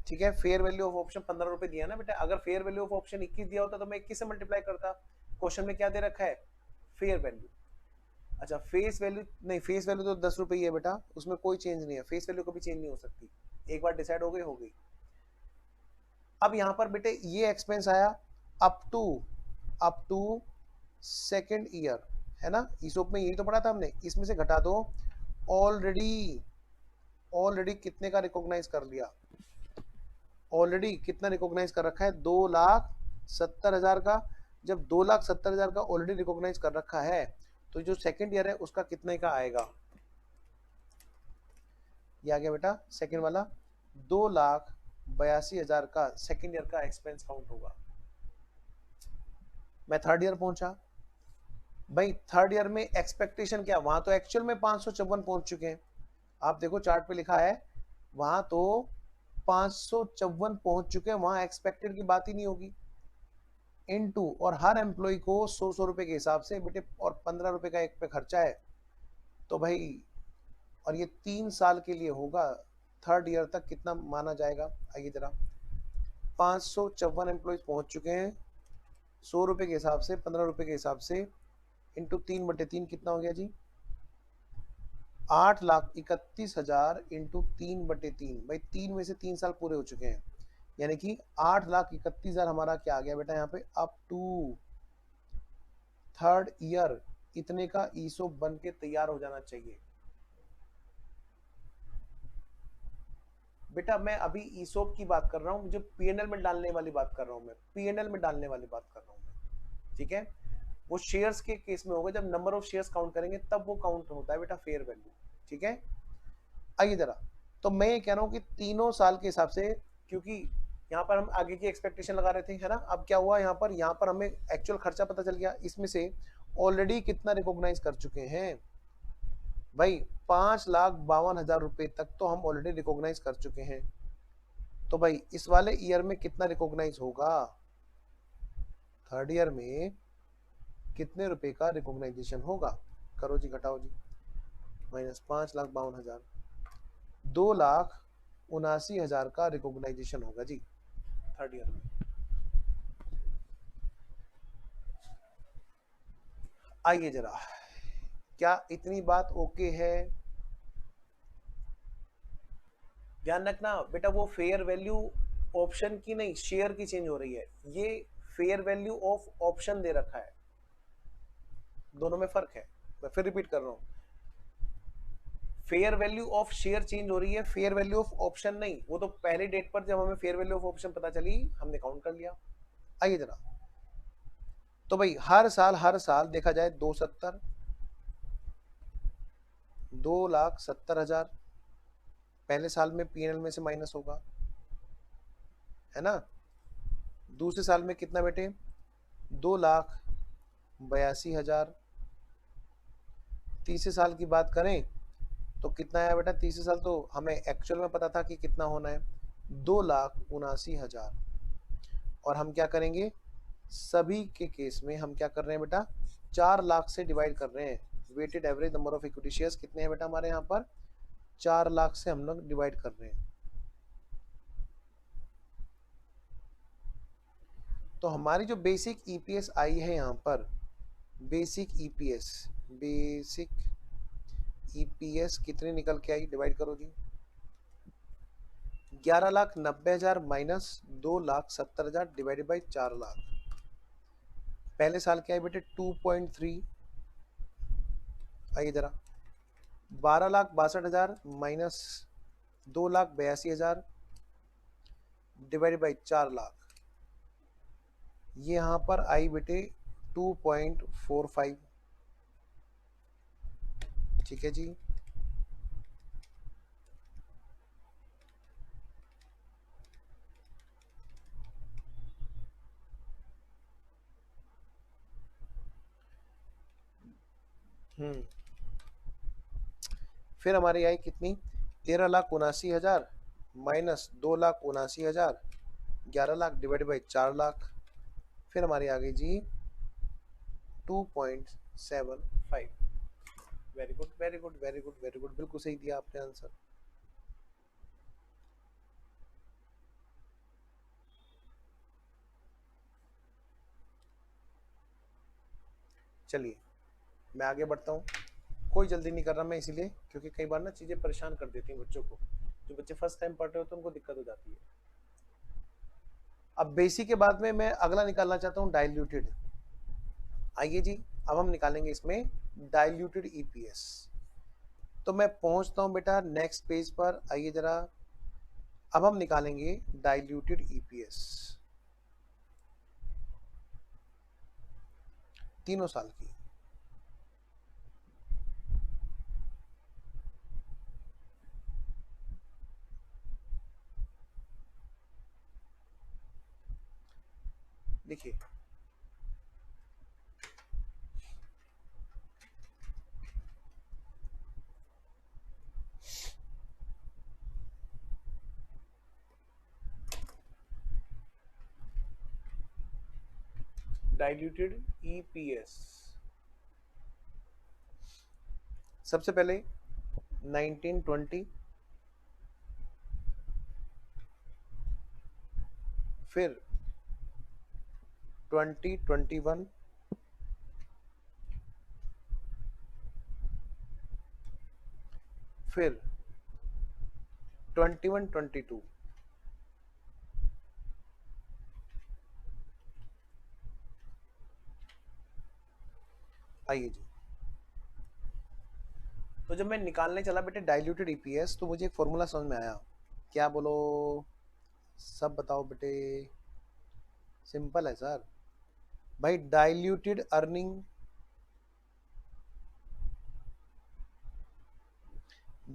ठीक है, फेयर वैल्यू ऑफ ऑप्शन 15 रुपए दिया ना बेटा। अगर फेयर वैल्यू ऑफ ऑप्शन 21 दिया होता तो मैं 21 से मल्टीप्लाई करता। क्वेश्चन में क्या दे रखा है? Fair value. अच्छा, फेस वैल्यू नहीं, फेस वैल्यू तो 10 रुपए ही है बेटा, उसमें कोई चेंज नहीं है। फेस वैल्यू कभी चेंज नहीं हो सकती, एक बार डिसाइड हो गई हो गई। अब यहाँ पर बेटे ये एक्सपेंस आया अप टू सेकेंड ईयर, है ना? ईसोप में यही तो पढ़ा था हमने। इसमें से घटा दो, ऑलरेडी कितने का रिकॉग्नाइज कर लिया, ऑलरेडी कितना रिकॉग्नाइज कर रखा है? 2,70,000 का। जब 2,70,000 का ऑलरेडी रिकॉग्नाइज कर रखा है तो जो सेकेंड ईयर है उसका कितने का आएगा? ये आ गया बेटा सेकेंड वाला, 2,82,000 का सेकेंड ईयर का एक्सपेंस काउंट होगा। मैं थर्ड ईयर पहुंचा भाई, थर्ड ईयर में एक्सपेक्टेशन क्या, वहां तो एक्चुअल में 554 पहुंच चुके हैं। आप देखो चार्ट पे लिखा है, वहां तो 554 पहुंच चुके हैं, वहां एक्सपेक्टेड की बात ही नहीं होगी। इनटू, और हर एम्प्लॉय को 100 रुपए के हिसाब से बेटे, और 15 रुपए का एक पे खर्चा है तो भाई, और ये 3 साल के लिए होगा, थर्ड ईयर तक कितना माना जाएगा? आइए जरा, 554 एम्प्लॉयज पहुंच चुके हैं, 100 रुपए के हिसाब से, 15 रुपए के हिसाब से, इंटू 3/3 कितना हो गया जी? 8,31,000 इंटू 3/3। भाई 3 में से 3 साल पूरे हो चुके हैं, यानी कि 8,31,000 हमारा क्या आ गया बेटा यहाँ पे, अप टू थर्ड ईयर इतने का ईसोप बन के तैयार हो जाना चाहिए। बेटा मैं अभी ईसोप की बात कर रहा हूँ, जो पीएनएल में डालने वाली बात कर रहा हूँ मैं, पीएनएल में डालने वाली बात कर रहा हूँ मैं। ठीक है, वो शेयर्स के केस में होगा, जब नंबर ऑफ शेयर्स काउंट करेंगे तब वो काउंट होता है बेटा फेयर वैल्यू। ठीक है, आइए जरा, तो मैं ये कह रहा हूँ कि तीनों साल के हिसाब से, क्योंकि यहाँ पर हम आगे की एक्सपेक्टेशन लगा रहे थे, है ना? अब क्या हुआ, यहाँ पर हमें एक्चुअल खर्चा पता चल गया, इसमें से ऑलरेडी कितना रिकॉग्नाइज कर चुके हैं भाई, 5,52,000 रुपए तक तो हम ऑलरेडी रिकॉग्नाइज कर चुके हैं। तो भाई इस वाले ईयर में कितना रिकॉग्नाइज होगा, थर्ड ईयर में कितने रुपए का रिकॉग्नाइजेशन होगा? करो जी, घटाओ जी, माइनस 5,52,000, 2,79,000 का रिकॉग्नाइजेशन होगा जी थर्ड ईयर में। आइए जरा, क्या इतनी बात ओके है? ध्यान रखना बेटा, वो फेयर वैल्यू ऑप्शन की नहीं, शेयर की चेंज हो रही है। ये फेयर वैल्यू ऑफ ऑप्शन दे रखा है, दोनों में फर्क है। मैं फिर रिपीट कर रहा हूं, fair value of share change हो रही है, फेयर वैल्यू ऑफ ऑप्शन नहीं। वो तो पहले डेट पर जब हमें फेयर वैल्यू ऑफ ऑप्शन पता चली हमने काउंट कर लिया। आइए जरा, तो भाई हर साल देखा जाए 270, 2,70,000 पहले साल में पीएनएल में से माइनस होगा, है ना। दूसरे साल में कितना बेटे, 2,82,000। तीसरे साल की बात करें तो कितना आया बेटा, तीसरे साल तो हमें एक्चुअल में पता था कि कितना होना है, 2,79,000। और हम क्या करेंगे, सभी के केस में हम क्या कर रहे हैं बेटा, 4 लाख से डिवाइड कर रहे हैं। Weighted average number of equity shares कितने हैं बेटा हमारे यहाँ पर, 4 लाख से हम लोग डिवाइड कर रहे हैं। तो हमारी जो बेसिक ईपीएस आई है यहाँ पर, बेसिक ईपीएस कितनी निकल के आई, डिवाइड करो जी, 11,90,000 माइनस 2,70,000 डिवाइडेड बाई 4 लाख। पहले साल क्या है बेटे, 2.3। आइए जरा, 12,62,000 माइनस 2,82,000 डिवाइडेड बाई 4 लाख। ये यहाँ पर आई बेटे 2.45। ठीक है जी। फिर हमारी आई कितनी, 13,79,000 minus 2,79,000, 11 lakh divide by 4 lakh. फिर हमारी आ गई जी 2.75। Very good very good very good very good, बिल्कुल सही दिया आपने आंसर। चलिए मैं आगे बढ़ता हूँ, कोई जल्दी नहीं कर रहा मैं, इसीलिए क्योंकि कई बार ना चीजें परेशान कर देती हैं बच्चों को, जो बच्चे फर्स्ट टाइम पढ़ रहे होते हैं उनको दिक्कत हो जाती है। अब बेसिक के बाद में मैं अगला निकालना चाहता हूँ डाइल्यूटेड। आइए जी, अब हम निकालेंगे इसमें डाइल्यूटेड ईपीएस। तो मैं पहुंचता हूं बेटा नेक्स्ट पेज पर, आइए जरा। अब हम निकालेंगे डाइल्यूटेड ईपीएस तीनों साल की। देखिए डाइल्यूटेड ईपीएस, सबसे पहले 1920, फिर 2021, फिर 21-22। आइए जी, तो जब मैं निकालने चला बेटे डाइल्यूटेड ईपीएस तो मुझे एक फॉर्मूला समझ में आया। क्या बोलो, सब बताओ बेटे। सिंपल है सर भाई, diluted earning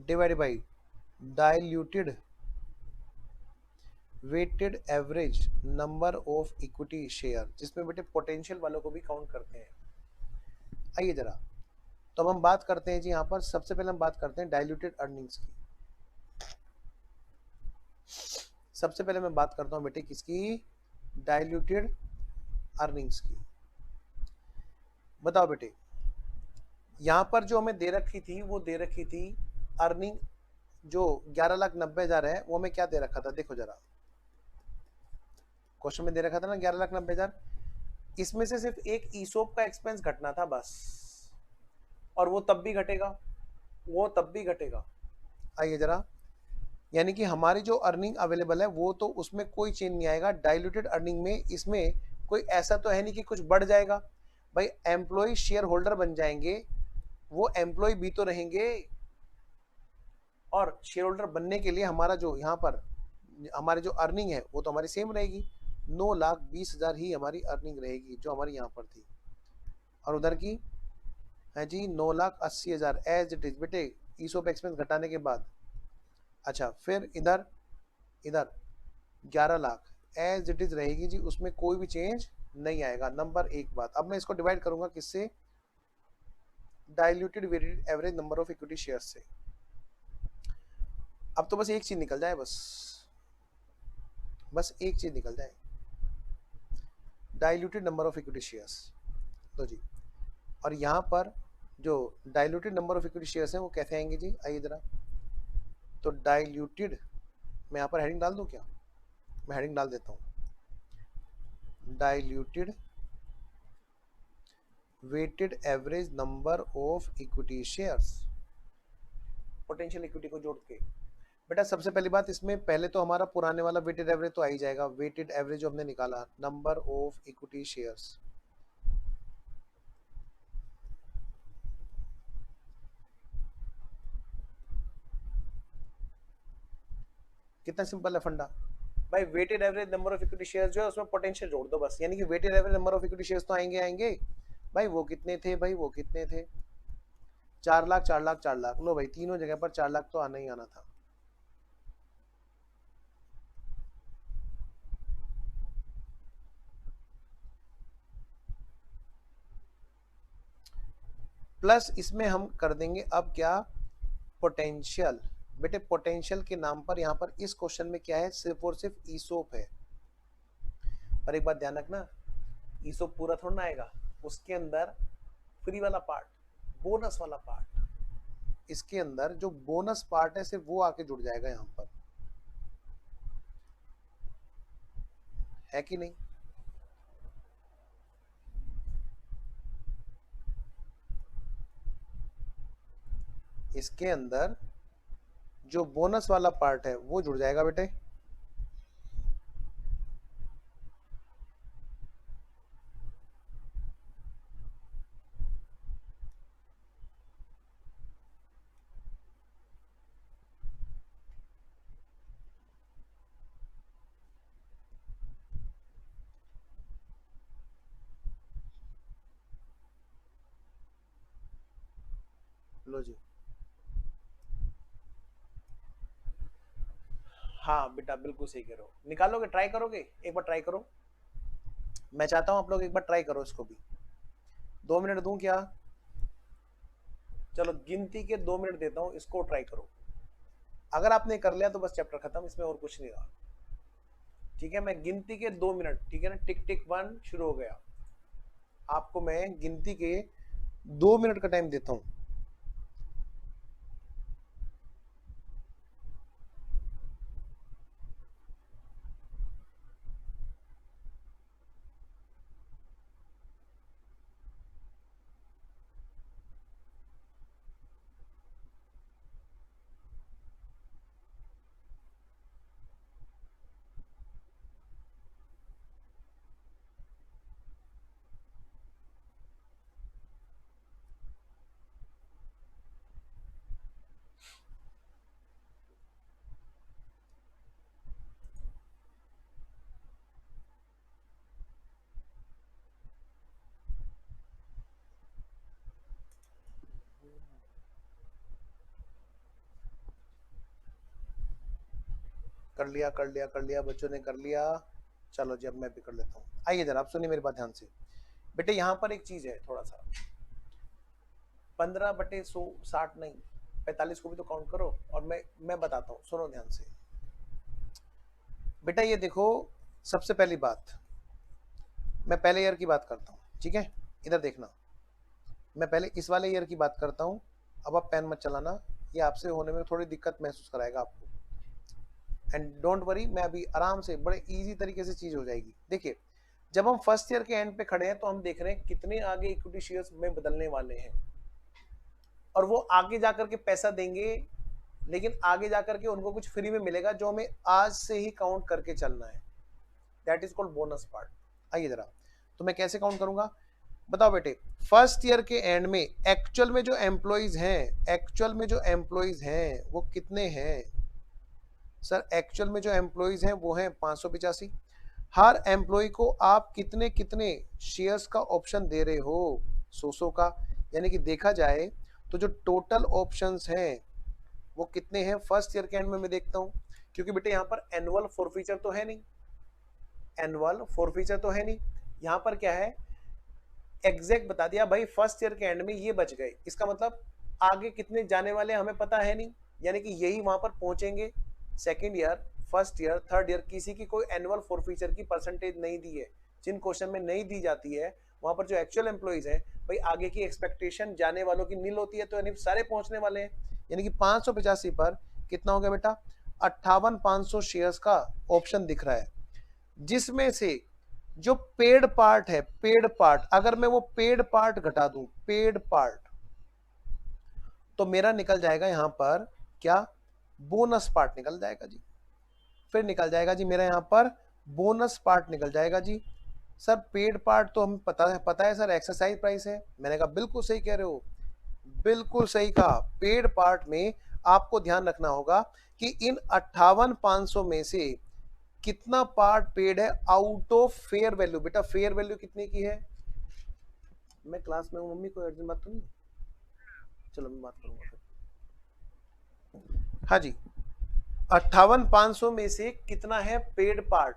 divide by diluted weighted average number of equity share, जिसमें बेटे पोटेंशियल वालों को भी काउंट करते हैं। आइए जरा, तो अब हम बात करते हैं जी यहाँ पर, सबसे पहले हम बात करते हैं डाइल्यूटेड अर्निंग्स की। सबसे पहले मैं बात करता हूँ बेटे किसकी, डाइल्यूटेड अर्निंग्स की। बताओ बेटे, यहाँ पर जो हमें दे रखी थी वो दे रखी थी अर्निंग, जो 11,90,000 है वो हमें क्या दे रखा था, देखो जरा क्वेश्चन में दे रखा था ना 11,90,000। इसमें से सिर्फ एक ईसोप का एक्सपेंस घटना था बस, और वो तब भी घटेगा, वो तब भी घटेगा। आइए जरा, यानी कि हमारी जो अर्निंग अवेलेबल है वो तो उसमें कोई चेंज नहीं आएगा। डाइल्यूटेड अर्निंग में इसमें कोई ऐसा तो है नहीं कि कुछ बढ़ जाएगा भाई, एम्प्लॉय शेयर होल्डर बन जाएंगे, वो एम्प्लॉय भी तो रहेंगे, और शेयर होल्डर बनने के लिए हमारा जो यहाँ पर हमारी जो अर्निंग है वो तो हमारी सेम रहेगी, 9,20,000 ही हमारी अर्निंग रहेगी जो हमारी यहाँ पर थी। और उधर की है जी 9,80,000 एज इट इज बेटे, ईसोप एक्सपेंस घटाने के बाद। अच्छा फिर इधर 11 लाख एज इट इज रहेगी जी, उसमें कोई भी चेंज नहीं आएगा। नंबर एक बात। अब मैं इसको डिवाइड करूंगा किससे, diluted weighted average number of equity shares से। अब तो बस एक चीज निकल जाए, बस एक चीज निकल जाए, diluted number of equity shares. तो जी, और यहाँ पर जो diluted number of equity shares हैं वो कैसे आएंगे जी, आइए जरा। तो डाइल्यूटेड, मैं यहाँ पर हेडिंग डाल दूँ क्या, मैं हेडिंग डाल देता हूँ, diluted weighted average number of equity shares, potential equity को जोड़ के। बेटा सबसे पहली बात, इसमें पहले तो हमारा पुराने वाला वेटेड एवरेज तो आ ही जाएगा, वेटेड एवरेज जो हमने निकाला, नंबर ऑफ इक्विटी शेयर्स। कितना सिंपल है फंडा भाई, weighted average number of equity shares जो है उसमें पोटेंशियल जोड़ दो बस, यानी कि weighted average number of equity shares तो आएंगे भाई। वो कितने थे भाई, वो कितने थे, 4 लाख 4 लाख 4 लाख। लो भाई, तीनों जगह पर 4 लाख तो आना ही आना था। प्लस इसमें हम कर देंगे अब क्या, पोटेंशियल। बेटे पोटेंशियल के नाम पर यहाँ पर इस क्वेश्चन में क्या है, सिर्फ और सिर्फ ईसोप है। पर एक बात ध्यान रखना, ईसोप पूरा थोड़ा ना आएगा, उसके अंदर फ्री वाला पार्ट, बोनस वाला पार्ट, इसके अंदर जो बोनस पार्ट है सिर्फ वो आके जुड़ जाएगा यहाँ पर, है कि नहीं। इसके अंदर जो बोनस वाला पार्ट है वो जुड़ जाएगा बेटे। लो जी, हाँ बेटा बिल्कुल सही कह रहे हो। निकालोगे, ट्राई करोगे, एक बार ट्राई करो, मैं चाहता हूं आप लोग एक बार ट्राई करो इसको भी। 2 मिनट दूं क्या, चलो गिनती के 2 मिनट देता हूं, इसको ट्राई करो। अगर आपने कर लिया तो बस चैप्टर खत्म, इसमें और कुछ नहीं रहा। ठीक है, मैं गिनती के 2 मिनट, ठीक है ना, टिक टिक 1 शुरू हो गया, आपको मैं गिनती के 2 मिनट का टाइम देता हूं। कर लिया कर लिया कर लिया, बच्चों ने कर लिया। चलो जी अब मैं भी कर लेता हूँ। आइए जरा आप सुनिए मेरी बात ध्यान से। बेटे यहाँ पर एक चीज है थोड़ा सा, 15/100 60 नहीं, 45 को भी तो काउंट करो। और मैं बताता हूँ, सुनो ध्यान से। बेटा ये देखो, सबसे पहली बात मैं पहले ईयर की बात करता हूँ, ठीक है, इधर देखना, मैं पहले इस वाले ईयर की बात करता हूँ। अब आप पेन मत चलाना, ये आपसे होने में थोड़ी दिक्कत महसूस कराएगा आपको। एंड डोंट वरी, मैं अभी आराम से बड़े इजी तरीके से चीज हो जाएगी। देखिए, जब हम फर्स्ट ईयर के एंड पे खड़े हैं तो हम देख रहे हैं कितने आगे इक्विटी शेयर्स में बदलने वाले हैं, और वो आगे जाकर के पैसा देंगे, लेकिन आगे जाकर के उनको कुछ फ्री में मिलेगा जो हमें आज से ही काउंट करके चलना है। That is called bonus part. आइए जरा, तो मैं कैसे काउंट करूंगा, बताओ बेटे। फर्स्ट ईयर के एंड में एक्चुअल में जो एम्प्लॉइज हैं, एक्चुअल में जो एम्प्लॉइज हैं वो कितने हैं सर, एक्चुअल में जो एम्प्लॉइज हैं वो हैं 585। हर एम्प्लॉय को आप कितने कितने शेयर्स का ऑप्शन दे रहे हो, 100 का। यानी कि देखा जाए तो जो टोटल ऑप्शंस हैं वो कितने हैं फर्स्ट ईयर के एंड में मैं देखता हूं, क्योंकि बेटे यहाँ पर एनुअल फॉरफीचर तो है नहीं, एनुअल फॉरफीचर तो है नहीं, यहाँ पर क्या है एग्जैक्ट बता दिया भाई फर्स्ट ईयर के एंड में ये बच गए, इसका मतलब आगे कितने जाने वाले हमें पता है नहीं, यानी कि यही वहां पर पहुंचेंगे। Second year, first year, third year किसी की कोई एनुअल फॉरफीचर की परसेंटेज नहीं दी है, जिन क्वेश्चन में नहीं दी जाती है वहां पर जो एक्चुअल एम्प्लॉइज है भाई आगे की एक्सपेक्टेशन जाने वालों की नील होती है, तो यानी सारे पहुंचने वाले हैं, यानी कि 585 पर कितना हो गया बेटा 58,500 शेयर्स का ऑप्शन दिख रहा है, जिसमें से जो पेड पार्ट है, पेड पार्ट अगर मैं वो पेड पार्ट घटा दूं, पेड पार्ट, तो मेरा निकल जाएगा यहां पर क्या बोनस पार्ट निकल जाएगा जी, फिर निकल जाएगा जी मेरा यहां पर बोनस पार्ट निकल जाएगा जी। सर पेड पार्ट तो हमें पता है सर एक्सरसाइज प्राइस है, मैंने कहा बिल्कुल सही कह रहे हो, बिल्कुल सही कहा। पेड पार्ट में आपको ध्यान रखना होगा कि इन 58,500 में से कितना पार्ट पेड है आउट ऑफ फेयर वैल्यू। बेटा फेयर वैल्यू कितने की है, मैं क्लास में हूँ, मम्मी कोई अर्जेंट बात तो नहीं, चलो मैं बात करूंगा फिर। हाँ जी 58,500 में से कितना है पेड पार्ट,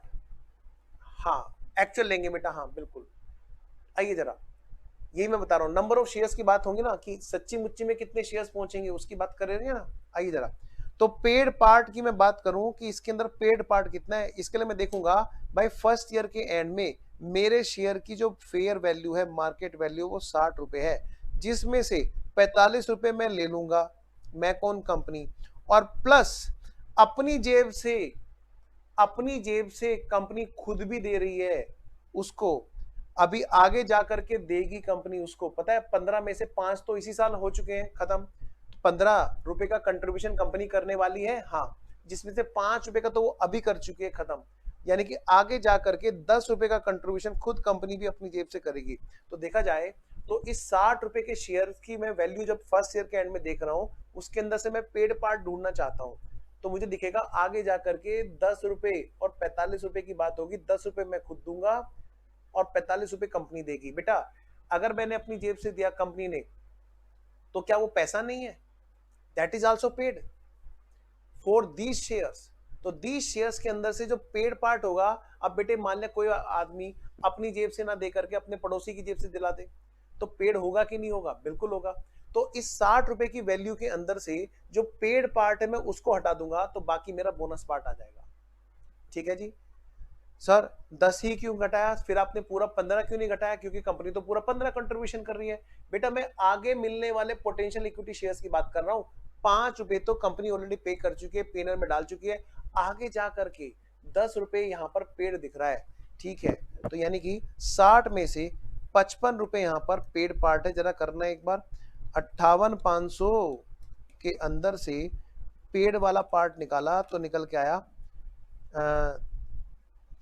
हाँ एक्चुअल लेंगे बेटा, हाँ बिल्कुल। आइए जरा यही मैं बता रहा हूँ, नंबर ऑफ शेयर्स की बात होगी ना कि सच्ची मुच्ची में कितने शेयर्स पहुंचेंगे उसकी बात कर रहे हैं ना। आइए जरा, तो पेड पार्ट की मैं बात करूं कि इसके अंदर पेड पार्ट कितना है, इसके लिए मैं देखूंगा भाई फर्स्ट ईयर के एंड में मेरे शेयर की जो फेयर वैल्यू है, मार्केट वैल्यू वो 60 रुपए है, जिसमें से 45 रुपए मैं ले लूंगा, मैं कौन कंपनी, और प्लस अपनी जेब से, अपनी जेब से कंपनी खुद भी दे रही है उसको, अभी आगे जाकर के देगी कंपनी उसको, पता है 15 में से 5 तो इसी साल हो चुके हैं खत्म, 15 रुपए का कंट्रीब्यूशन कंपनी करने वाली है, हाँ जिसमें से 5 रुपए का तो वो अभी कर चुकी है खत्म, यानी कि आगे जाकर के 10 रुपए का कंट्रीब्यूशन खुद कंपनी भी अपनी जेब से करेगी। तो देखा जाए तो इस 60 रुपए के शेयर की मैं वैल्यू जब फर्स्ट ईयर के एंड में देख रहा हूं, उसके अंदर से मैं पेड पार्ट ढूंढना चाहता हूं, तो मुझे दिखेगा आगे जाकर के 10 रुपए और 45 रुपए की बात होगी, 10 रुपए मैं खुद दूंगा और 45 रुपए कंपनी देगी। बेटा अगर मैंने अपनी जेब से दिया कंपनी ने, तो क्या वो पैसा नहीं है, that is also paid for these shares. तो दीज शेयर्स के अंदर से जो पेड पार्ट होगा, अब बेटे मान लिया कोई आदमी अपनी जेब से ना दे करके अपने पड़ोसी की जेब से दिला दे, तो पेड होगा कि नहीं होगा, बिल्कुल होगा। तो इस 60 रुपए की वैल्यू के अंदर से जो पेड पार्ट है मैं उसको हटा दूंगा, तो बाकी मेरा बोनस पार्ट आ जाएगा। ठीक है जी सर 10 ही क्यों घटाया, फिर आपने पूरा 15 क्यों नहीं घटाया, क्योंकि कंपनी तो पूरा 15 कंट्रीब्यूशन कर रही है। बेटा मैं आगे मिलने वाले पोटेंशियल इक्विटी शेयर्स की बात कर रहा हूं, 5 रुपए तो कंपनी ऑलरेडी पे कर चुकी है, पेनर में डाल चुकी है, आगे जा करके 10 रुपए यहां पर पेड दिख रहा है। ठीक है, तो यानी कि 60 में से 55 रुपए यहां पर पेड पार्ट है, जरा करना एक बार, 58,500 के अंदर से पेड वाला पार्ट निकाला तो निकल के आया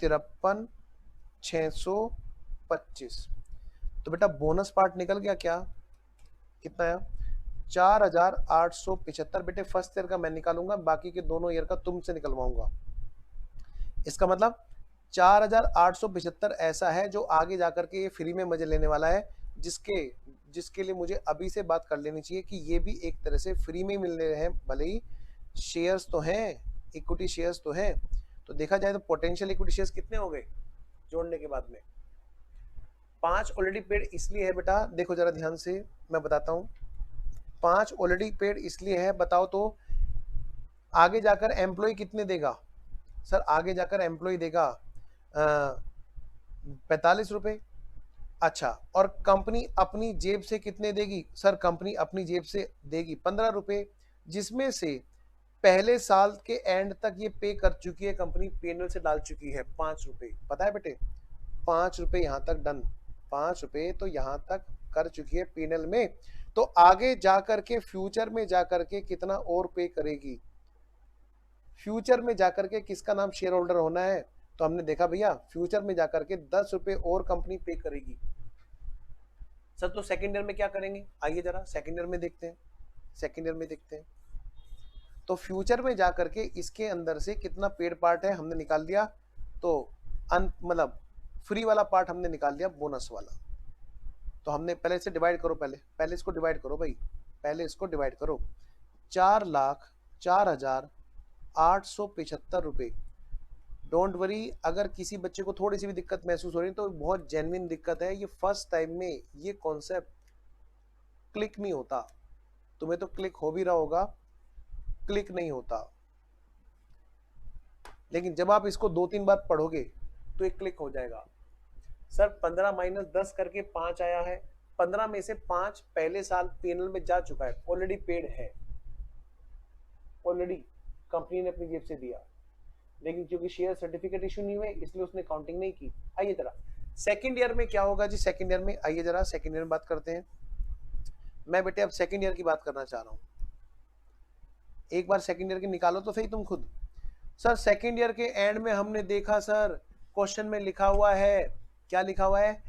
53,625। तो बेटा बोनस पार्ट निकल गया क्या, कितना आया 4,875। बेटे फर्स्ट ईयर का मैं निकालूंगा, बाकी के दोनों ईयर का तुमसे निकलवाऊंगा। इसका मतलब 4,875 ऐसा है जो आगे जाकर के ये फ्री में मजे लेने वाला है, जिसके लिए मुझे अभी से बात कर लेनी चाहिए कि ये भी एक तरह से फ्री में मिल रहे हैं, भले ही शेयर्स तो हैं, इक्विटी शेयर्स तो हैं। तो देखा जाए तो पोटेंशियल इक्विटी शेयर्स कितने हो गए जोड़ने के बाद में, 5 ऑलरेडी पेड इसलिए है बेटा, देखो जरा ध्यान से मैं बताता हूं, 5 ऑलरेडी पेड इसलिए है, बताओ तो आगे जाकर एम्प्लॉय कितने देगा, सर आगे जाकर एम्प्लॉय देगा 45 रुपए। अच्छा, और कंपनी अपनी जेब से कितने देगी, सर कंपनी अपनी जेब से देगी 15 रुपए, जिसमें से पहले साल के एंड तक ये पे कर चुकी है कंपनी, पेनल से डाल चुकी है 5 रुपए, पता है बेटे 5 रुपए यहां तक डन, 5 रुपए तो यहां तक कर चुकी है पेनल में। तो आगे जाकर के फ्यूचर में जाकर के कितना और पे करेगी, फ्यूचर में जाकर के किसका नाम शेयर होल्डर होना है, तो हमने देखा भैया फ्यूचर में जाकर के 10 रुपए और कंपनी पे करेगी। सर तो सेकेंड ईयर में क्या करेंगे, आइए जरा सेकेंड ईयर में देखते हैं, सेकेंड ईयर में देखते हैं। तो फ्यूचर में जाकर के इसके अंदर से कितना पेड पार्ट है हमने निकाल दिया, तो मतलब फ्री वाला पार्ट हमने निकाल दिया, बोनस वाला। तो हमने पहले से डिवाइड करो, पहले इसको डिवाइड करो भाई, पहले इसको डिवाइड करो, 4,04,875 रुपये। डोंट वरी, अगर किसी बच्चे को थोड़ी सी भी दिक्कत महसूस हो रही है तो बहुत जेन्युइन दिक्कत है, ये फर्स्ट टाइम में ये कॉन्सेप्ट क्लिक नहीं होता। तुम्हें तो क्लिक हो भी रहा होगा, क्लिक नहीं होता, लेकिन जब आप इसको 2-3 बार पढ़ोगे तो ये क्लिक हो जाएगा। सर 15 माइनस 10 करके 5 आया है, 15 में से 5 पहले साल पीएनएल में जा चुका है, ऑलरेडी पेड है, ऑलरेडी कंपनी ने अपनी जेब से दिया, लेकिन क्योंकि शेयर सर्टिफिकेट इशू नहीं हुए इसलिए उसने काउंटिंग नहीं की। आइए जरा सेकंड ईयर में क्या होगा जी, सेकंड ईयर में आइए जरा सेकंड ईयर में बात करते हैं। मैं बेटे अब सेकंड ईयर की बात करना चाह रहा हूं, एक बार सेकंड ईयर की निकालो तो सही तुम खुद। सर सेकंड ईयर के एंड में हमने देखा सर क्वेश्चन में लिखा हुआ है, क्या लिखा हुआ है,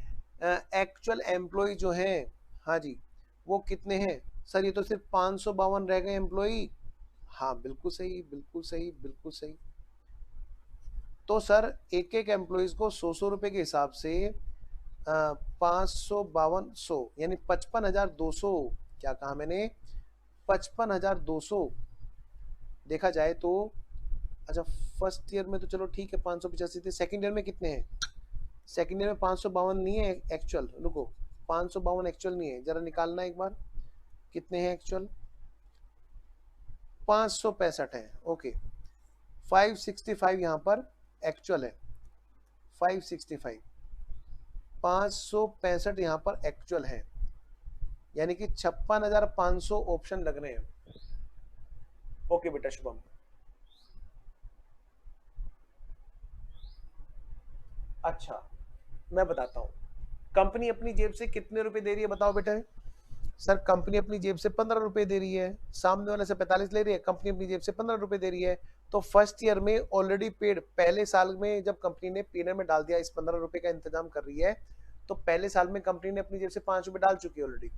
एक्चुअल एम्प्लॉय जो हैं, हाँ जी वो कितने हैं सर, ये तो सिर्फ 552 रह गए एम्प्लॉय। हाँ बिल्कुल सही, बिल्कुल सही, बिल्कुल सही। तो सर एक एक एम्प्लॉयज को 100 रुपए के हिसाब से 552 यानी 55,200, क्या कहा मैंने, 55,200 देखा जाए तो। अच्छा फर्स्ट ईयर में तो चलो ठीक है 585 थे, सेकंड ईयर में कितने हैं, सेकंड ईयर में 552 नहीं है एक्चुअल, रुको 552 एक्चुअल नहीं है, जरा निकालना एक बार कितने हैं एक्चुअल, 565 है, ओके 565 यहाँ पर एक्चुअल है, 565 565 यहाँ पर एक्चुअल है, यानी कि 56,500 ऑप्शन लग रहे हैं। ओके बेटा शुभम, अच्छा मैं बताता हूँ कंपनी अपनी जेब से कितने रुपए दे रही है बताओ बेटा। सर कंपनी अपनी जेब से 15 रुपए दे रही है, सामने वाले से 45 ले रही है, कंपनी अपनी जेब से 15 रुपए दे रही है। तो फर्स्ट ईयर में ऑलरेडी पेड, पहले साल में जब कंपनी ने पीएनएल में डाल दिया, इस 15 रुपए का इंतजाम कर रही है, तो पहले साल में कंपनी ने अपनी जेब से 5 रुपए डाल चुकी है ऑलरेडी।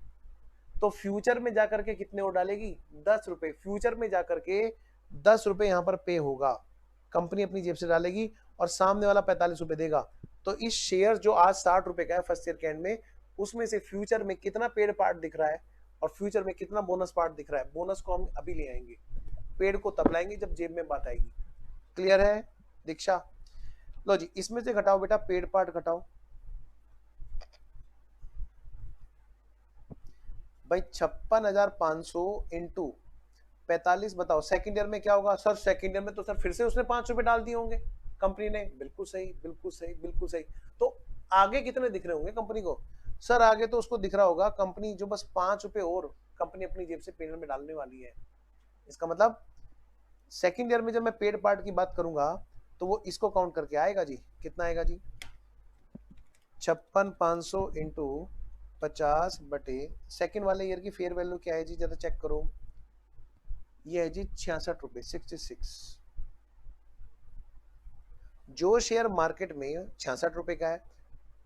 तो फ्यूचर में जाकर के कितने और डालेगी, 10 रुपए, फ्यूचर में जाकर के 10 रुपए यहाँ पर पे होगा, कंपनी अपनी जेब से डालेगी और सामने वाला 45 रुपए देगा। तो इस शेयर जो आज 60 रुपए का है फर्स्ट ईयर के एंड में, उसमें से फ्यूचर में कितना पेड पार्ट दिख रहा है और फ्यूचर में कितना बोनस पार्ट दिख रहा है, बोनस को हम अभी ले आएंगे, पेड को तब लाएंगे जब जेब में बात आएगी। क्लियर है दीक्षा? लो जी इसमें से घटाओ बेटा, पेड पार्ट घटाओ भाई, 56,500 इंटू 45 बताओ सेकंड ईयर में क्या होगा। सर सेकंड ईयर में तो सर फिर से उसने 5 रुपए डाल दिए होंगे कंपनी ने, बिल्कुल सही, बिल्कुल सही, बिल्कुल सही। तो आगे कितने दिख रहे होंगे कंपनी को, सर आगे तो उसको दिख रहा होगा कंपनी जो बस 5 रुपए और कंपनी अपनी जेब से पेड में डालने वाली है। इसका मतलब सेकंड ईयर में जब मैं पेड पार्ट की बात करूंगा तो वो इसको काउंट करके आएगा जी, कितना आएगा जी, 56,500 इंटू 50 बटे सेकेंड वाले ईयर की फेयर वैल्यू क्या है जी, जरा चेक करो, ये है जी 66 रुपए 66। जो शेयर मार्केट में 66 रुपए का है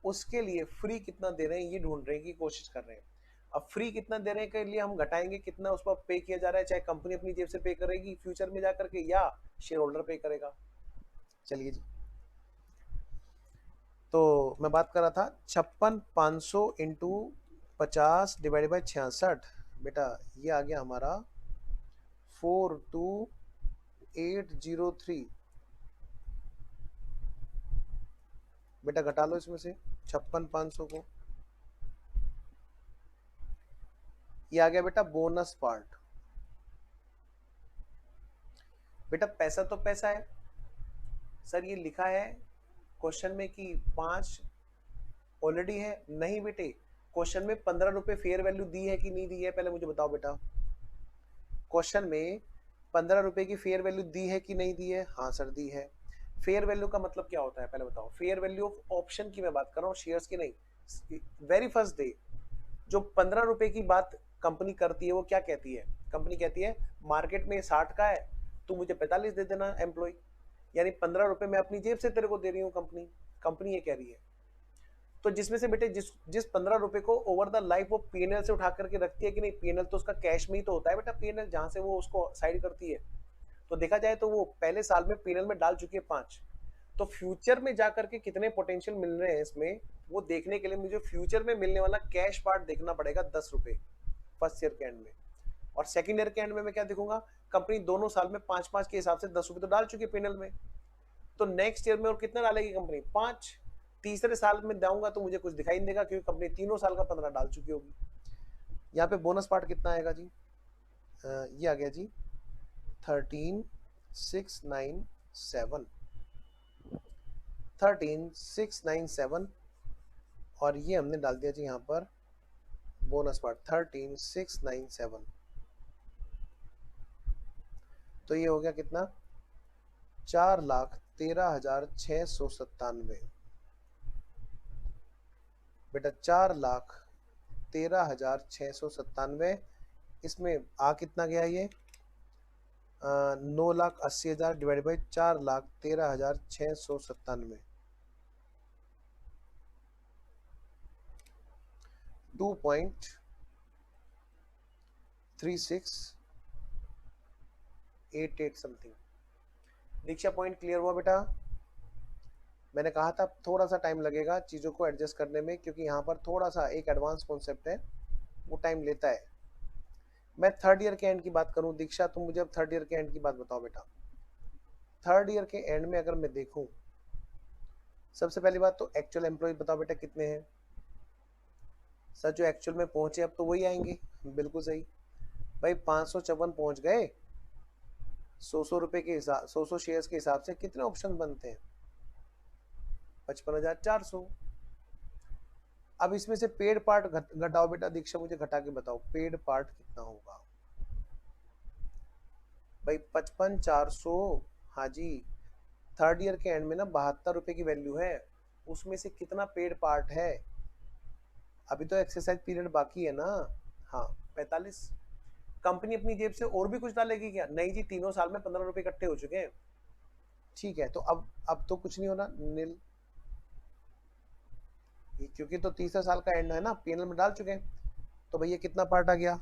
उसके लिए फ्री कितना दे रहे हैं ये ढूंढने की कोशिश कर रहे हैं। अब फ्री कितना दे रहे हैं के लिए हम घटाएंगे कितना उस पर पे किया जा रहा है, चाहे कंपनी अपनी जेब से पे करेगी फ्यूचर में जाकर के या शेयर होल्डर पे करेगा। चलिए जी, तो मैं बात कर रहा था 56,500 इंटू 50 डिवाइडेड बाई 66, बेटा ये आ गया हमारा 42,803। बेटा घटा लो इसमें से 56,500 को, ये आ गया बेटा बोनस पार्ट। बेटा पैसा तो पैसा है सर, ये लिखा है क्वेश्चन में कि 5 ऑलरेडी है, नहीं बेटे क्वेश्चन में 15 रुपए फेयर वैल्यू दी है कि नहीं दी है, पहले मुझे बताओ बेटा। क्वेश्चन में 15 रुपए की फेयर वैल्यू दी है कि नहीं दी है, हाँ सर दी है। फेयर वैल्यू का मतलब क्या होता है पहले बताओ, फेयर वैल्यू ऑफ ऑप्शन की मैं बात कर रहा हूँ, शेयर्स की नहीं। वेरी फर्स्ट डे जो 15 रुपए की बात कंपनी करती है वो क्या कहती है, कंपनी कहती है मार्केट में 60 का है तू मुझे 45 दे देना एम्प्लॉय, यानी 15 रुपए मैं अपनी जेब से तेरे को दे रही हूँ, कंपनी ये कह रही है। तो जिसमें से बेटे जिस 15 रुपए को ओवर द लाइफ वो पीएनएल से उठा करके रखती है कि नहीं, पीएनएल तो उसका कैश में ही तो होता है बेटा, पीएनएल जहां से वो उसको साइड करती है। तो देखा जाए तो वो पहले साल में पीएनएल में डाल चुकी है 5, तो फ्यूचर में जाकर के कितने पोटेंशियल मिल रहे हैं इसमें वो देखने के लिए मुझे फ्यूचर में मिलने वाला कैश पार्ट देखना पड़ेगा 10 रुपए फर्स्ट ईयर के एंड में। और सेकंड ईयर के एंड में मैं क्या देखूंगा, कंपनी दोनों साल में 5-5 के हिसाब से 10 रुपए तो डाल चुकी है पीएनएल में, तो नेक्स्ट ईयर में और कितना डालेगी कंपनी, 5। तीसरे साल में जाऊंगा तो मुझे कुछ दिखाई नहीं देगा क्योंकि कंपनी तीनों साल का 15 डाल चुकी होगी। यहाँ पे बोनस पार्ट कितना आएगा जी, ये आ गया जी 13697, 13697, और ये हमने डाल दिया जी यहाँ पर बोनस पार्ट 13697, तो ये हो गया कितना, 4,13,697 बेटा, 4,13,697। इसमें आ कितना गया ये, 9,80,000 divide by 4,13,697, 2.3688 something. Diksha point clear हुआ बेटा? मैंने कहा था थोड़ा सा टाइम लगेगा चीज़ों को एडजस्ट करने में, क्योंकि यहाँ पर थोड़ा सा एक एडवांस कॉन्सेप्ट है, वो टाइम लेता है। मैं थर्ड ईयर के एंड की बात करूँ, दीक्षा तुम मुझे अब थर्ड ईयर के एंड की बात बताओ बेटा। थर्ड ईयर के एंड में अगर मैं देखूँ, सबसे पहली बात तो एक्चुअल एम्प्लॉय बताओ बेटा कितने हैं। सर जो एक्चुअल में पहुंचे अब तो वही आएंगे, बिल्कुल सही भाई, 554 पहुंच गए। 100 रुपए के हिसाब, 100 शेयर्स के हिसाब से कितने ऑप्शन बनते हैं, 55,400। अब इसमें से पेड पार्ट घटाओ बेटा, दीक्षा मुझे घटा के बताओ पेड पार्ट कितना होगा भाई, 55,400। हाँ जी, थर्ड ईयर के एंड में ना 72 रुपए की वैल्यू है, उसमें से कितना पेड पार्ट है, अभी तो एक्सरसाइज पीरियड बाकी है ना। हाँ 45। कंपनी अपनी जेब से और भी कुछ डालेगी क्या, नहीं जी, तीनों साल में 15 रुपए इकट्ठे हो चुके हैं। ठीक है, तो अब तो कुछ नहीं होना, नील, क्योंकि तो तीसरा साल का एंड है ना, पीएनएल में डाल चुके हैं। तो भैया कितना पार्ट आ गया,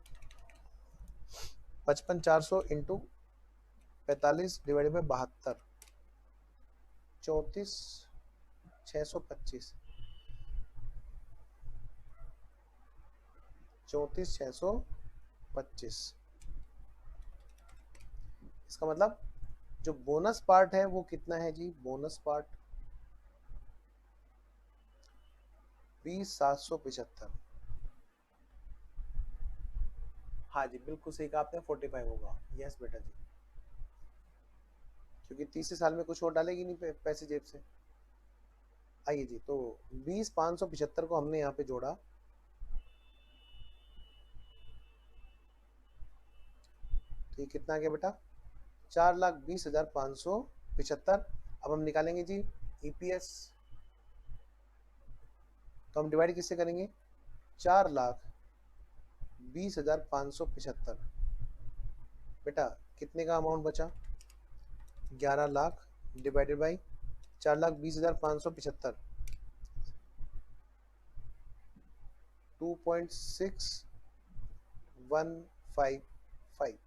55,400 इंटू 45 डिवाइडेड बाई 72, 34,625, 34,625। इसका मतलब जो बोनस पार्ट है वो कितना है जी, बोनस पार्ट 20,775। हाँ जी बिल्कुल सही कहा आपने, 45 होगा। यस बेटा जी, क्योंकि तीसरे साल में कुछ और डालेगी नहीं पैसे जेब से। आइए जी, तो 20,575 को हमने यहाँ पे जोड़ा, तो ये कितना आ गया बेटा, 4,20,575। अब हम निकालेंगे जी ईपीएस, तो हम डिवाइड किससे करेंगे, 4,20,575। बेटा कितने का अमाउंट बचा, 11 लाख डिवाइडेड बाई 4,20,575, 2.6155।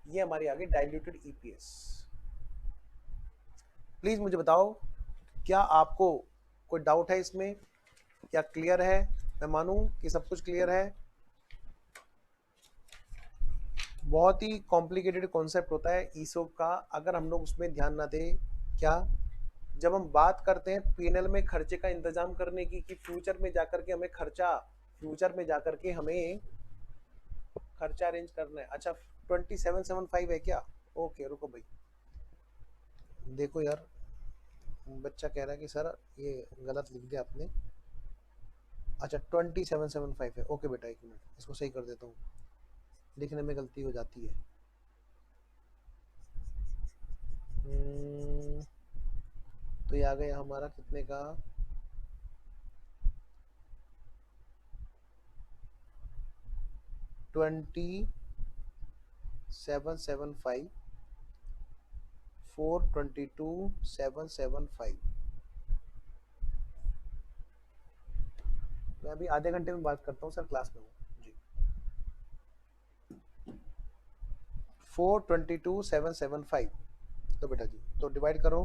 ये हमारी आ गई डाइल्यूटेड ईपीएस। प्लीज मुझे बताओ, क्या आपको कोई डाउट है इसमें, क्या क्लियर है? मैं मानूं कि सब कुछ क्लियर है। बहुत ही कॉम्प्लिकेटेड कॉन्सेप्ट होता है ईसोप का, अगर हम लोग उसमें ध्यान ना दें। क्या, जब हम बात करते हैं पीएनएल में खर्चे का इंतजाम करने की, कि फ्यूचर में जाकर के हमें खर्चा, फ्यूचर में जाकर के हमें खर्चा अरेंज करना है। अच्छा 2775 है क्या, ओके रुको भाई, देखो यार बच्चा कह रहा है कि सर ये गलत लिख दिया आपने। अच्छा 2775 है, ओके बेटा, एक मिनट इसको सही कर देता हूँ, लिखने में गलती हो जाती है। तो ये आ गया हमारा कितने का, 2775, 422,775। मैं अभी आधे घंटे में बात करता हूँ सर, क्लास में हूँ जी। 422,775, तो बेटा जी तो डिवाइड करो,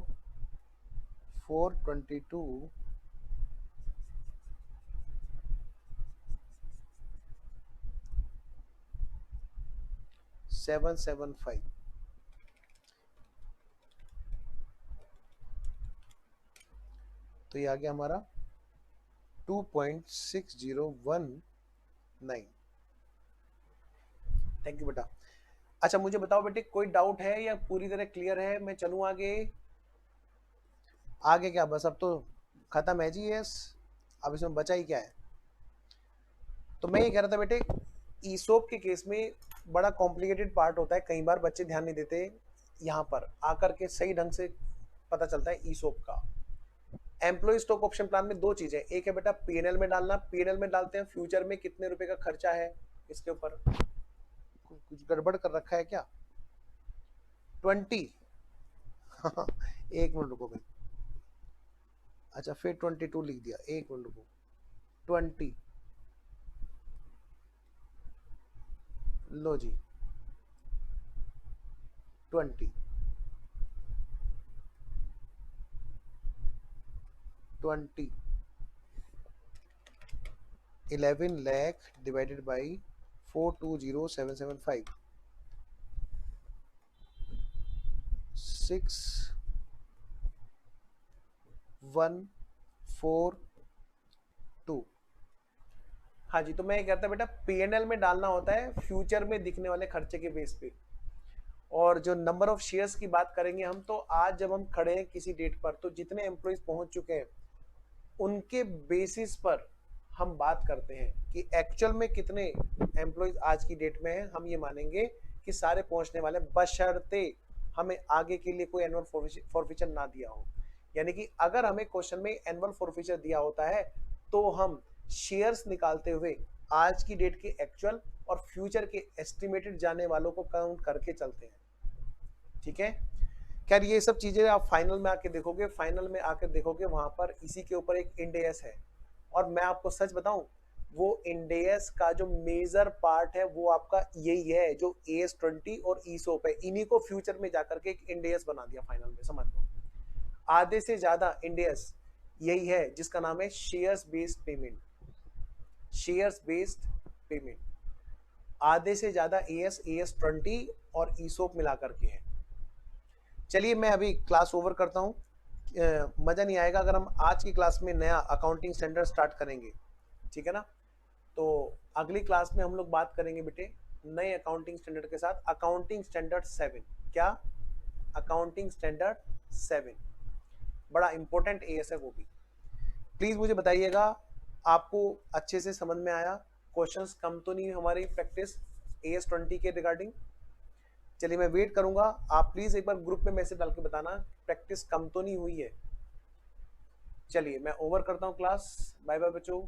422 . 775। तो ये आ गया हमारा 2.6019। थैंक यू बेटा। अच्छा मुझे बताओ बेटे, कोई डाउट है या पूरी तरह क्लियर है? मैं चलूं आगे? आगे क्या, बस अब तो खत्म है जी यस, अब इसमें बचा ही क्या है? तो मैं ये कह रहा था बेटे, ईसोप के केस में बड़ा कॉम्प्लिकेटेड पार्ट होता है, कई बार बच्चे ध्यान नहीं देते, यहाँ पर आकर के सही ढंग से पता चलता है ईसोप का। एम्प्लॉय स्टॉक ऑप्शन प्लान में दो चीजें, एक है बेटा पीएनएल में डालना, पीएनएल में डालते हैं फ्यूचर में कितने रुपए का खर्चा है, इसके ऊपर कुछ गड़बड़ कर रखा है क्या? 20 एक मिनट रुको भाई, अच्छा फिर 22 लिख दिया, एक मिनट रुको, 20 लो जी 20 11 lakh divided by 420775 6142। हाँ जी, तो मैं ये कहता बेटा पीएनएल में डालना होता है फ्यूचर में दिखने वाले खर्चे के बेस पे। और जो नंबर ऑफ शेयर्स की बात करेंगे हम, तो आज जब हम खड़े हैं किसी डेट पर, तो जितने एम्प्लॉइज पहुंच चुके हैं उनके बेसिस पर हम बात करते हैं कि एक्चुअल में कितने एम्प्लॉइज आज की डेट में हैं। हम ये मानेंगे कि सारे पहुंचने वाले, बशर्ते हमें आगे के लिए कोई एनुअल फॉरफीचर ना दिया हो। यानी कि अगर हमें क्वेश्चन में एनुअल फॉरफीचर दिया होता है तो हम शेयर्स निकालते हुए आज की डेट के एक्चुअल और फ्यूचर के एस्टिमेटेड जाने वालों को काउंट करके चलते हैं। ठीक है, खैर ये सब चीजें आप फाइनल में आके देखोगे, फाइनल में आके देखोगे वहां पर इसी के ऊपर एक इंडेस है। और मैं आपको सच बताऊं, वो इंडेस का जो मेजर पार्ट है वो आपका यही है, जो AS20 और ईसोप है, इन्हीं को फ्यूचर में जाकर के एक इंडेस बना दिया फाइनल में, समझ लो। आधे से ज्यादा इंडेस यही है जिसका नाम है shares based payment. Shares based payment आधे से ज्यादा AS20 और ईसोप मिलाकर के है। चलिए मैं अभी क्लास ओवर करता हूँ। मजा नहीं आएगा अगर हम आज की क्लास में नया अकाउंटिंग स्टैंडर्ड स्टार्ट करेंगे, ठीक है ना? तो अगली क्लास में हम लोग बात करेंगे बेटे नए अकाउंटिंग स्टैंडर्ड के साथ, अकाउंटिंग स्टैंडर्ड 7। क्या? अकाउंटिंग स्टैंडर्ड 7 बड़ा इंपॉर्टेंट एएस है वो भी। प्लीज मुझे बताइएगा आपको अच्छे से समझ में आया? क्वेश्चंस कम तो नहीं हमारी प्रैक्टिस AS20 के रिगार्डिंग? चलिए मैं वेट करूंगा, आप प्लीज एक बार ग्रुप में मैसेज डाल के बताना प्रैक्टिस कम तो नहीं हुई है। चलिए मैं ओवर करता हूं क्लास, बाय बाय बच्चों।